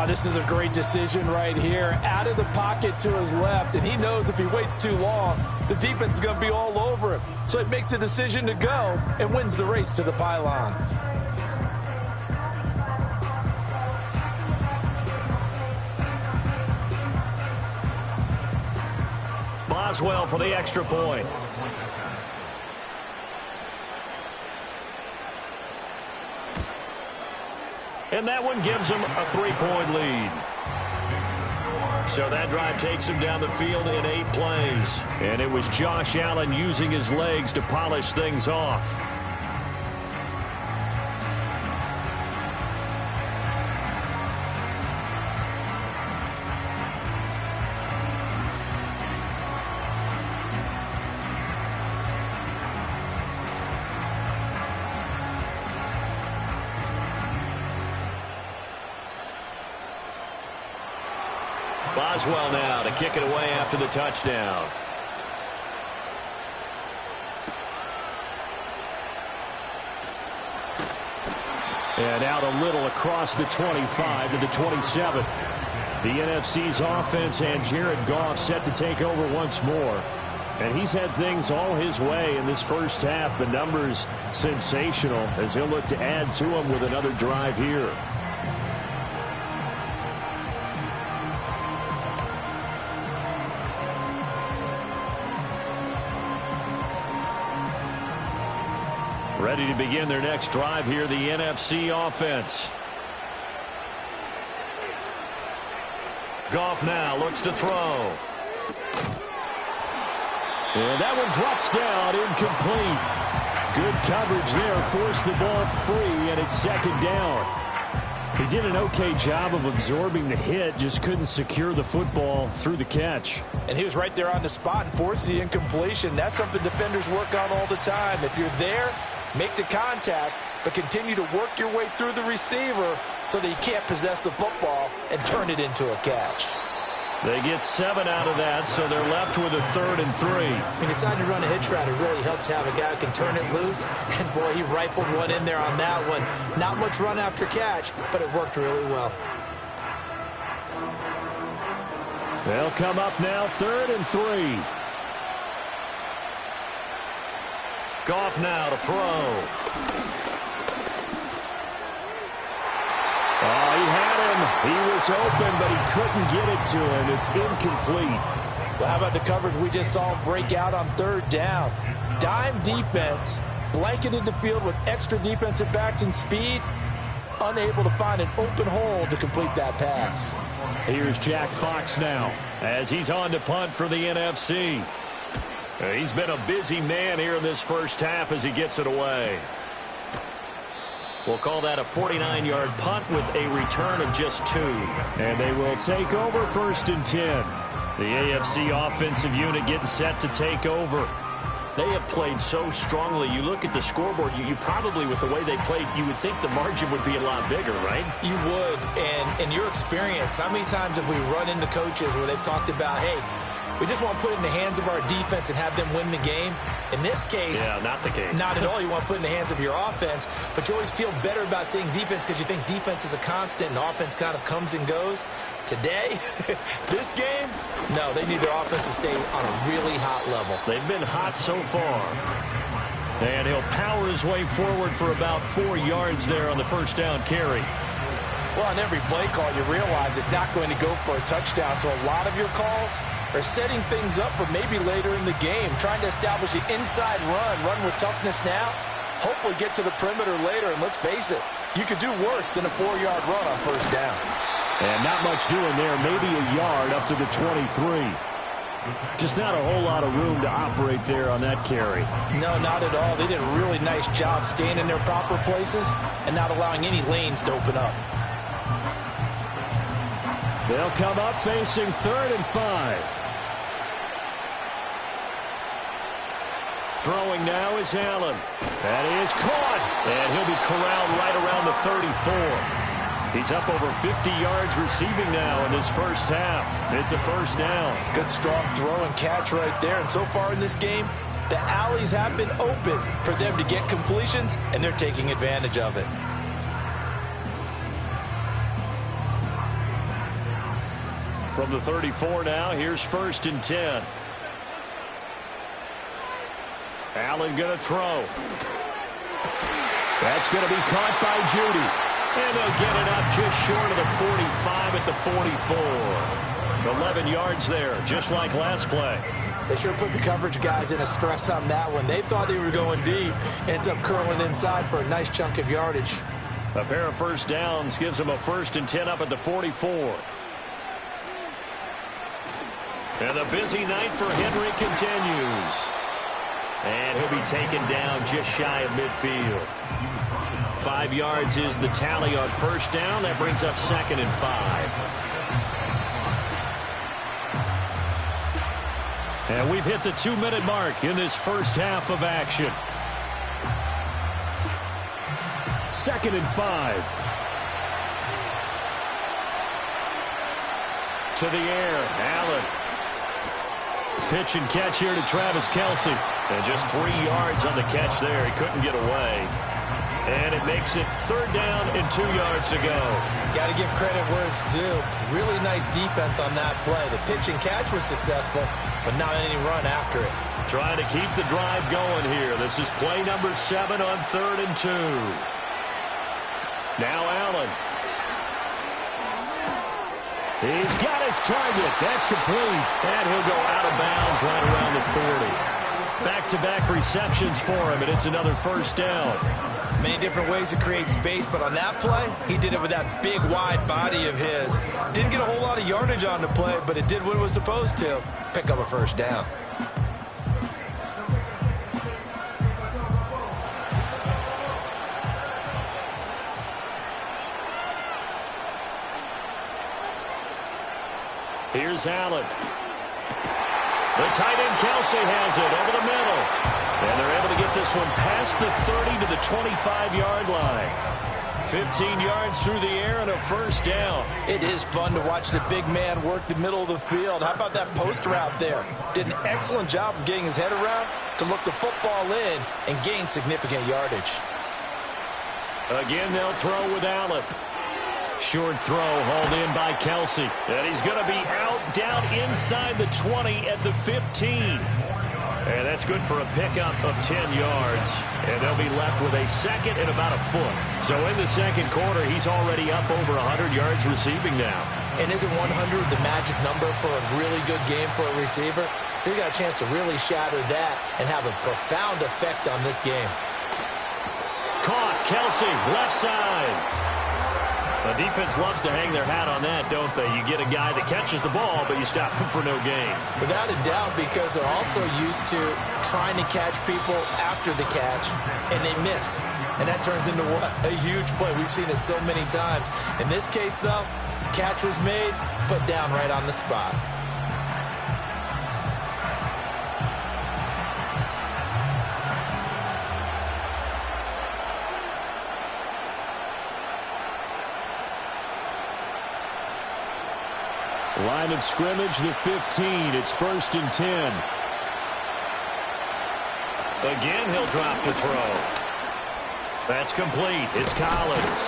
This is a great decision right here. Out of the pocket to his left, and he knows if he waits too long, the defense is going to be all over him. So he makes a decision to go and wins the race to the pylon. Boswell for the extra point. And that one gives them a 3-point lead. So that drive takes him down the field in 8 plays. And it was Josh Allen using his legs to polish things off. Boswell now to kick it away after the touchdown. And out a little across the 25 to the 27. The NFC's offense and Jared Goff set to take over once more. And he's had things all his way in this first half. The numbers sensational as he'll look to add to them with another drive here. Ready to begin their next drive here, the NFC offense. Goff now looks to throw. And that one drops down, incomplete. Good coverage there, forced the ball free, and it's 2nd down. He did an okay job of absorbing the hit, just couldn't secure the football through the catch. And he was right there on the spot and forced the incompletion. That's something defenders work on all the time. If you're there, make the contact, but continue to work your way through the receiver so that you can't possess the football and turn it into a catch. They get 7 out of that, so they're left with a 3rd and 3. When you decide to run a hitch route, it really helps to have a guy who can turn it loose. And, boy, he rifled one in there on that one. Not much run after catch, but it worked really well. They'll come up now, 3rd and 3. Goff now to throw. Oh, he had him. He was open, but he couldn't get it to him. It's incomplete. Well, how about the coverage we just saw him break out on 3rd down? Dime defense, blanketed the field with extra defensive backs and speed, unable to find an open hole to complete that pass. Here's Jack Fox now as he's on to punt for the NFC. He's been a busy man here in this first half as he gets it away. We'll call that a 49-yard punt with a return of just 2. And they will take over 1st and 10. The AFC offensive unit getting set to take over. They have played so strongly. You look at the scoreboard, you probably, with the way they played, you would think the margin would be a lot bigger, right? You would. And in your experience, how many times have we run into coaches where they've talked about, hey, we just want to put it in the hands of our defense and have them win the game? In this case, yeah, not the case. Not at all. You want to put it in the hands of your offense, but you always feel better about saying defense because you think defense is a constant and offense kind of comes and goes. Today, this game, no, they need their offense to stay on a really hot level. They've been hot so far. And he'll power his way forward for about 4 yards there on the 1st down carry. Well, on every play call, you realize it's not going to go for a touchdown, so a lot of your calls are setting things up for maybe later in the game, trying to establish the inside run with toughness now, hopefully get to the perimeter later, and let's face it, you could do worse than a 4-yard run on 1st down. And not much doing there, maybe a yard up to the 23. Just not a whole lot of room to operate there on that carry. No, not at all. They did a really nice job staying in their proper places and not allowing any lanes to open up. They'll come up facing 3rd and 5. Throwing now is Allen. That is caught. And he'll be corralled right around the 34. He's up over 50 yards receiving now in this first half. It's a 1st down. Good strong throw and catch right there. And so far in this game, the alleys have been open for them to get completions, and they're taking advantage of it. From the 34 now, here's 1st and 10. Allen going to throw. That's going to be caught by Judy. And they'll get it up just short of the 45 at the 44. 11 yards there, just like last play. They sure put the coverage guys in a stress on that one. They thought they were going deep. Ends up curling inside for a nice chunk of yardage. A pair of 1st downs gives them a 1st and 10 up at the 44. And the busy night for Henry continues. And he'll be taken down just shy of midfield. 5 yards is the tally on 1st down. That brings up 2nd and 5. And we've hit the 2-minute mark in this first half of action. 2nd and 5. To the air, Allen. Pitch and catch here to Travis Kelce. And just 3 yards on the catch there. He couldn't get away. And it makes it 3rd down and 2 yards to go. Got to give credit where it's due. Really nice defense on that play. The pitch and catch was successful, but not any run after it. Trying to keep the drive going here. This is play number 7 on 3rd and 2. Now Allen. He's got his target. That's complete. And he'll go out of bounds right around the 40. Back-to-back receptions for him, and it's another 1st down. Many different ways to create space, but on that play, he did it with that big, wide body of his. Didn't get a whole lot of yardage on the play, but it did what it was supposed to. Pick up a 1st down. Here's Allen. The tight end Kelce has it over the middle. And they're able to get this one past the 30 to the 25-yard line. 15 yards through the air and a first down. It is fun to watch the big man work the middle of the field. How about that post route there? Did an excellent job of getting his head around to look the football in and gain significant yardage. Again, they'll throw with Allen. Short throw hauled in by Kelsey. And he's going to be out down inside the 20 at the 15. And that's good for a pickup of 10 yards. And they'll be left with a second and about a foot. So in the second quarter, he's already up over 100 yards receiving now. And isn't 100 the magic number for a really good game for a receiver? So he got a chance to really shatter that and have a profound effect on this game. Caught, Kelsey, left side. The defense loves to hang their hat on that, don't they? You get a guy that catches the ball, but you stop him for no gain. Without a doubt, because they're also used to trying to catch people after the catch, and they miss. And that turns into what? A huge play. We've seen it so many times. In this case, though, catch was made, put down right on the spot. Line of scrimmage, the 15. It's 1st and 10. Again, he'll drop the throw. That's complete. It's Collins.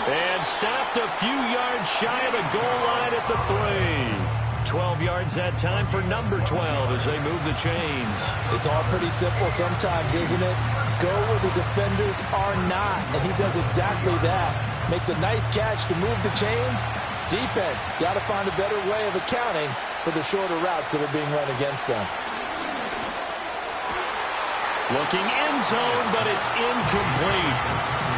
And stopped a few yards shy of the goal line at the 3. 12 yards that time for number 12 as they move the chains. It's all pretty simple sometimes, isn't it? Go where the defenders are not, and he does exactly that. Makes a nice catch to move the chains. Defense got to find a better way of accounting for the shorter routes that are being run against them. Looking end zone, but it's incomplete.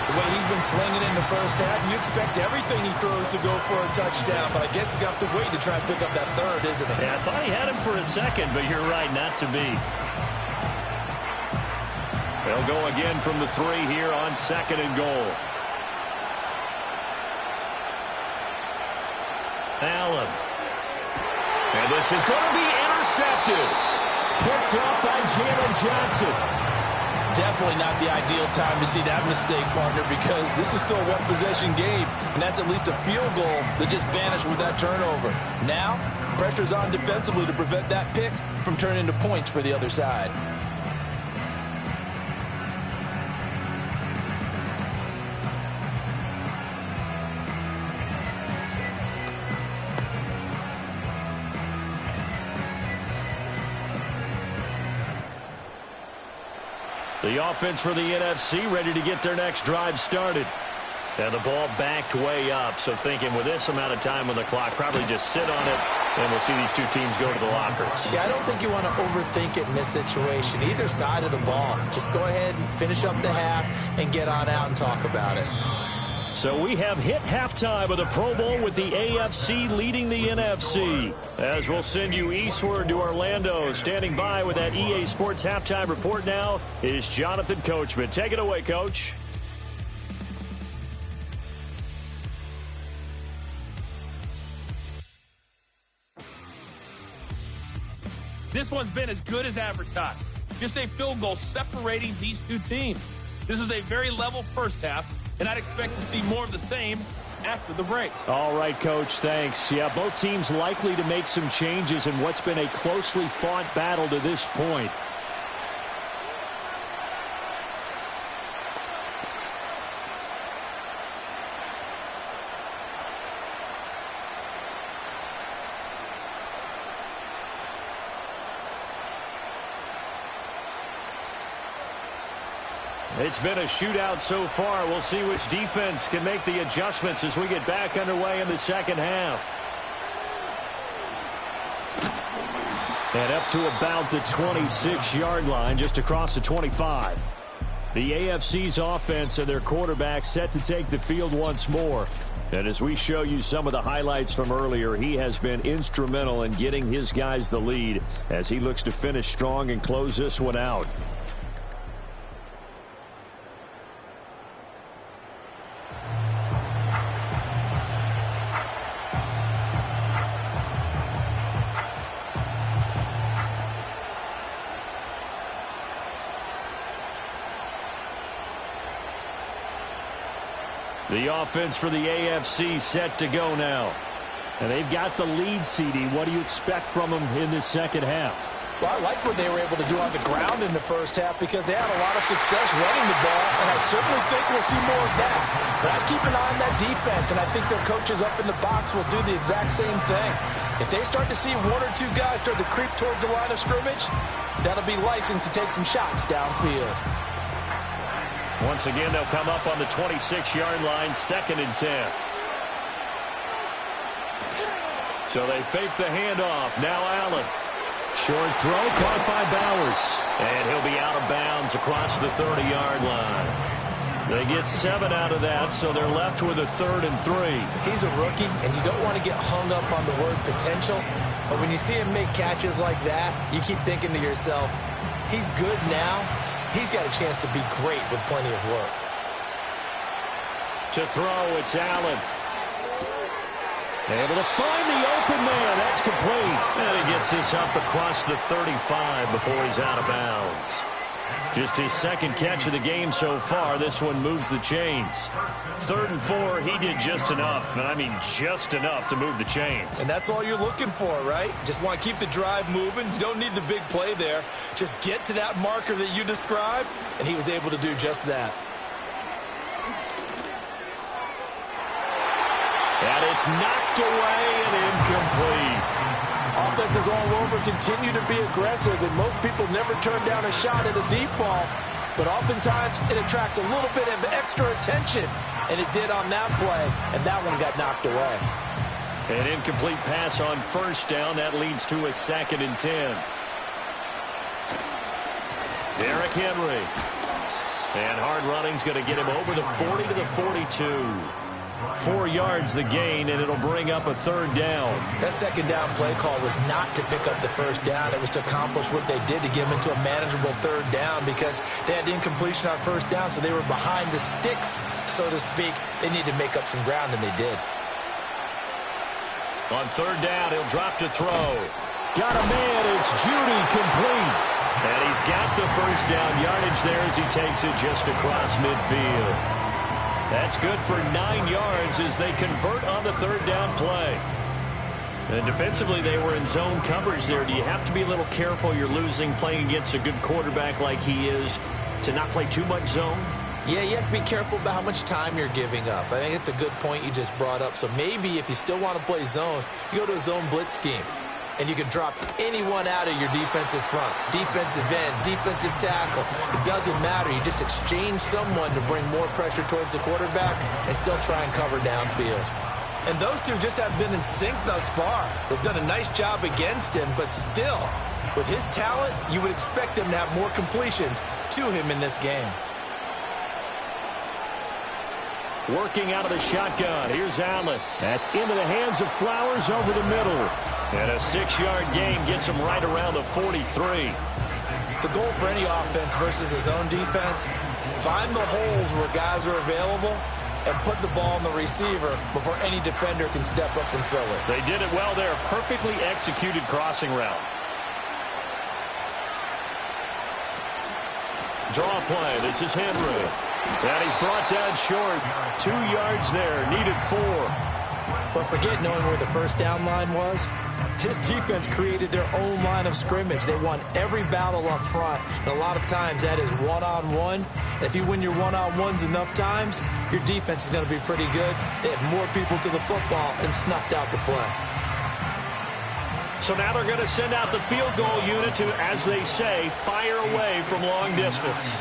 The way he's been slinging in the first half, you expect everything he throws to go for a touchdown, but I guess he's going to have to wait to try and pick up that third, isn't he? Yeah, I thought he had him for a second, but you're right, not to be. They'll go again from the 3 here on 2nd and goal. Allen. And this is going to be intercepted. Picked up by Jalen Johnson. Definitely not the ideal time to see that mistake, partner, because this is still a one-possession game, and that's at least a field goal that just vanished with that turnover. Now, pressure's on defensively to prevent that pick from turning into points for the other side. The offense for the NFC ready to get their next drive started. And the ball backed way up, so thinking with this amount of time on the clock, probably just sit on it, and we'll see these two teams go to the lockers. Yeah, I don't think you want to overthink it in this situation. Either side of the ball. Just go ahead and finish up the half and get on out and talk about it. So we have hit halftime of the Pro Bowl with the AFC leading the NFC. As we'll send you eastward to Orlando. Standing by with that EA Sports halftime report now is Jonathan Coachman. Take it away, Coach. This one's been as good as advertised. Just a field goal separating these two teams. This is a very level first half, and I'd expect to see more of the same after the break. All right, Coach, thanks. Yeah, both teams likely to make some changes in what's been a closely fought battle to this point. It's been a shootout so far. We'll see which defense can make the adjustments as we get back underway in the second half. And up to about the 26-yard line, just across the 25. The AFC's offense and their quarterback set to take the field once more. And as we show you some of the highlights from earlier, he has been instrumental in getting his guys the lead as he looks to finish strong and close this one out. The offense for the AFC set to go now. And they've got the lead, CD. What do you expect from them in this second half? Well, I like what they were able to do on the ground in the first half because they had a lot of success running the ball, and I certainly think we'll see more of that. But I keep an eye on that defense, and I think their coaches up in the box will do the exact same thing. If they start to see one or two guys start to creep towards the line of scrimmage, that'll be licensed to take some shots downfield. Once again, they'll come up on the 26-yard line, 2nd and 10. So they fake the handoff. Now Allen. Short throw caught by Bowers. And he'll be out of bounds across the 30-yard line. They get 7 out of that, so they're left with a 3rd and 3. He's a rookie, and you don't want to get hung up on the word potential. But when you see him make catches like that, you keep thinking to yourself, he's good now. He's got a chance to be great with plenty of work. To throw, it's Allen. Able to find the open man. That's complete. And he gets this up across the 35 before he's out of bounds. Just his 2nd catch of the game so far. This one moves the chains. 3rd and 4, he did just enough. And I mean just enough to move the chains. And that's all you're looking for, right? Just want to keep the drive moving. You don't need the big play there. Just get to that marker that you described, and he was able to do just that. And it's knocked away and incomplete. Offenses all over continue to be aggressive, and most people never turn down a shot at a deep ball. But oftentimes, it attracts a little bit of extra attention, and it did on that play, and that one got knocked away. An incomplete pass on 1st down. That leads to a 2nd and 10. Derrick Henry. And hard running's going to get him over the 40 to the 42. 4 yards the gain, and it'll bring up a 3rd down. That 2nd down play call was not to pick up the 1st down. It was to accomplish what they did to get them into a manageable 3rd down because they had incompletion on 1st down, so they were behind the sticks, so to speak. They needed to make up some ground, and they did. On 3rd down, he'll drop to throw. Got a man. It's Judy, complete. And he's got the 1st down yardage there as he takes it just across midfield. That's good for 9 yards as they convert on the 3rd down play. And defensively, they were in zone coverage there. Do you have to be a little careful you're losing playing against a good quarterback like he is to not play too much zone? Yeah, you have to be careful about how much time you're giving up. I think it's a good point you just brought up. So maybe if you still want to play zone, you go to a zone blitz scheme. And you can drop anyone out of your defensive front, defensive end, defensive tackle. It doesn't matter. You just exchange someone to bring more pressure towards the quarterback and still try and cover downfield. And those two just haven't been in sync thus far. They've done a nice job against him, but still, with his talent, you would expect him to have more completions to him in this game. Working out of the shotgun. Here's Allen. That's into the hands of Flowers over the middle. And a 6-yard gain gets him right around the 43. The goal for any offense versus his own defense, find the holes where guys are available and put the ball on the receiver before any defender can step up and fill it. They did it well there. Perfectly executed crossing route. Draw play. This is Henry. And he's brought down short. 2 yards there. Needed 4. But forget knowing where the 1st down line was. This defense created their own line of scrimmage. They won every battle up front. And a lot of times that is one-on-one. And if you win your one-on-ones enough times, your defense is going to be pretty good. They had more people to the football and snuffed out the play. So now they're going to send out the field goal unit to, as they say, fire away from long distance.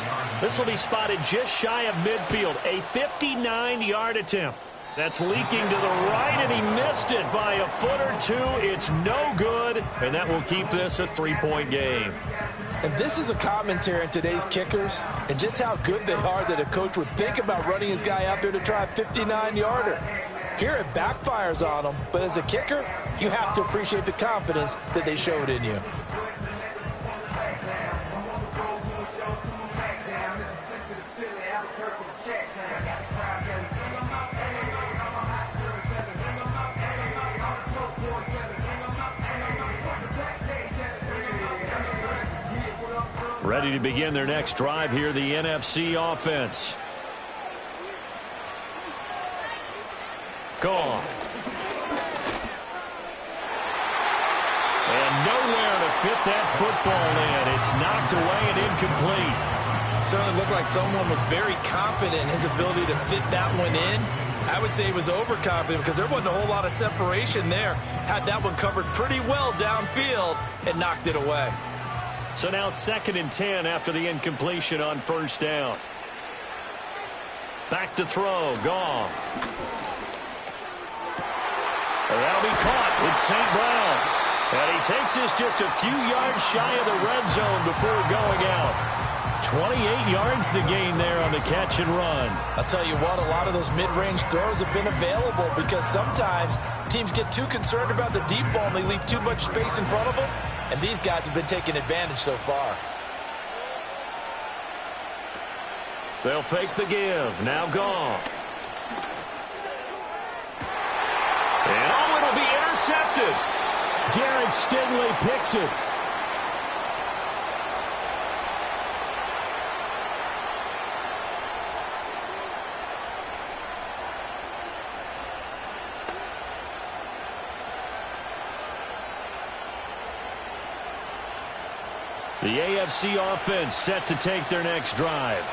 This will be spotted just shy of midfield. A 59-yard attempt. That's leaking to the right, and he missed it by a foot or two. It's no good, and that will keep this a 3-point game. And this is a commentary on today's kickers and just how good they are that a coach would think about running his guy out there to try a 59-yarder. Here it backfires on them, but as a kicker, you have to appreciate the confidence that they showed in you. Ready to begin their next drive here, the NFC offense. Gone. And nowhere to fit that football in. It's knocked away and incomplete. Certainly looked like someone was very confident in his ability to fit that one in. I would say he was overconfident because there wasn't a whole lot of separation there. Had that one covered pretty well downfield and knocked it away. So now 2nd and 10 after the incompletion on 1st down. Back to throw. Goff. That'll be caught. It's St. Brown. And he takes this just a few yards shy of the red zone before going out. 28 yards the gain there on the catch and run. I'll tell you what, a lot of those mid-range throws have been available because sometimes teams get too concerned about the deep ball and they leave too much space in front of them. And these guys have been taking advantage so far. They'll fake the give. Now Goff. And oh, it'll be intercepted. Derek Stingley picks it. The AFC offense set to take their next drive.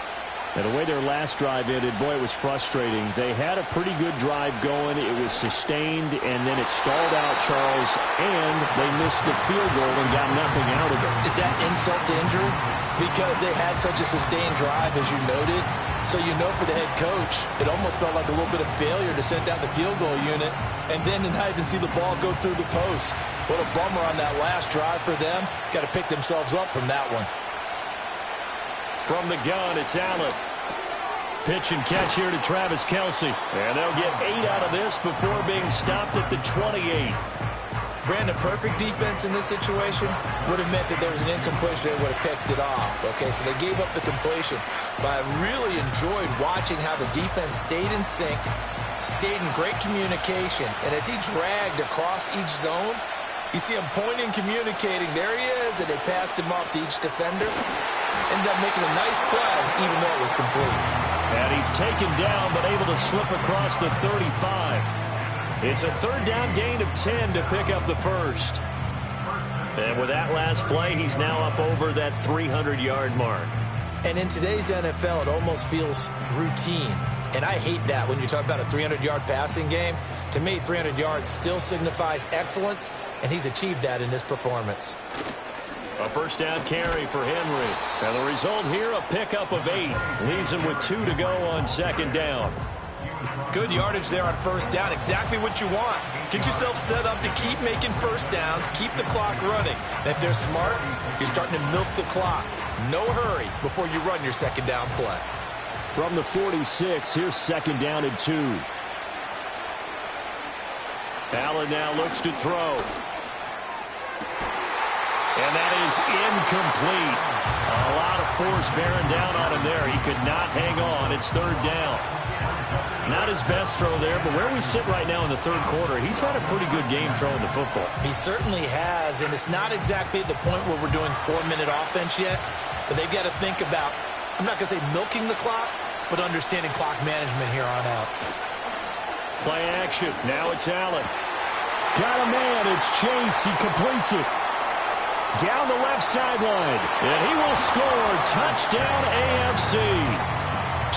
And the way their last drive ended, boy, it was frustrating. They had a pretty good drive going. It was sustained, and then it stalled out, Charles, and they missed the field goal and got nothing out of it. Is that insult to injury? Because they had such a sustained drive, as you noted. So you know for the head coach, it almost felt like a little bit of failure to send down the field goal unit and then to not even see the ball go through the post. What a bummer on that last drive for them. Got to pick themselves up from that one. From the gun, it's Allen. Pitch and catch here to Travis Kelce. And they'll get 8 out of this before being stopped at the 28. Brandon, perfect defense in this situation would have meant that there was an incompletion. They would have picked it off. Okay, so they gave up the completion. But I really enjoyed watching how the defense stayed in sync, stayed in great communication. And as he dragged across each zone, you see him pointing, communicating. There he is, and they passed him off to each defender. Ended up making a nice play, even though it was complete. And he's taken down, but able to slip across the 35. It's a 3rd down gain of 10 to pick up the first. And with that last play, he's now up over that 300-yard mark. And in today's NFL, it almost feels routine. And I hate that when you talk about a 300-yard passing game. To me, 300 yards still signifies excellence, and he's achieved that in this performance. A 1st down carry for Henry. And the result here, a pickup of 8. Leaves him with 2 to go on 2nd down. Good yardage there on 1st down. Exactly what you want. Get yourself set up to keep making 1st downs, keep the clock running. And if they're smart, you're starting to milk the clock. No hurry before you run your 2nd down play. From the 46, here's 2nd down and 2. Allen now looks to throw. And that is incomplete. A lot of force bearing down on him there. He could not hang on. It's 3rd down. Not his best throw there, but where we sit right now in the 3rd quarter, he's had a pretty good game throwing the football. He certainly has, and it's not exactly at the point where we're doing 4-minute offense yet, but they've got to think about, I'm not going to say milking the clock, but understanding clock management here on out. Play action. Now it's Allen. Got a man. It's Chase. He completes it. Down the left sideline. And he will score. Touchdown AFC.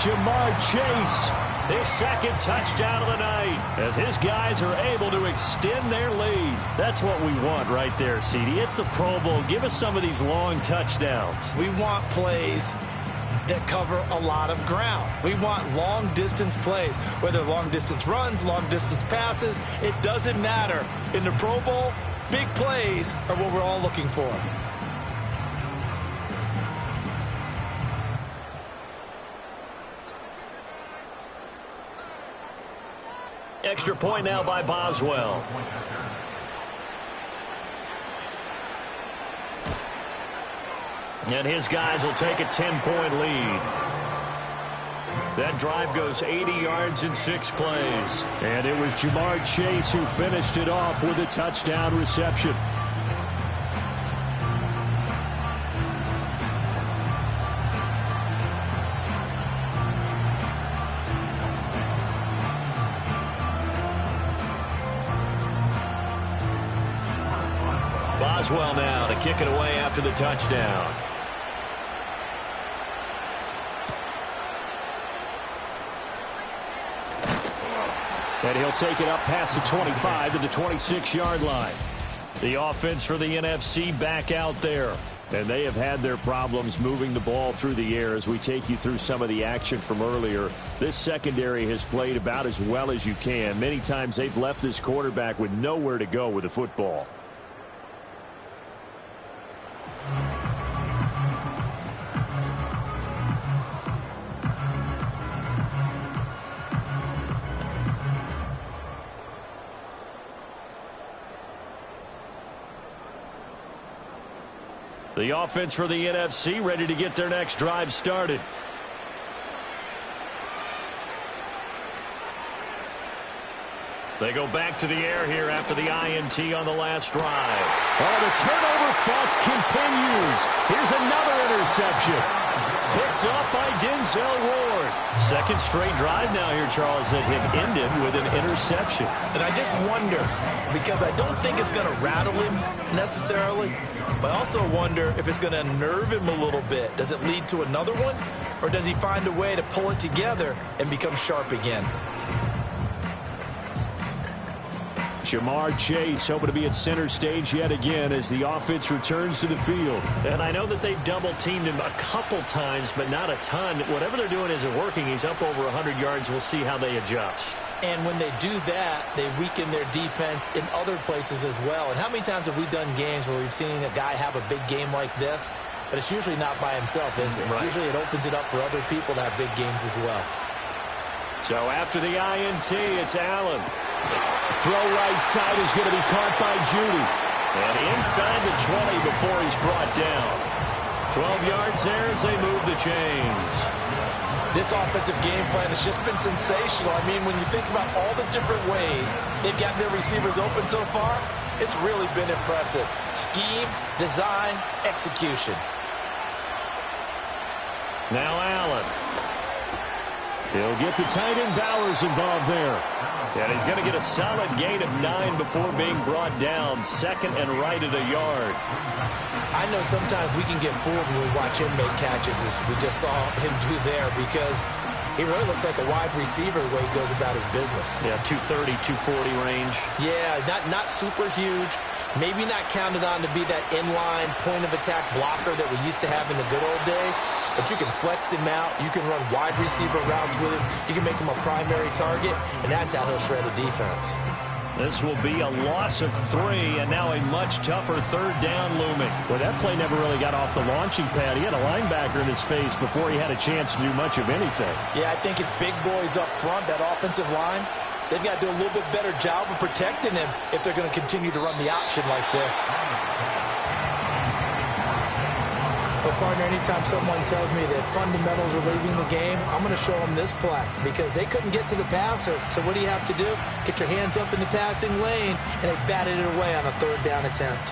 Jamar Chase, his 2nd touchdown of the night, as his guys are able to extend their lead. That's what we want right there, CD. It's a Pro Bowl. Give us some of these long touchdowns. We want plays that cover a lot of ground. We want long-distance plays, whether long-distance runs, long-distance passes. It doesn't matter. In the Pro Bowl, big plays are what we're all looking for. Extra point now by Boswell. And his guys will take a 10-point lead. That drive goes 80 yards in 6 plays. And it was Jamar Chase who finished it off with a touchdown reception. Boswell now to kick it away after the touchdown. And he'll take it up past the 25 to the 26-yard line. The offense for the NFC back out there. And they have had their problems moving the ball through the air as we take you through some of the action from earlier. This secondary has played about as well as you can. Many times they've left this quarterback with nowhere to go with the football. The offense for the NFC ready to get their next drive started. They go back to the air here after the INT on the last drive. Oh, the turnover fuss continues. Here's another interception. Picked up by Denzel Ward. Second straight drive now here, Charles, that have ended with an interception. And I just wonder, because I don't think it's going to rattle him necessarily, but I also wonder if it's going to unnerve him a little bit. Does it lead to another one? Or does he find a way to pull it together and become sharp again? Jamar Chase hoping to be at center stage yet again as the offense returns to the field. And I know that they've double-teamed him a couple times, but not a ton. Whatever they're doing isn't working. He's up over 100 yards. We'll see how they adjust. And when they do that, they weaken their defense in other places as well. And how many times have we done games where we've seen a guy have a big game like this? But it's usually not by himself, is it? Right. Usually it opens it up for other people to have big games as well. So after the INT, it's Allen. Throw right side is going to be caught by Judy. And inside the 20 before he's brought down. 12 yards there as they move the chains. This offensive game plan has just been sensational. I mean, when you think about all the different ways they've gotten their receivers open so far, it's really been impressive. Scheme, design, execution. Now Allen. He'll get the tight end Bowers involved there. And he's going to get a solid gain of 9 before being brought down. Second and right at a yard. I know sometimes we can get fooled when we watch him make catches, as we just saw him do there, because he really looks like a wide receiver the way he goes about his business. Yeah, 230, 240 range. Yeah, not super huge. Maybe not counted on to be that inline point-of-attack blocker that we used to have in the good old days. But you can flex him out. You can run wide receiver routes with him. You can make him a primary target, and that's how he'll shred a defense. This will be a loss of 3, and now a much tougher third down looming. Well, that play never really got off the launching pad. He had a linebacker in his face before he had a chance to do much of anything. Yeah, I think it's big boys up front, that offensive line. They've got to do a little bit better job of protecting him if they're going to continue to run the option like this. Well, partner, anytime someone tells me that fundamentals are leaving the game, I'm going to show them this play because they couldn't get to the passer. So what do you have to do? Get your hands up in the passing lane, and they batted it away on a third down attempt.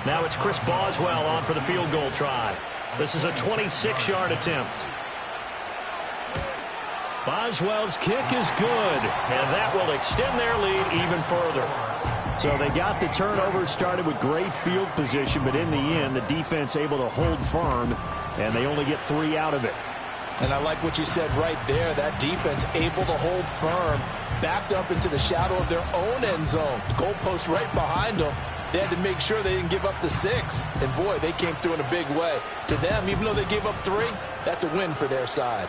Now it's Chris Boswell on for the field goal try. This is a 26-yard attempt. Boswell's kick is good, and that will extend their lead even further. So they got the turnover started with great field position, but in the end, the defense able to hold firm, and they only get 3 out of it. And I like what you said right there. That defense able to hold firm, backed up into the shadow of their own end zone. The goalpost right behind them. They had to make sure they didn't give up the 6. And, boy, they came through in a big way. To them, even though they gave up 3, that's a win for their side.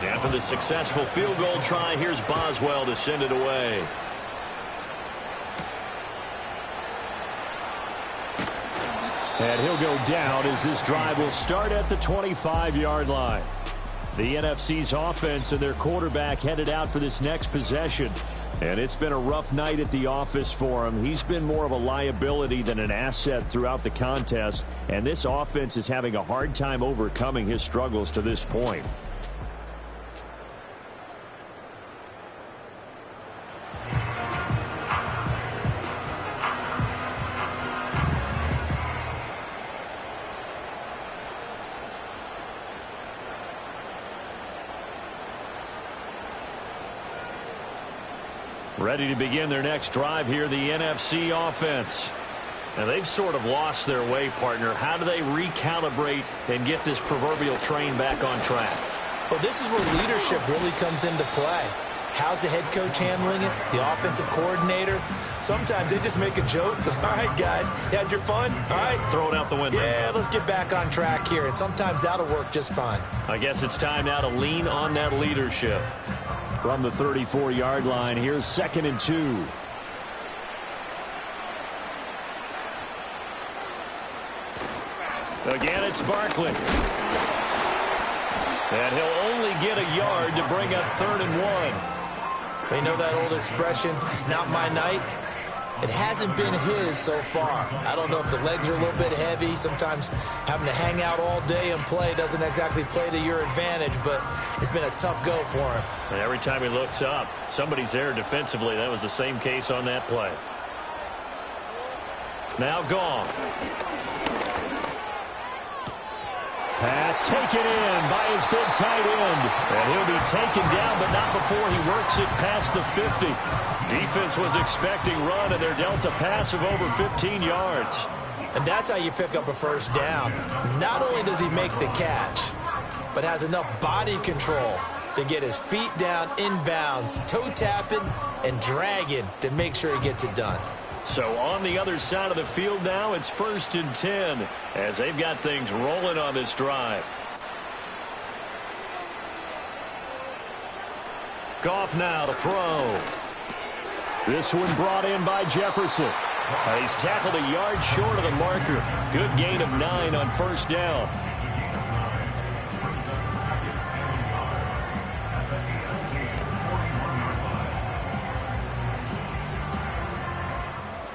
After the successful field goal try, here's Boswell to send it away. And he'll go down as this drive will start at the 25-yard line. The NFC's offense and their quarterback headed out for this next possession. And it's been a rough night at the office for him. He's been more of a liability than an asset throughout the contest. And this offense is having a hard time overcoming his struggles to this point. Ready to begin their next drive here, the NFC offense. Now, they've sort of lost their way, partner. How do they recalibrate and get this proverbial train back on track? Well, this is where leadership really comes into play. How's the head coach handling it? The offensive coordinator? Sometimes they just make a joke. All right, guys, you had your fun? All right. Throw it out the window. Yeah, let's get back on track here. And sometimes that'll work just fine. I guess it's time now to lean on that leadership. From the 34-yard line, here's 2nd and 2. Again, it's Barkley. And he'll only get a yard to bring up 3rd and 1. We know that old expression, it's not my night. It hasn't been his so far. I don't know if the legs are a little bit heavy. Sometimes having to hang out all day and play doesn't exactly play to your advantage, but it's been a tough go for him. And every time he looks up, somebody's there defensively. That was the same case on that play. Now gone. Pass taken in by his big tight end. And he'll be taken down, but not before he works it past the 50. Defense was expecting run, and they're dealt a pass of over 15 yards. And that's how you pick up a first down. Not only does he make the catch, but has enough body control to get his feet down inbounds, toe tapping and dragging to make sure he gets it done. So on the other side of the field now, it's 1st and 10 as they've got things rolling on this drive. Goff now to throw. This one brought in by Jefferson. He's tackled a yard short of the marker. Good gain of 9 on 1st down.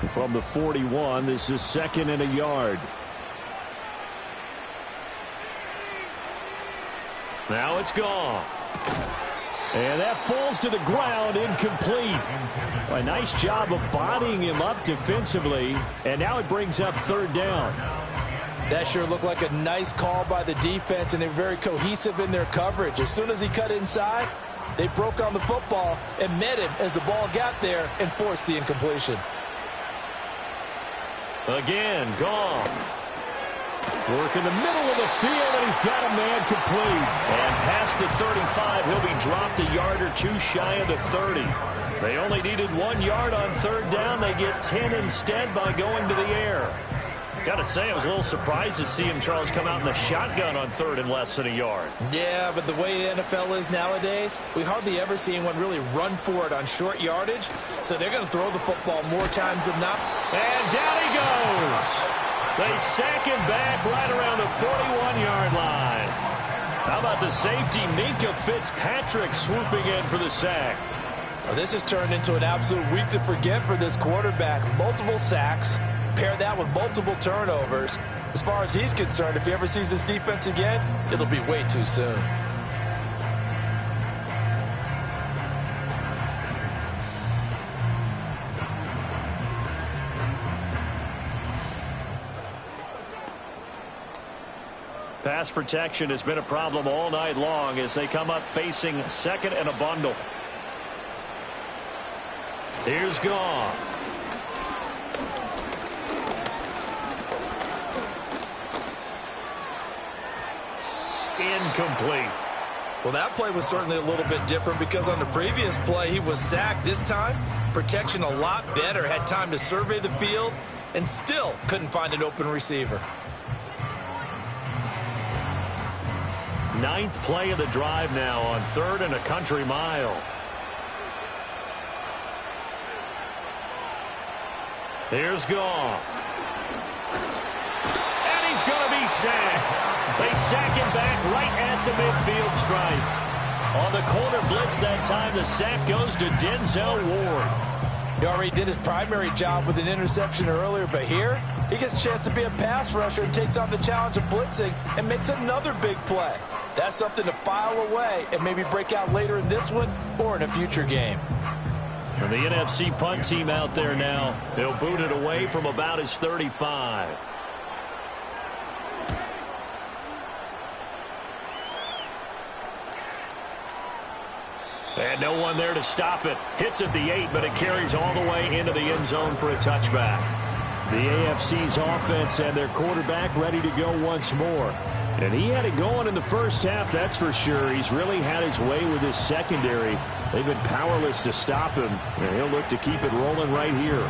From the 41, this is 2nd and a yard. Now it's Goff. And that falls to the ground, incomplete. A nice job of bodying him up defensively, and now it brings up 3rd down. That sure looked like a nice call by the defense, and they're very cohesive in their coverage. As soon as he cut inside, they broke on the football and met him as the ball got there and forced the incompletion. Again, Goff. Work in the middle of the field, and he's got a man complete. And past the 35, he'll be dropped a yard or 2 shy of the 30. They only needed 1 yard on 3rd down. They get 10 instead by going to the air. Got to say, I was a little surprised to see him, Charles, come out in the shotgun on 3rd and less than a yard. Yeah, but the way the NFL is nowadays, we hardly ever see anyone really run for it on short yardage. So they're going to throw the football more times than not. And down he goes. They sack him back right around the 41-yard line. How about the safety, Minka Fitzpatrick, swooping in for the sack. Well, this has turned into an absolute week to forget for this quarterback. Multiple sacks. Pair that with multiple turnovers. As far as he's concerned, if he ever sees this defense again, it'll be way too soon. Pass protection has been a problem all night long as they come up facing 2nd and a bundle. Here's Goff. Incomplete. Well, that play was certainly a little bit different because on the previous play he was sacked. This time, protection a lot better. Had time to survey the field and still couldn't find an open receiver. 9th play of the drive now on 3rd and a country mile. Here's Goff. And he's going to be sacked. They sack him back right at the midfield stripe. On the corner blitz that time, the sack goes to Denzel Ward. He already did his primary job with an interception earlier, but here he gets a chance to be a pass rusher and takes on the challenge of blitzing and makes another big play. That's something to file away and maybe break out later in this one or in a future game. And the NFC punt team out there now. They'll boot it away from about his 35. And no one there to stop it. Hits at the 8, but it carries all the way into the end zone for a touchback. The AFC's offense and their quarterback ready to go once more. And he had it going in the first half, that's for sure. He's really had his way with his secondary. They've been powerless to stop him, and he'll look to keep it rolling right here.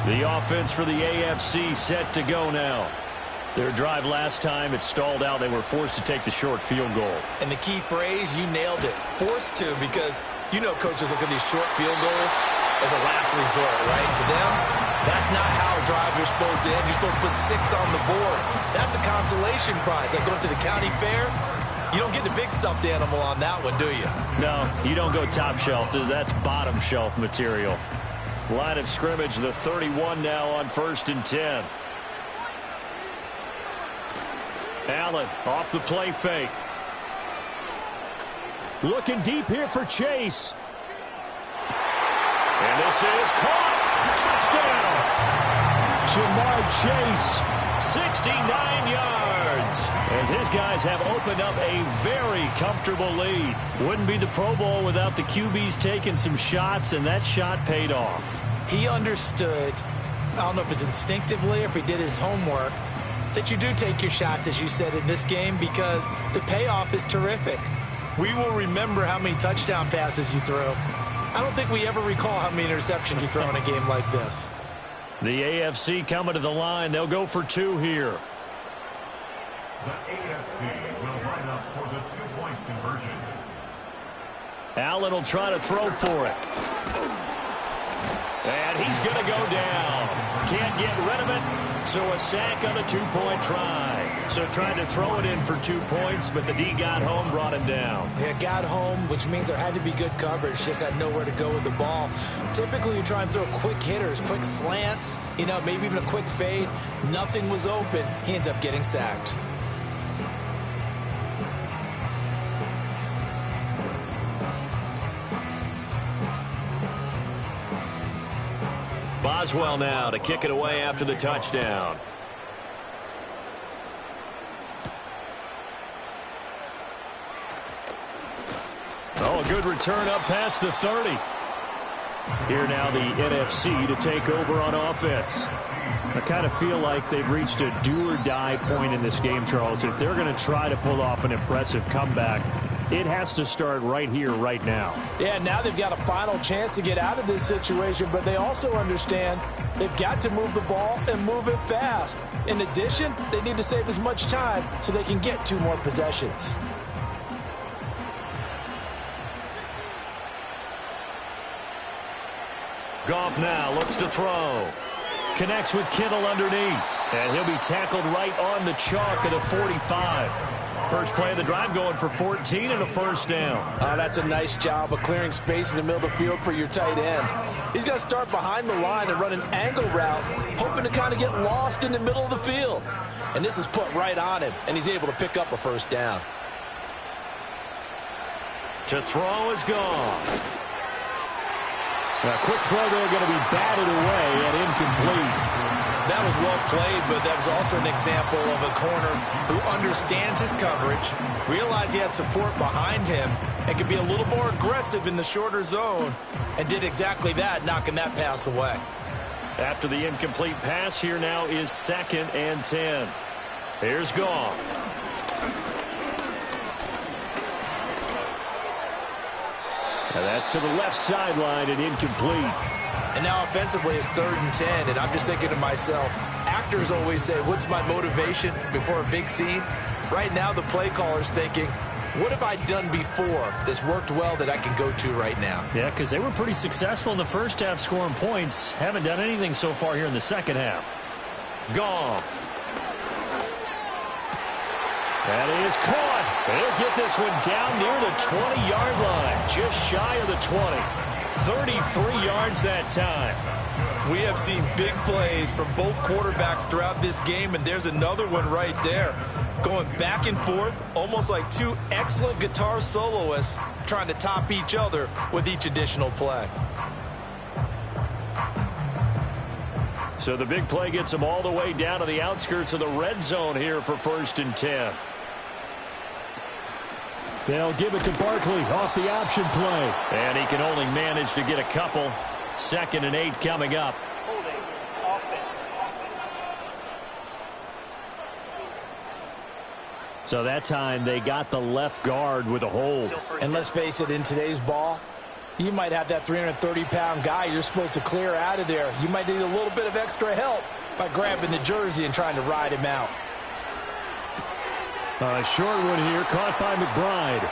The offense for the AFC set to go now. Their drive last time, it stalled out. They were forced to take the short field goal. And the key phrase, you nailed it, forced to, because you know coaches look at these short field goals as a last resort, right? To them, that's not how drives are supposed to end. You're supposed to put 6 on the board. That's a consolation prize. Like going to the county fair, you don't get the big stuffed animal on that one, do you? No, you don't go top shelf. That's bottom shelf material. Line of scrimmage, the 31 now on 1st and 10. Allen off the play fake. Looking deep here for Chase. And this is caught. Touchdown. Jamar Chase, 69 yards. As his guys have opened up a very comfortable lead. Wouldn't be the Pro Bowl without the QBs taking some shots, and that shot paid off. He understood, I don't know if it's instinctively or if he did his homework, that you do take your shots, as you said, in this game, because the payoff is terrific. We will remember how many touchdown passes you threw. I don't think we ever recall how many interceptions you throw in a game like this. The AFC coming to the line. They'll go for 2 here. The AFC will line up for the 2-point conversion. Allen will try to throw for it. And he's going to go down. Can't get rid of it. So a sack on a 2-point try. So tried to throw it in for 2 points, but the D got home, brought him down. Yeah, got home, which means there had to be good coverage. Just had nowhere to go with the ball. Typically, you try and throw quick hitters, quick slants, maybe even a quick fade. Nothing was open. He ends up getting sacked. Boswell now to kick it away after the touchdown. Oh, a good return up past the 30. Here now the NFC to take over on offense. I kind of feel like they've reached a do-or-die point in this game, Charles. If they're going to try to pull off an impressive comeback, it has to start right here, right now. Yeah, now they've got a final chance to get out of this situation, but they also understand they've got to move the ball and move it fast. In addition, they need to save as much time so they can get 2 more possessions. Goff now looks to throw. Connects with Kittle underneath. And he'll be tackled right on the chalk of the 45. First play of the drive going for 14 and a first down. Oh, that's a nice job of clearing space in the middle of the field for your tight end. He's going to start behind the line and run an angle route, hoping to kind of get lost in the middle of the field. And this is put right on him, and he's able to pick up a first down. To throw is gone. A quick throw there going to be batted away and incomplete. That was well played, but that was also an example of a corner who understands his coverage, realized he had support behind him, and could be a little more aggressive in the shorter zone, and did exactly that, knocking that pass away. After the incomplete pass, here now is 2nd and 10. Here's Goff. And that's to the left sideline and incomplete. And now offensively it's 3rd and 10, and I'm just thinking to myself, actors always say, what's my motivation before a big scene? Right now the play caller's thinking, what have I done before that's worked well that I can go to right now? Yeah, because they were pretty successful in the first half scoring points. Haven't done anything so far here in the second half. Goff. That is caught. They'll get this one down near the 20-yard line, just shy of the 20. 33 yards that time. We have seen big plays from both quarterbacks throughout this game, and there's another one right there. Going back and forth, almost like 2 excellent guitar soloists trying to top each other with each additional play. So the big play gets them all the way down to the outskirts of the red zone here for 1st and 10. They'll give it to Barkley off the option play. And he can only manage to get a couple. 2nd and 8 coming up. So that time they got the left guard with a hold. And let's face it, in today's ball, you might have that 330-pound guy you're supposed to clear out of there. You might need a little bit of extra help by grabbing the jersey and trying to ride him out. A short one here, caught by McBride.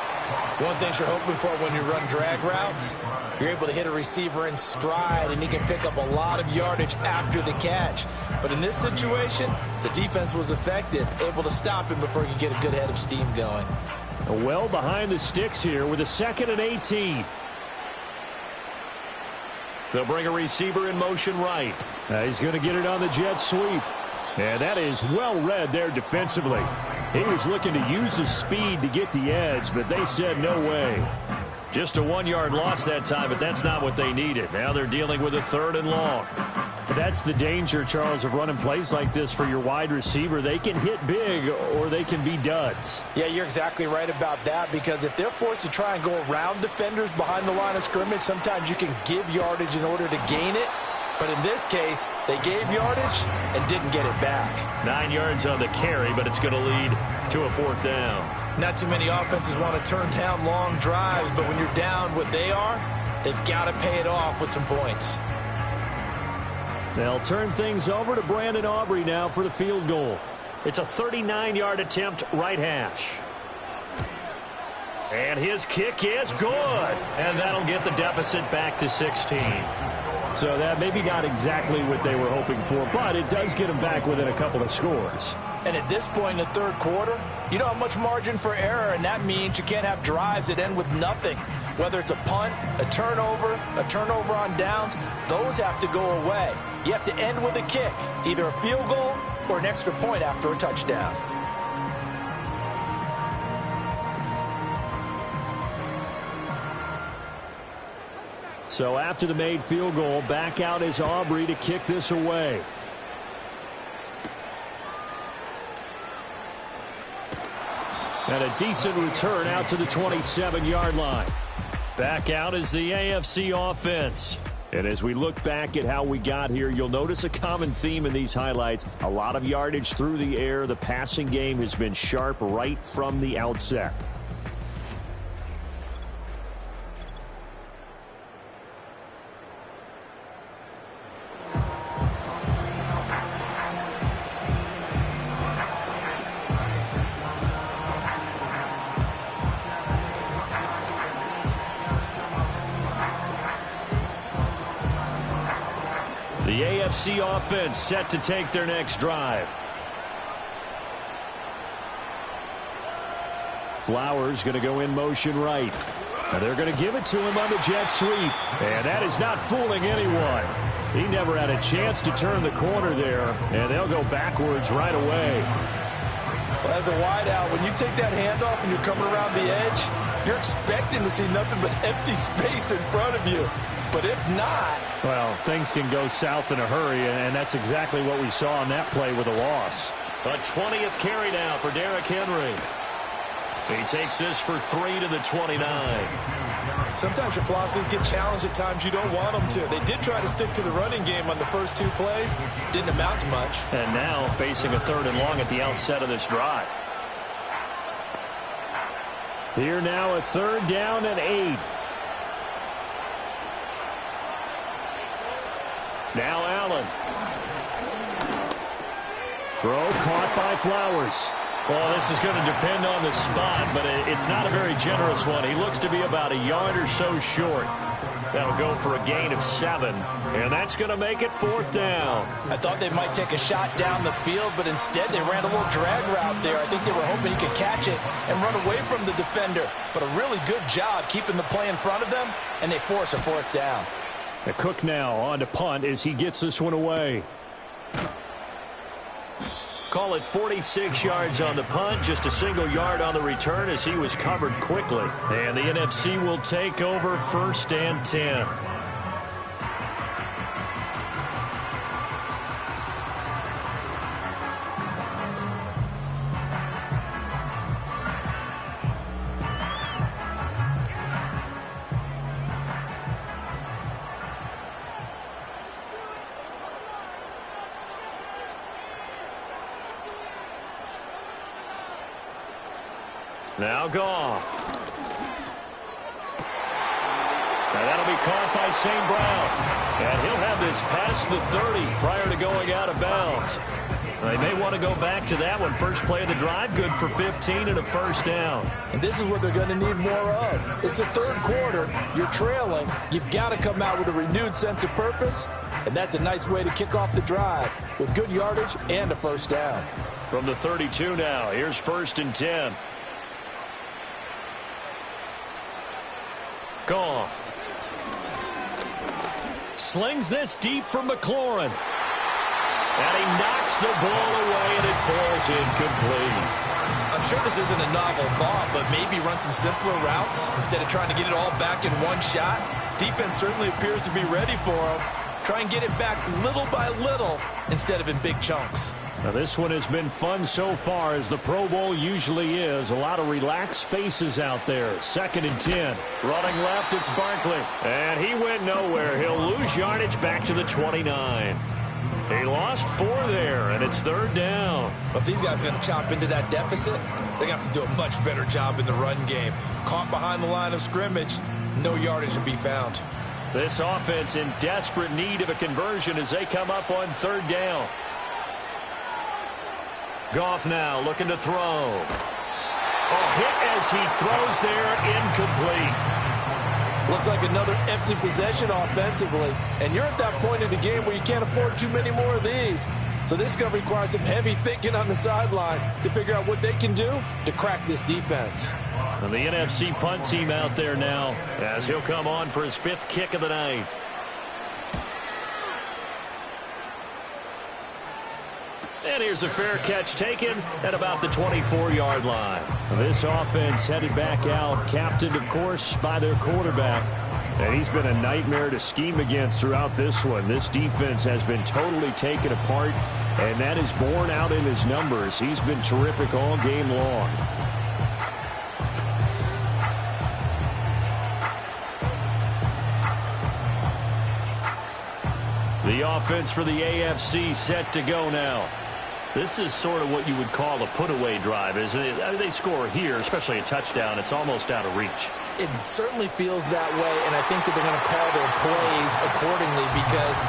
One thing you're hoping for when you run drag routes, you're able to hit a receiver in stride, and he can pick up a lot of yardage after the catch. But in this situation, the defense was effective, able to stop him before he could get a good head of steam going. Well behind the sticks here with a 2nd and 18. They'll bring a receiver in motion right. He's going to get it on the jet sweep. And that is well read there defensively. He was looking to use his speed to get the edge, but they said no way. Just a 1-yard loss that time, but that's not what they needed. Now they're dealing with a 3rd and long. That's the danger, Charles, of running plays like this for your wide receiver. They can hit big or they can be duds. Yeah, you're exactly right about that, because if they're forced to try and go around defenders behind the line of scrimmage, sometimes you can give yardage in order to gain it. But in this case, they gave yardage and didn't get it back. 9 yards on the carry, but it's going to lead to a 4th down. Not too many offenses want to turn down long drives, but when you're down what they are, they've got to pay it off with some points. They'll turn things over to Brandon Aubrey now for the field goal. It's a 39-yard attempt, right hash. And his kick is good. And that'll get the deficit back to 16. So that maybe not exactly what they were hoping for, but it does get them back within a couple of scores. And at this point in the 3rd quarter, you don't have much margin for error, and that means you can't have drives that end with nothing. Whether it's a punt, a turnover on downs, those have to go away. You have to end with a kick, either a field goal or an extra point after a touchdown. So after the made field goal, back out is Aubrey to kick this away. And a decent return out to the 27-yard line. Back out is the AFC offense. And as we look back at how we got here, you'll notice a common theme in these highlights. A lot of yardage through the air. The passing game has been sharp right from the outset. The AFC offense set to take their next drive. Flowers going to go in motion right. And they're going to give it to him on the jet sweep. And that is not fooling anyone. He never had a chance to turn the corner there. And they'll go backwards right away. Well, as a wideout, when you take that handoff and you're coming around the edge, you're expecting to see nothing but empty space in front of you. But if not... well, things can go south in a hurry, and that's exactly what we saw on that play with a loss. A 20th carry now for Derrick Henry. He takes this for 3 to the 29. Sometimes your philosophies get challenged at times you don't want them to. They did try to stick to the running game on the first 2 plays. Didn't amount to much. And now facing a 3rd and long at the outset of this drive. Here now a 3rd down and 8. Now Allen. Throw caught by Flowers. Well, this is going to depend on the spot, but it's not a very generous one. He looks to be about a yard or so short. That'll go for a gain of 7, and that's going to make it 4th down. I thought they might take a shot down the field, but instead they ran a little drag route there. I think they were hoping he could catch it and run away from the defender. But a really good job keeping the play in front of them, and they force a 4th down. The Cook now on to punt as he gets this one away. Call it 46 yards on the punt, just a single yard on the return as he was covered quickly. And the NFC will take over 1st and 10. Now Goff. Now that'll be caught by St. Brown. And he'll have this past the 30 prior to going out of bounds. They may want to go back to that one. First play of the drive, good for 15 and a first down. And this is what they're going to need more of. It's the third quarter. You're trailing. You've got to come out with a renewed sense of purpose. And that's a nice way to kick off the drive with good yardage and a first down. From the 32 now, here's 1st and 10. Gone. Slings this deep for McLaurin. And he knocks the ball away, and it falls incomplete. I'm sure this isn't a novel thought, but maybe run some simpler routes instead of trying to get it all back in one shot. Defense certainly appears to be ready for him. Try and get it back little by little instead of in big chunks. Now this one has been fun so far, as the Pro Bowl usually is. A lot of relaxed faces out there. 2nd and 10. Running left, it's Barkley. And he went nowhere. He'll lose yardage back to the 29. He lost 4 there, and it's 3rd down. But if these guys are going to chop into that deficit, they're going to have to do a much better job in the run game. Caught behind the line of scrimmage, no yardage to be found. This offense in desperate need of a conversion as they come up on 3rd down. Goff now looking to throw. A hit as he throws there, incomplete. Looks like another empty possession offensively. And you're at that point in the game where you can't afford too many more of these. So this is going to require some heavy thinking on the sideline to figure out what they can do to crack this defense. And the NFC punt team out there now as he'll come on for his 5th kick of the night. And here's a fair catch taken at about the 24-yard line. This offense headed back out, captained, of course, by their quarterback. And he's been a nightmare to scheme against throughout this one. This defense has been totally taken apart, and that is borne out in his numbers. He's been terrific all game long. The offense for the AFC set to go now. This is sort of what you would call a put-away drive, isn't it? I mean, they score here, especially a touchdown. It's almost out of reach. It certainly feels that way, and I think that they're going to call their plays accordingly, because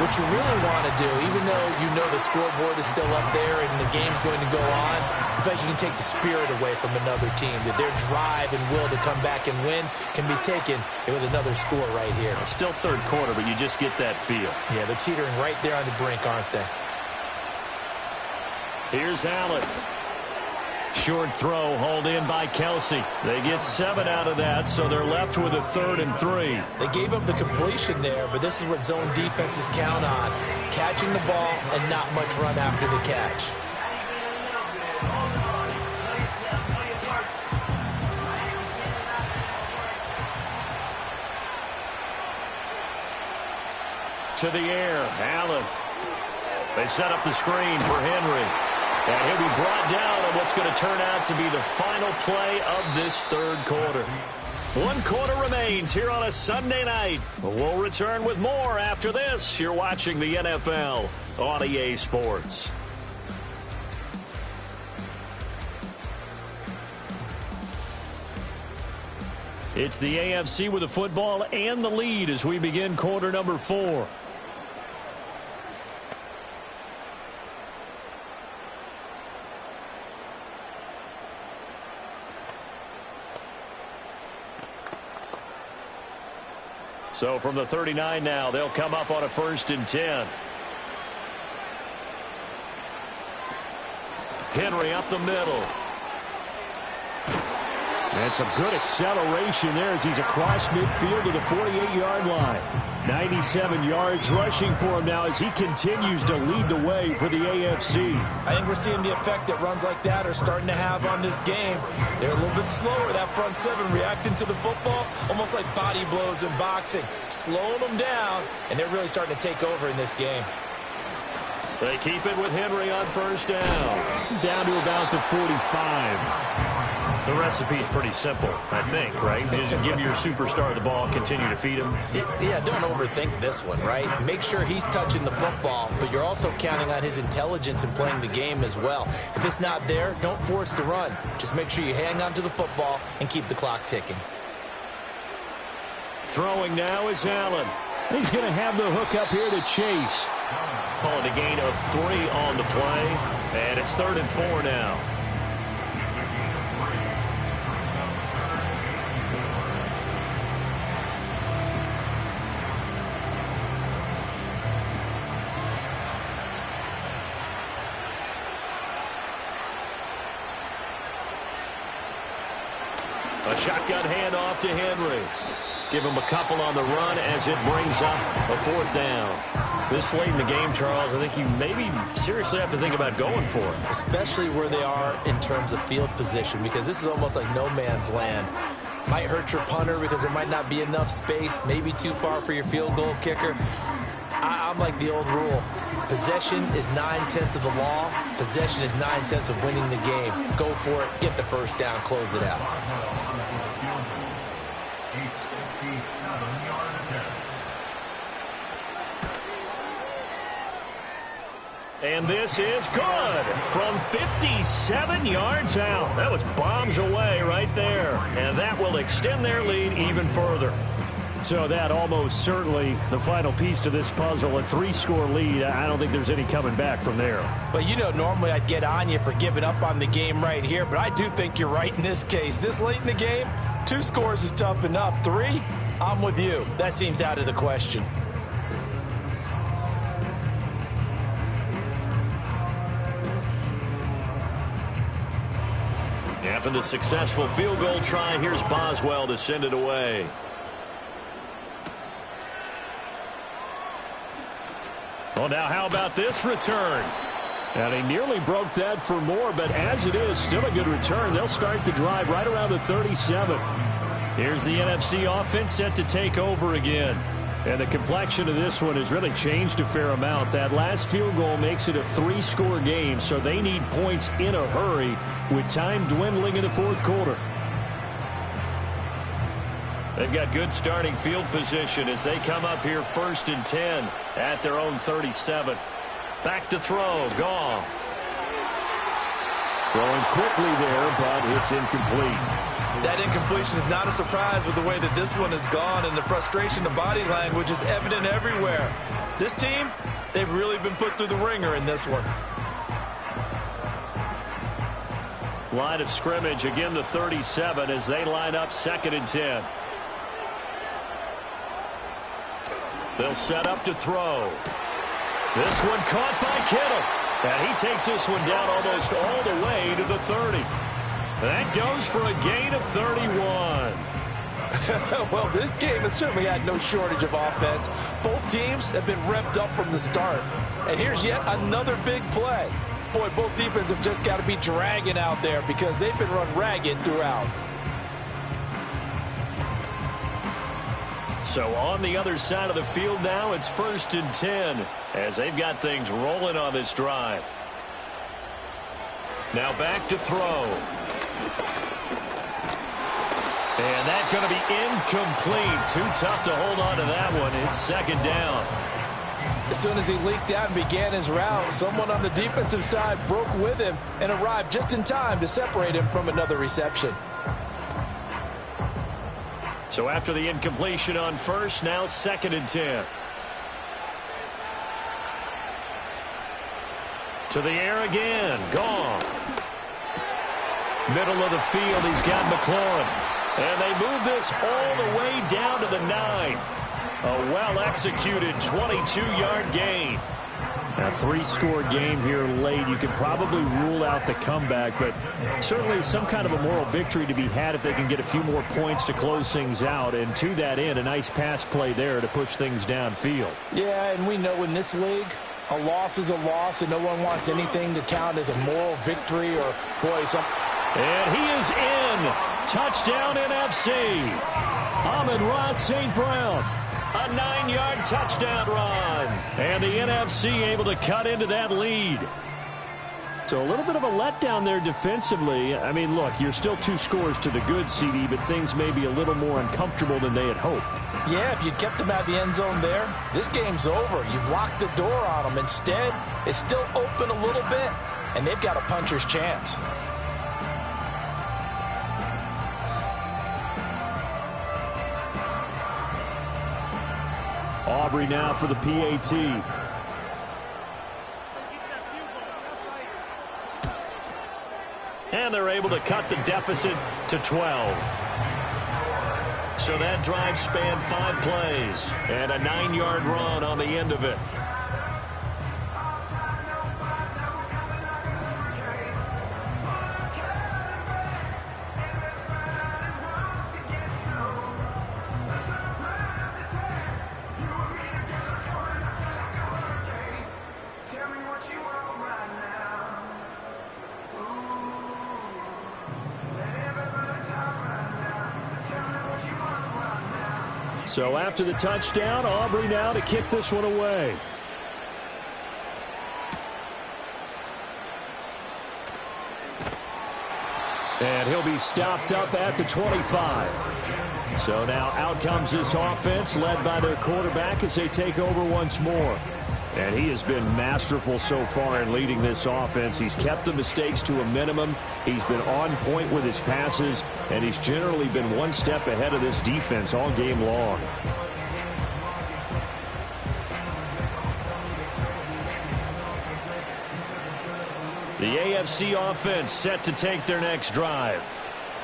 what you really want to do, even though you know the scoreboard is still up there and the game's going to go on, I think you can take the spirit away from another team, that their drive and will to come back and win can be taken with another score right here. Still 3rd quarter, but you just get that feel. Yeah, they're teetering right there on the brink, aren't they? Here's Allen. Short throw, hauled in by Kelsey. They get 7 out of that, so they're left with a 3rd and 3. They gave up the completion there, but this is what zone defenses count on. Catching the ball and not much run after the catch. To the air, Allen. They set up the screen for Henry. And he'll be brought down on what's going to turn out to be the final play of this 3rd quarter. 1 quarter remains here on a Sunday night. We'll return with more after this. You're watching the NFL on EA Sports. It's the AFC with the football and the lead as we begin quarter number 4. So from the 39 now, they'll come up on a 1st and 10. Henry up the middle. And some good acceleration there as he's across midfield to the 48-yard line. 97 yards rushing for him now as he continues to lead the way for the AFC. I think we're seeing the effect that runs like that are starting to have on this game. They're a little bit slower, that front 7, reacting to the football, almost like body blows in boxing, slowing them down, and they're really starting to take over in this game. They keep it with Henry on 1st down. Down to about the 45. The recipe's pretty simple, I think, right? Just give your superstar the ball, continue to feed him. Yeah, don't overthink this one, right? Make sure he's touching the football, but you're also counting on his intelligence in playing the game as well. If it's not there, don't force the run. Just make sure you hang on to the football and keep the clock ticking. Throwing now is Allen. He's going to have the hook up here to Chase. Calling a gain of 3 on the play, and it's 3rd and 4 now. A shotgun handoff to Henry. Give him a couple on the run as it brings up a 4th down. This late in the game, Charles, I think you maybe seriously have to think about going for it. Especially where they are in terms of field position, because this is almost like no man's land. Might hurt your punter because there might not be enough space, maybe too far for your field goal kicker. I'm like the old rule. Possession is 9/10 of the law. Possession is 9/10 of winning the game. Go for it. Get the first down. Close it out. And this is good from 57 yards out. That was bombs away right there. And that will extend their lead even further. So that almost certainly the final piece to this puzzle, a 3-score lead. I don't think there's any coming back from there. Well, you know, normally I'd get on you for giving up on the game right here, but I do think you're right in this case. This late in the game, 2 scores is tough enough. 3, I'm with you. That seems out of the question. After the successful field goal try, here's Boswell to send it away. Well, now how about this return? And he nearly broke that for more, but as it is, still a good return. They'll start the drive right around the 37. Here's the NFC offense set to take over again. And the complexion of this one has really changed a fair amount. That last field goal makes it a 3-score game, so they need points in a hurry with time dwindling in the 4th quarter. They've got good starting field position as they come up here 1st and 10 at their own 37. Back to throw, Goff. Throwing quickly there, but it's incomplete. That incompletion is not a surprise with the way that this one has gone, and the frustration, the body language is evident everywhere. This team, they've really been put through the ringer in this one. Line of scrimmage, again the 37 as they line up 2nd and 10. They'll set up to throw. This one caught by Kittle. And he takes this one down almost all the way to the 30. That goes for a gain of 31. Well, this game has certainly had no shortage of offense. Both teams have been revved up from the start. And here's yet another big play. Boy, both defenses have just got to be dragging out there because they've been run ragged throughout. So on the other side of the field now, it's 1st and 10 as they've got things rolling on this drive. Now back to throw. And that's going to be incomplete. Too tough to hold on to that one. It's 2nd down. As soon as he leaked out and began his route, someone on the defensive side broke with him and arrived just in time to separate him from another reception. So after the incompletion on 1st, now 2nd and 10. To the air again. Goff. Middle of the field, he's got McLaurin. And they move this all the way down to the 9. A well-executed 22-yard gain. A 3-score game here late. You could probably rule out the comeback, but certainly some kind of a moral victory to be had if they can get a few more points to close things out. And to that end, a nice pass play there to push things downfield. Yeah, and we know in this league, a loss is a loss, and no one wants anything to count as a moral victory or, boy, something. And he is in. Touchdown NFC. Amon-Ra St. Brown. A 9-yard touchdown run. And the NFC able to cut into that lead. So a little bit of a letdown there defensively. I mean, look, you're still 2 scores to the good, CD, but things may be a little more uncomfortable than they had hoped. Yeah, if you'd kept them out of the end zone there, this game's over. You've locked the door on them. Instead, it's still open a little bit, and they've got a puncher's chance. Aubrey now for the PAT. And they're able to cut the deficit to 12. So that drive spanned 5 plays and a 9-yard run on the end of it. So after the touchdown, Aubrey now to kick this one away. And he'll be stopped up at the 25. So now out comes this offense, led by their quarterback as they take over once more. And he has been masterful so far in leading this offense. He's kept the mistakes to a minimum. He's been on point with his passes, and he's generally been one step ahead of this defense all game long. The AFC offense set to take their next drive.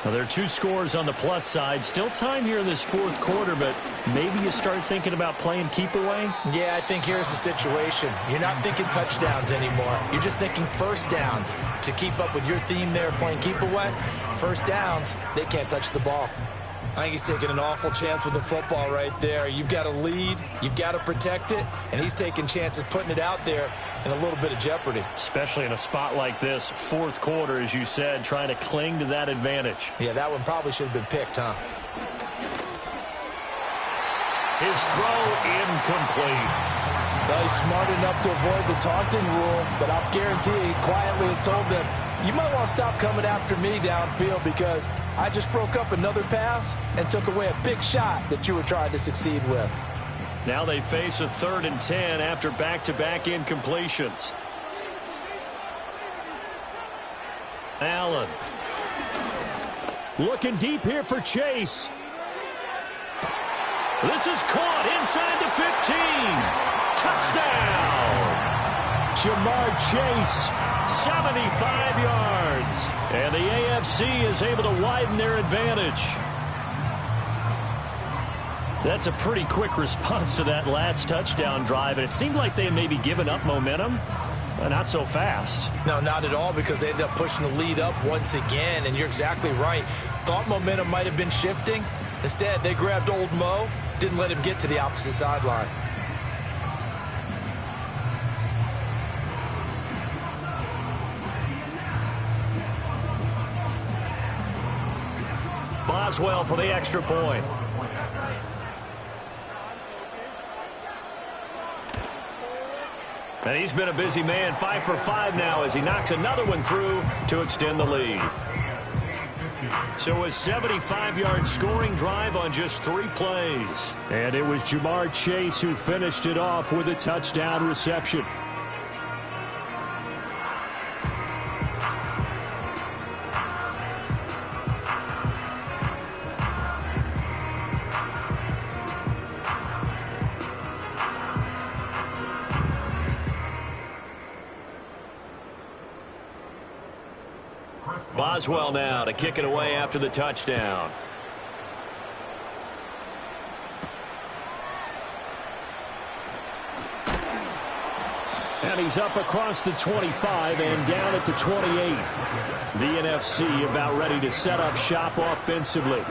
Now, there are 2 scores on the plus side. Still time here in this 4th quarter, but maybe you start thinking about playing keep away? Yeah, I think here's the situation. You're not thinking touchdowns anymore. You're just thinking first downs. To keep up with your theme there, playing keep away, first downs, they can't touch the ball. I think he's taking an awful chance with the football right there. You've got to lead, you've got to protect it, and he's taking chances putting it out there in a little bit of jeopardy. Especially in a spot like this, 4th quarter, as you said, trying to cling to that advantage. Yeah, that one probably should have been picked, huh? His throw incomplete. Well, he's smart enough to avoid the taunting rule, but I'll guarantee he quietly has told them, you might want to stop coming after me downfield because I just broke up another pass and took away a big shot that you were trying to succeed with. Now they face a 3rd and 10 after back-to-back incompletions. Allen. Looking deep here for Chase. This is caught inside the 15. Touchdown. Jamar Chase, 75 yards. And the AFC is able to widen their advantage. That's a pretty quick response to that last touchdown drive. And it seemed like they had maybe given up momentum. Not so fast. No, not at all, because they ended up pushing the lead up once again. And you're exactly right. Thought momentum might have been shifting. Instead, they grabbed old Mo, didn't let him get to the opposite sideline. Boswell for the extra point. And he's been a busy man, 5 for 5 now as he knocks another one through to extend the lead. So a 75-yard scoring drive on just 3 plays. And it was Jamar Chase who finished it off with a touchdown reception. Boswell now to kick it away after the touchdown. And he's up across the 25 and down at the 28. The NFC about ready to set up shop offensively.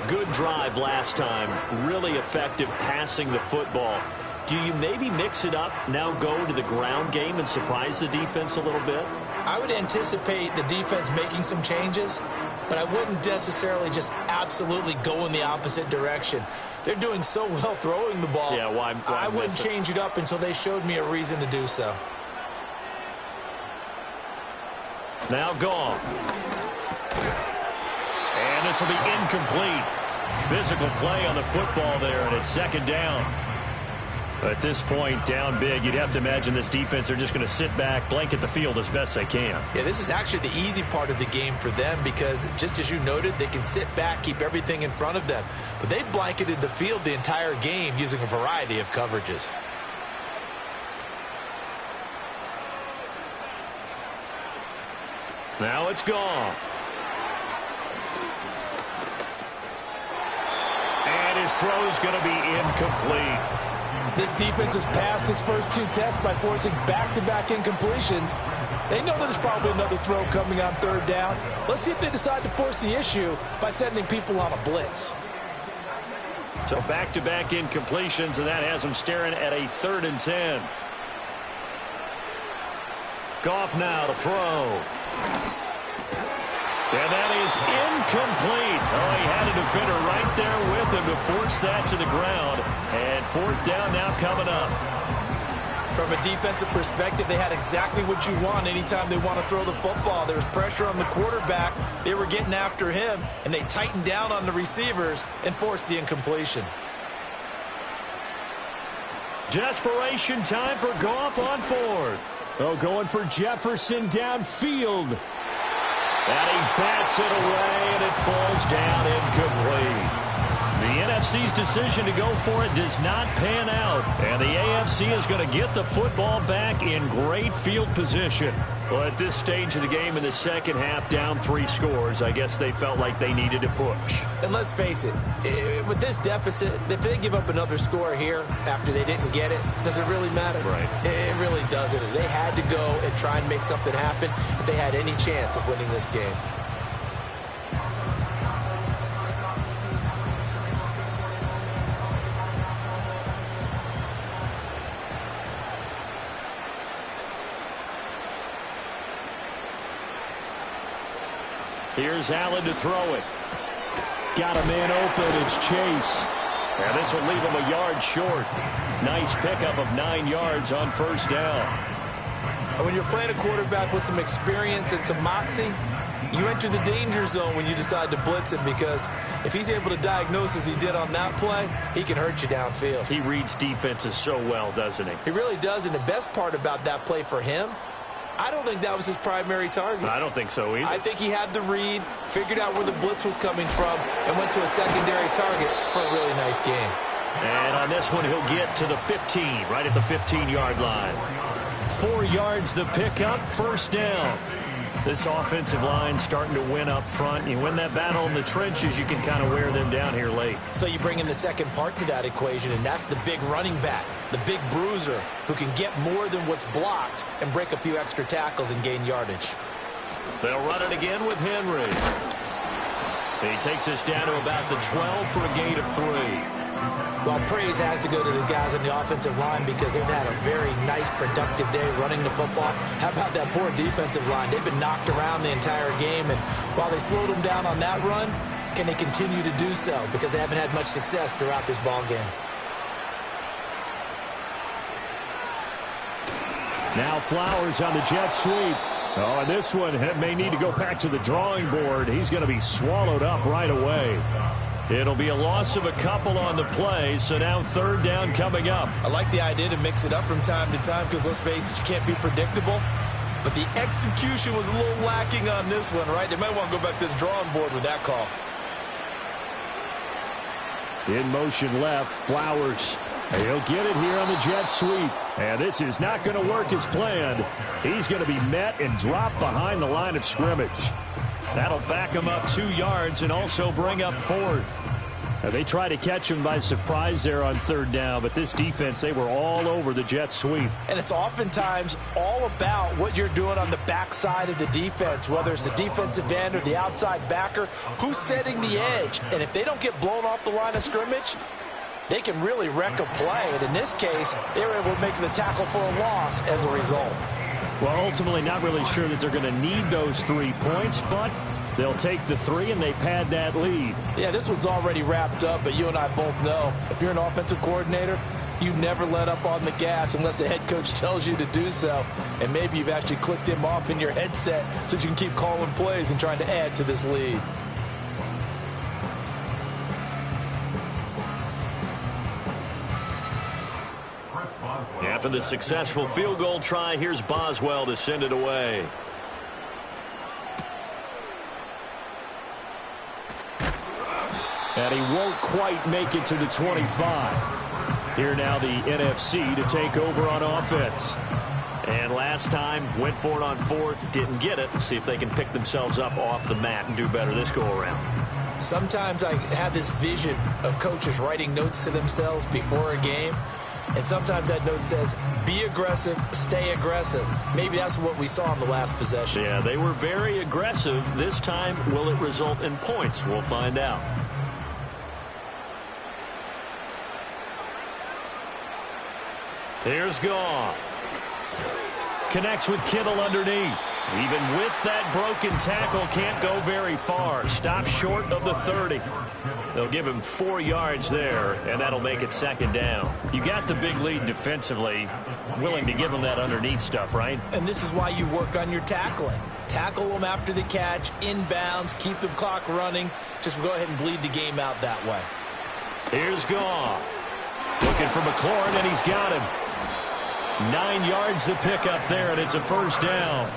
Good drive last time. Really effective passing the football. Do you maybe mix it up, now go to the ground game and surprise the defense a little bit? I would anticipate the defense making some changes, but I wouldn't necessarily just absolutely go in the opposite direction. They're doing so well throwing the ball. Yeah, why I wouldn't change it up until they showed me a reason to do so. Now Goff. And this will be incomplete. Physical play on the football there, and it's second down. At this point, down big, you'd have to imagine this defense are just going to sit back, blanket the field as best they can. Yeah, this is actually the easy part of the game for them because, just as you noted, they can sit back, keep everything in front of them. But they've blanketed the field the entire game using a variety of coverages. Now it's Goff. And his throw's going to be incomplete. This defense has passed its first two tests by forcing back-to-back incompletions. They know that there's probably another throw coming on third down. Let's see if they decide to force the issue by sending people on a blitz. So back-to-back incompletions, and that has them staring at a 3rd and 10. Goff now to throw. And that is incomplete. Oh, he had a defender right there with him to force that to the ground. And 4th down now coming up. From a defensive perspective, they had exactly what you want anytime they want to throw the football. There was pressure on the quarterback. They were getting after him, and they tightened down on the receivers and forced the incompletion. Desperation time for Goff on 4th. Oh, going for Jefferson downfield. And he bats it away, and it falls down incomplete. The NFC's decision to go for it does not pan out, and the AFC is going to get the football back in great field position. Well, at this stage of the game in the second half, down 3 scores, I guess they felt like they needed to push. And let's face it, with this deficit, if they give up another score here after they didn't get it, does it really matter? Right. It really doesn't. They had to go and try and make something happen if they had any chance of winning this game. Here's Allen to throw it. Got a man open. It's Chase. And this will leave him a yard short. Nice pickup of 9 yards on 1st down. And when you're playing a quarterback with some experience and some moxie, you enter the danger zone when you decide to blitz him, because if he's able to diagnose as he did on that play, he can hurt you downfield. He reads defenses so well, doesn't he? He really does, and the best part about that play for him, I don't think that was his primary target. I don't think so either. I think he had the read, figured out where the blitz was coming from, and went to a secondary target for a really nice game. And on this one, he'll get to the 15, right at the 15-yard line. 4 yards the pickup, 1st down. This offensive line starting to win up front. You win that battle in the trenches, you can kind of wear them down here late. So you bring in the second part to that equation, and that's the big running back, the big bruiser, who can get more than what's blocked and break a few extra tackles and gain yardage. They'll run it again with Henry. He takes us down to about the 12 for a gain of 3. Well, praise has to go to the guys on the offensive line because they've had a very nice, productive day running the football. How about that poor defensive line? They've been knocked around the entire game, and while they slowed them down on that run, can they continue to do so? Because they haven't had much success throughout this ball game. Now Flowers on the jet sweep. Oh, and this one may need to go back to the drawing board. He's going to be swallowed up right away. It'll be a loss of a couple on the play, so now 3rd down coming up. I like the idea to mix it up from time to time because, let's face it, you can't be predictable. But the execution was a little lacking on this one, right? They might want to go back to the drawing board with that call. In motion left, Flowers. He'll get it here on the jet sweep. And this is not going to work as planned. He's going to be met and dropped behind the line of scrimmage. That'll back him up 2 yards and also bring up 4th. They try to catch him by surprise there on 3rd down, but this defense, they were all over the jet sweep. And it's oftentimes all about what you're doing on the backside of the defense, whether it's the defensive end or the outside backer, who's setting the edge. And if they don't get blown off the line of scrimmage, they can really wreck a play. And in this case, they were able to make the tackle for a loss as a result. Well, ultimately not really sure that they're going to need those 3 points, but they'll take the 3 and they pad that lead. Yeah, this one's already wrapped up, but you and I both know if you're an offensive coordinator, You never let up on the gas unless the head coach tells you to do so. And maybe you've actually clicked him off in your headset so you can keep calling plays and trying to add to this lead. After the successful field goal try, here's Boswell to send it away. And he won't quite make it to the 25. Here now the NFC to take over on offense. And last time, went for it on fourth, didn't get it. See if they can pick themselves up off the mat and do better this go-around. Sometimes I have this vision of coaches writing notes to themselves before a game. And sometimes that note says, be aggressive, stay aggressive. Maybe that's what we saw in the last possession. Yeah, they were very aggressive. This time, will it result in points? We'll find out. Here's Goff. Connects with Kittle underneath. Even with that broken tackle, can't go very far. Stops short of the 30. They'll give him 4 yards there, and that'll make it second down. You got the big lead defensively. Willing to give him that underneath stuff, right? And this is why you work on your tackling. Tackle them after the catch, inbounds, keep the clock running. Just go ahead and bleed the game out that way. Here's Goff. Looking for McLaurin, and he's got him. 9 yards to pick up there, and it's a first down.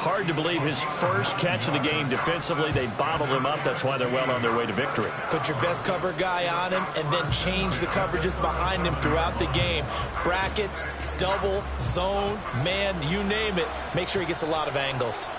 Hard to believe his first catch of the game defensively. They bottled him up. That's why they're well on their way to victory. Put your best cover guy on him and then change the coverages behind him throughout the game. Brackets, double, zone, man, you name it. Make sure he gets a lot of angles.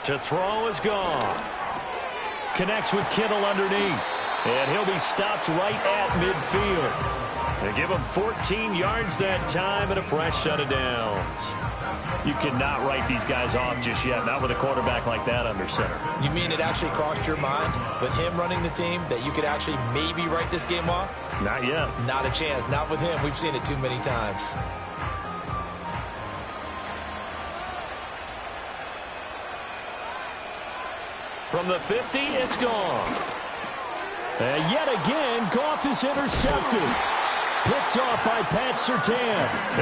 To throw is Goff. Connects with Kittle underneath. And he'll be stopped right at midfield. They give him 14 yards that time and a fresh set of downs. You cannot write these guys off just yet, not with a quarterback like that under center. You mean it actually crossed your mind with him running the team that you could actually maybe write this game off? Not yet. Not a chance. Not with him. We've seen it too many times. From the 50, it's Goff. And yet again, Goff is intercepted. Picked off by Pat Surtain.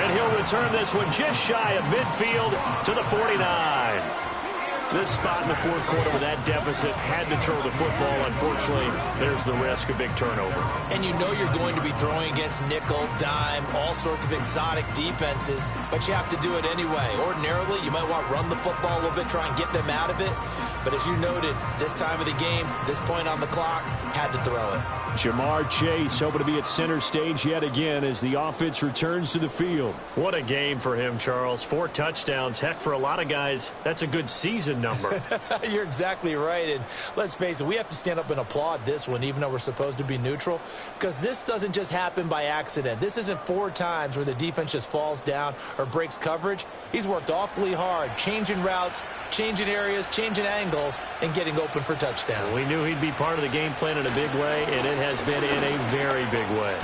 And he'll return this one just shy of midfield to the 49. This spot in the fourth quarter with that deficit, had to throw the football. Unfortunately, there's the risk of big turnover. And you know you're going to be throwing against nickel, dime, all sorts of exotic defenses, but you have to do it anyway. Ordinarily, you might want to run the football a little bit, try and get them out of it. But as you noted, this time of the game, this point on the clock, had to throw it. Jamar Chase hoping to be at center stage yet again as the offense returns to the field. What a game for him, Charles. 4 touchdowns. Heck, for a lot of guys, that's a good season number. You're exactly right. And let's face it, we have to stand up and applaud this one, even though we're supposed to be neutral, because this doesn't just happen by accident. This isn't 4 times where the defense just falls down or breaks coverage. He's worked awfully hard, changing routes, changing areas, changing angles, and getting open for touchdowns. We knew he'd be part of the game plan in a big way, and it has been in a very big way.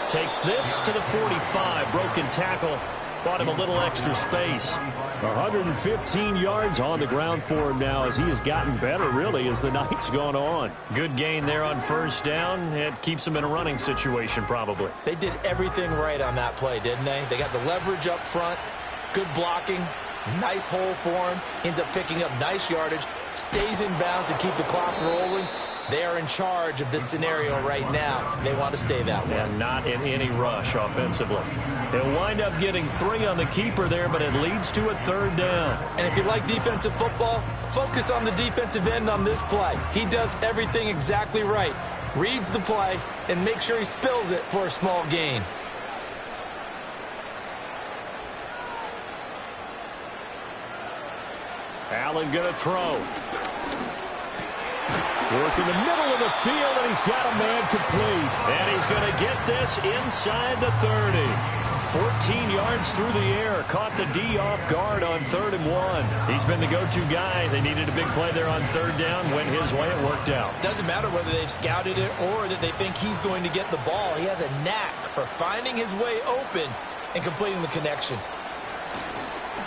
Takes this to the 45. Broken tackle. Bought him a little extra space. 115 yards on the ground for him now as he has gotten better, really, as the night's gone on. Good gain there on first down. It keeps him in a running situation, probably. They did everything right on that play, didn't they? They got the leverage up front, good blocking, nice hole for him, ends up picking up nice yardage, stays in bounds to keep the clock rolling. They are in charge of this scenario right now. They want to stay that way. And not in any rush offensively. They'll wind up getting 3 on the keeper there, but it leads to a third down. And if you like defensive football, focus on the defensive end on this play. He does everything exactly right. Reads the play and makes sure he spills it for a small gain. Allen going to throw. Work in the middle of the field, and he's got a man complete. And he's going to get this inside the 30. 14 yards through the air. Caught the D off guard on 3rd and 1. He's been the go-to guy. They needed a big play there on 3rd down. Went his way. It worked out. Doesn't matter whether they've scouted it or that they think he's going to get the ball. He has a knack for finding his way open and completing the connection.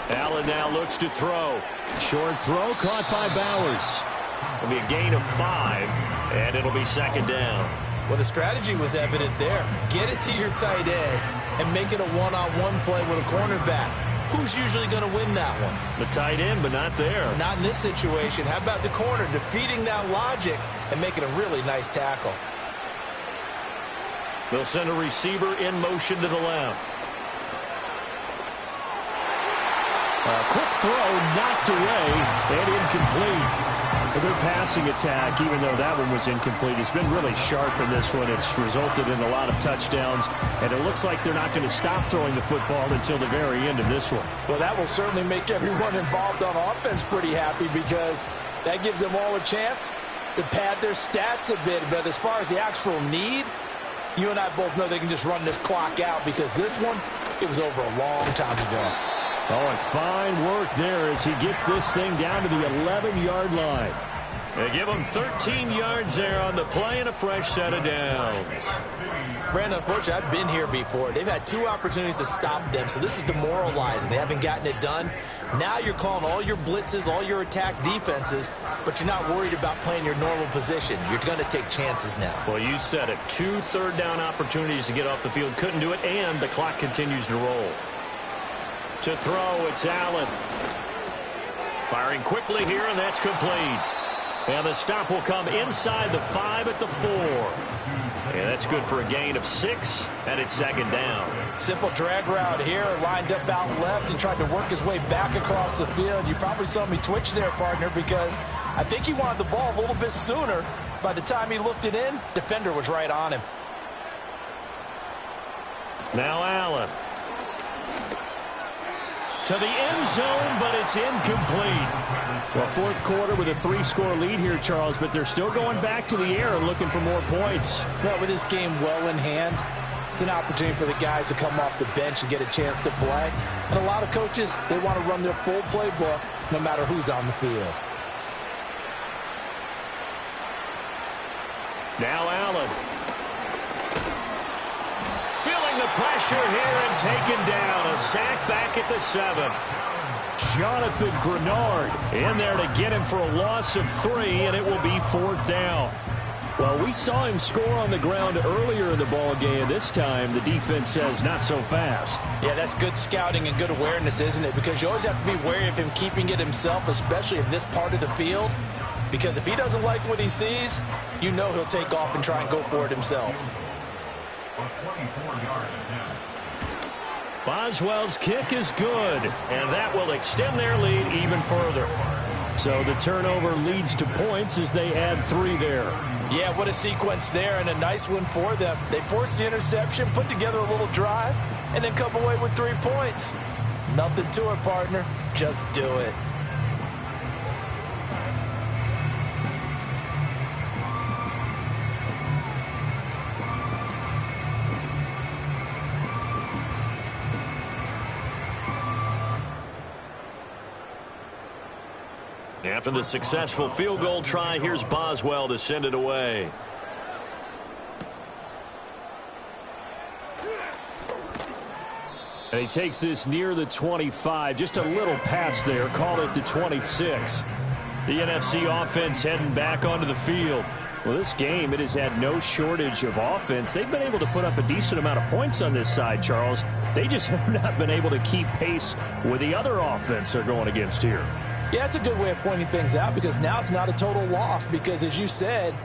Allen now looks to throw. Short throw caught by Bowers. It'll be a gain of 5, and it'll be second down. Well, the strategy was evident there. Get it to your tight end and make it a one-on-one play with a cornerback. Who's usually going to win that one? The tight end, but not there. Not in this situation. How about the corner defeating that logic and making a really nice tackle? They'll send a receiver in motion to the left. A quick throw knocked away and incomplete. Their passing attack, even though that one was incomplete, has been really sharp in this one. It's resulted in a lot of touchdowns, and it looks like they're not going to stop throwing the football until the very end of this one. Well, that will certainly make everyone involved on offense pretty happy because that gives them all a chance to pad their stats a bit. But as far as the actual need, you and I both know they can just run this clock out because this one, it was over a long time ago. Oh, and fine work there as he gets this thing down to the 11-yard line. They give him 13 yards there on the play and a fresh set of downs. Brandon, unfortunately, I've been here before. They've had 2 opportunities to stop them, so this is demoralizing. They haven't gotten it done. Now you're calling all your blitzes, all your attack defenses, but you're not worried about playing your normal position. You're going to take chances now. Well, you said it. 2 third-down opportunities to get off the field. Couldn't do it, and the clock continues to roll. To throw, it's Allen. Firing quickly here, and that's complete. And the stop will come inside the 5 at the 4. And that's good for a gain of 6, and it's second down. Simple drag route here, lined up out left and tried to work his way back across the field. You probably saw me twitch there, partner, because I think he wanted the ball a little bit sooner. By the time he looked it in, defender was right on him. Now Allen. To the end zone, but it's incomplete. Well, fourth quarter with a 3-score lead here, Charles, but they're still going back to the air and looking for more points. Well, with this game well in hand, it's an opportunity for the guys to come off the bench and get a chance to play. And a lot of coaches, they want to run their full playbook no matter who's on the field. Now Allen. Feeling the pressure here and taken down. A sack back at the 7. Jonathan Grenard in there to get him for a loss of 3, and it will be 4th down. Well, we saw him score on the ground earlier in the ball game. This time, the defense says not so fast. Yeah, that's good scouting and good awareness, isn't it? Because you always have to be wary of him keeping it himself, especially in this part of the field. Because if he doesn't like what he sees, you know he'll take off and try and go for it himself. Boswell's kick is good, and that will extend their lead even further. So the turnover leads to points as they add 3 there. Yeah, what a sequence there, and a nice one for them. They forced the interception, put together a little drive, and then come away with 3 points. Nothing to it, partner. Just do it. After the successful field goal try, here's Boswell to send it away. And he takes this near the 25. Just a little pass there. Call it the 26. The NFC offense heading back onto the field. Well, this game, it has had no shortage of offense. They've been able to put up a decent amount of points on this side, Charles. They just have not been able to keep pace with the other offense they're going against here. Yeah, it's a good way of pointing things out because now it's not a total loss because, as you said,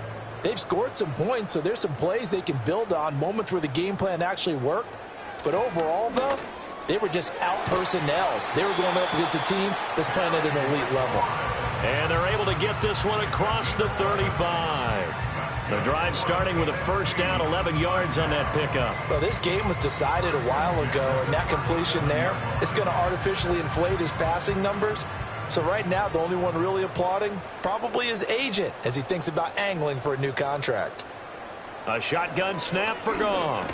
they've scored some points, so there's some plays they can build on, moments where the game plan actually worked. But overall, though, they were just out-personnelled. They were going up against a team that's playing at an elite level. And they're able to get this one across the 35. The drive starting with a first down, 11 yards on that pickup. Well, this game was decided a while ago, and that completion there is going to artificially inflate his passing numbers. So right now, the only one really applauding probably his agent as he thinks about angling for a new contract. A shotgun snap for Goff.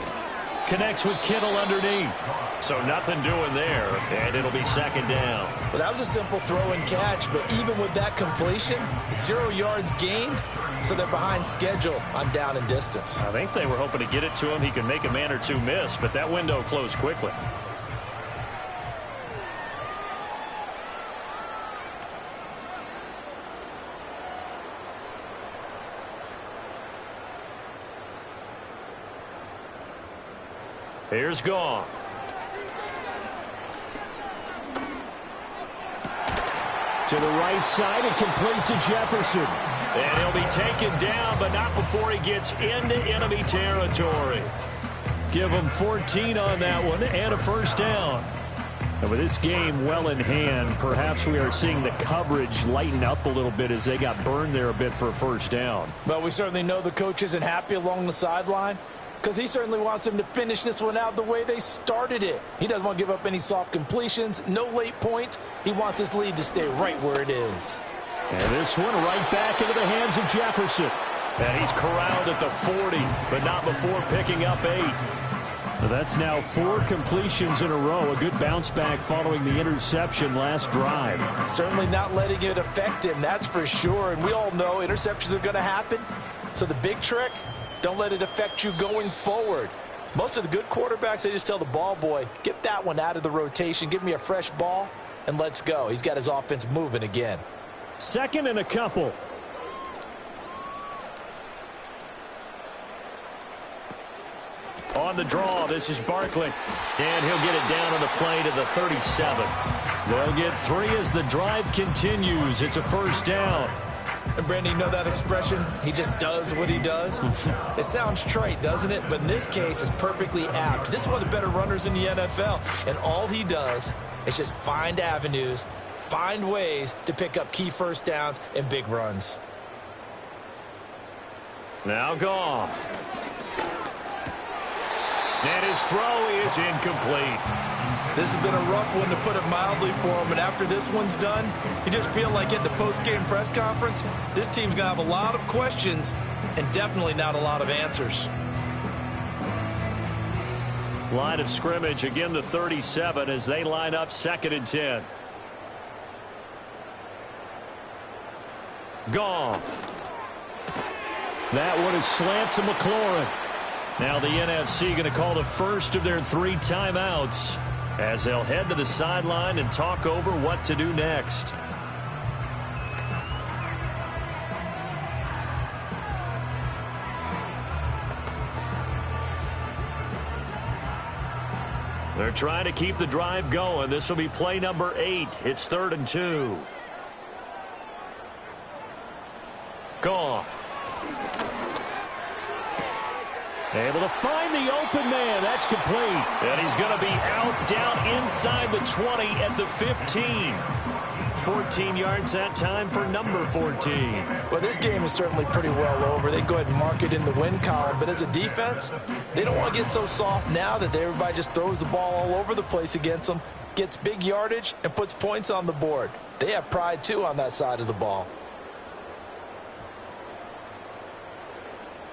Connects with Kittle underneath. So nothing doing there, and it'll be second down. Well, that was a simple throw and catch, but even with that completion, 0 yards gained, so they're behind schedule on down and distance. I think they were hoping to get it to him. He could make a man or two miss, but that window closed quickly. Here's Goff. To the right side and complete to Jefferson. And he'll be taken down, but not before he gets into enemy territory. Give him 14 on that one and a first down. And with this game well in hand, perhaps we are seeing the coverage lighten up a little bit as they got burned there a bit for a first down. But we certainly know the coach isn't happy along the sideline because he certainly wants them to finish this one out the way they started it. He doesn't want to give up any soft completions, no late points. He wants his lead to stay right where it is. And this one right back into the hands of Jefferson. And he's corralled at the 40, but not before picking up 8. That's now 4 completions in a row. A good bounce back following the interception last drive. Certainly not letting it affect him, that's for sure. And we all know interceptions are going to happen. So the big trick, don't let it affect you going forward. Most of the good quarterbacks, they just tell the ball boy, get that one out of the rotation, give me a fresh ball, and let's go. He's got his offense moving again. Second and a couple. On the draw, this is Barkley. And he'll get it down on the play to the 37. They'll get 3 as the drive continues. It's a first down. And Brandon, you know that expression? He just does what he does? It sounds trite, doesn't it? But in this case, it's perfectly apt. This is one of the better runners in the NFL. And all he does is just find avenues, find ways to pick up key first downs and big runs. Now Goff. And his throw is incomplete. This has been a rough one, to put it mildly, for him. And after this one's done, you just feel like at the post-game press conference, this team's going to have a lot of questions and definitely not a lot of answers. Line of scrimmage, again the 37 as they line up 2nd and 10. Goff. That one is slant to McLaurin. Now the NFC going to call the first of their 3 timeouts as they'll head to the sideline and talk over what to do next. They're trying to keep the drive going. This will be play number 8. It's 3rd and 2. Goff. Able to find the open man. That's complete. And he's going to be out down inside the 20 at the 15. 14 yards that time for number 14. Well, this game is certainly pretty well over. They go ahead and mark it in the win column. But as a defense, they don't want to get so soft now that everybody just throws the ball all over the place against them, gets big yardage, and puts points on the board. They have pride, too, on that side of the ball.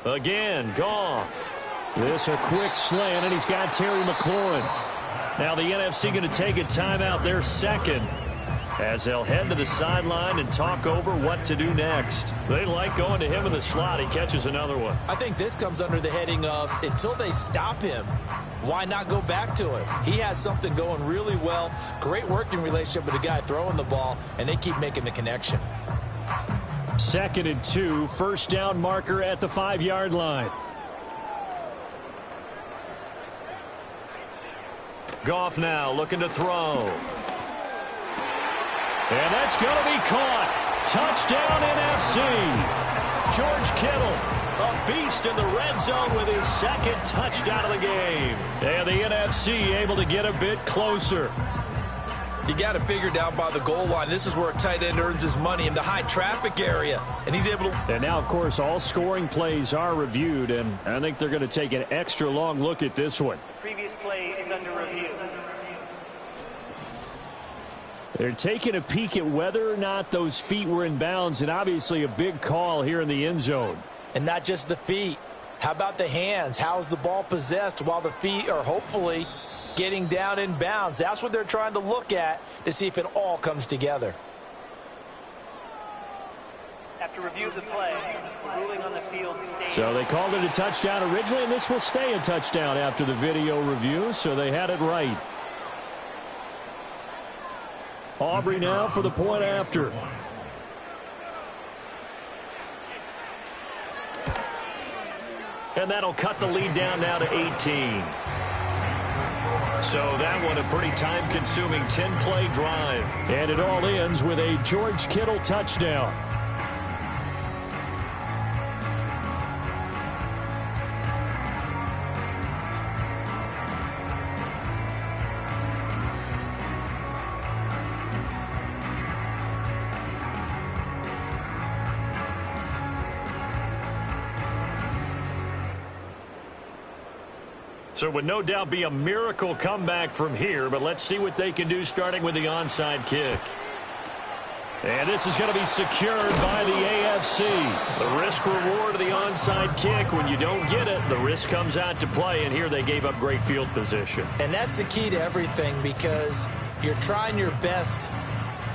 Again, Goff. This a quick slant, and he's got Terry McLaurin. Now the NFC going to take a timeout there 2nd as they'll head to the sideline and talk over what to do next. They like going to him in the slot. He catches another one. I think this comes under the heading of until they stop him, why not go back to him? He has something going really well. Great working relationship with the guy throwing the ball, and they keep making the connection. 2nd and 2, first down marker at the 5-yard line. Goff now looking to throw. And that's going to be caught. Touchdown NFC. George Kittle, a beast in the red zone with his 2nd touchdown of the game. And the NFC able to get a bit closer. You got to figure down by the goal line. This is where a tight end earns his money, in the high traffic area. And he's able to... And now, of course, all scoring plays are reviewed, and I think they're going to take an extra long look at this one. Previous play is under review. They're taking a peek at whether or not those feet were in bounds, and obviously a big call here in the end zone. And not just the feet. How about the hands? How's the ball possessed while the feet are hopefully getting down in bounds? That's what they're trying to look at to see if it all comes together. After review of the play, the ruling on the field stays. So they called it a touchdown originally, and this will stay a touchdown after the video review, so they had it right. Aubrey now for the point after. And that'll cut the lead down now to 18. So that one a pretty time-consuming 10-play drive. And it all ends with a George Kittle touchdown. So it would no doubt be a miracle comeback from here, but let's see what they can do starting with the onside kick. And this is going to be secured by the AFC. The risk-reward of the onside kick, when you don't get it, the risk comes out to play, and here they gave up great field position. And that's the key to everything, because you're trying your best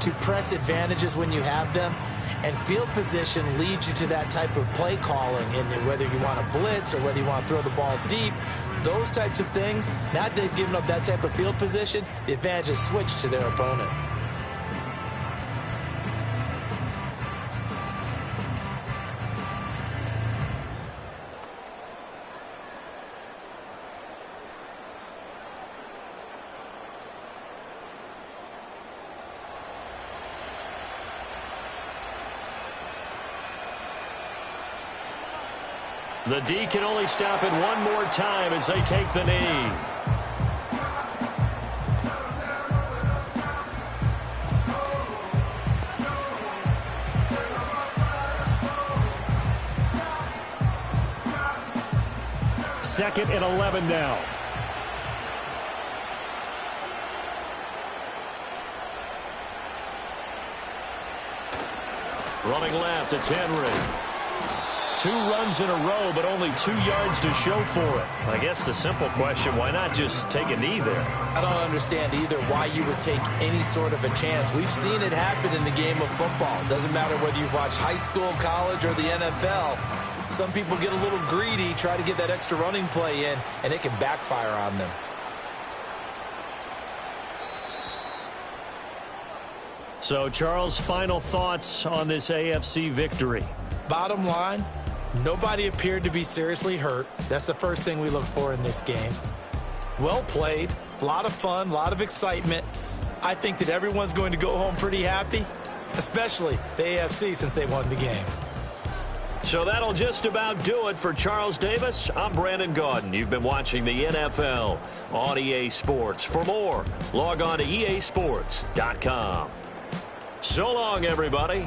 to press advantages when you have them, and field position leads you to that type of play calling, and whether you want to blitz or whether you want to throw the ball deep, those types of things. Now that they've given up that type of field position, the advantage is switched to their opponent. The D can only stop it one more time as they take the knee. Second and 11 now. Running left, it's Henry. 2 runs in a row, but only 2 yards to show for it. I guess the simple question, why not just take a knee there? I don't understand either why you would take any sort of a chance. We've seen it happen in the game of football. Doesn't matter whether you've watched high school, college, or the NFL. Some people get a little greedy, try to get that extra running play in, and it can backfire on them. So, Charles, final thoughts on this AFC victory? Bottom line, nobody appeared to be seriously hurt. That's the first thing we look for in this game. Well played, a lot of fun, a lot of excitement. I think that everyone's going to go home pretty happy, especially the AFC since they won the game. So that'll just about do it for Charles Davis. I'm Brandon Gaudin. You've been watching the NFL on EA Sports. For more, log on to easports.com. So long, everybody.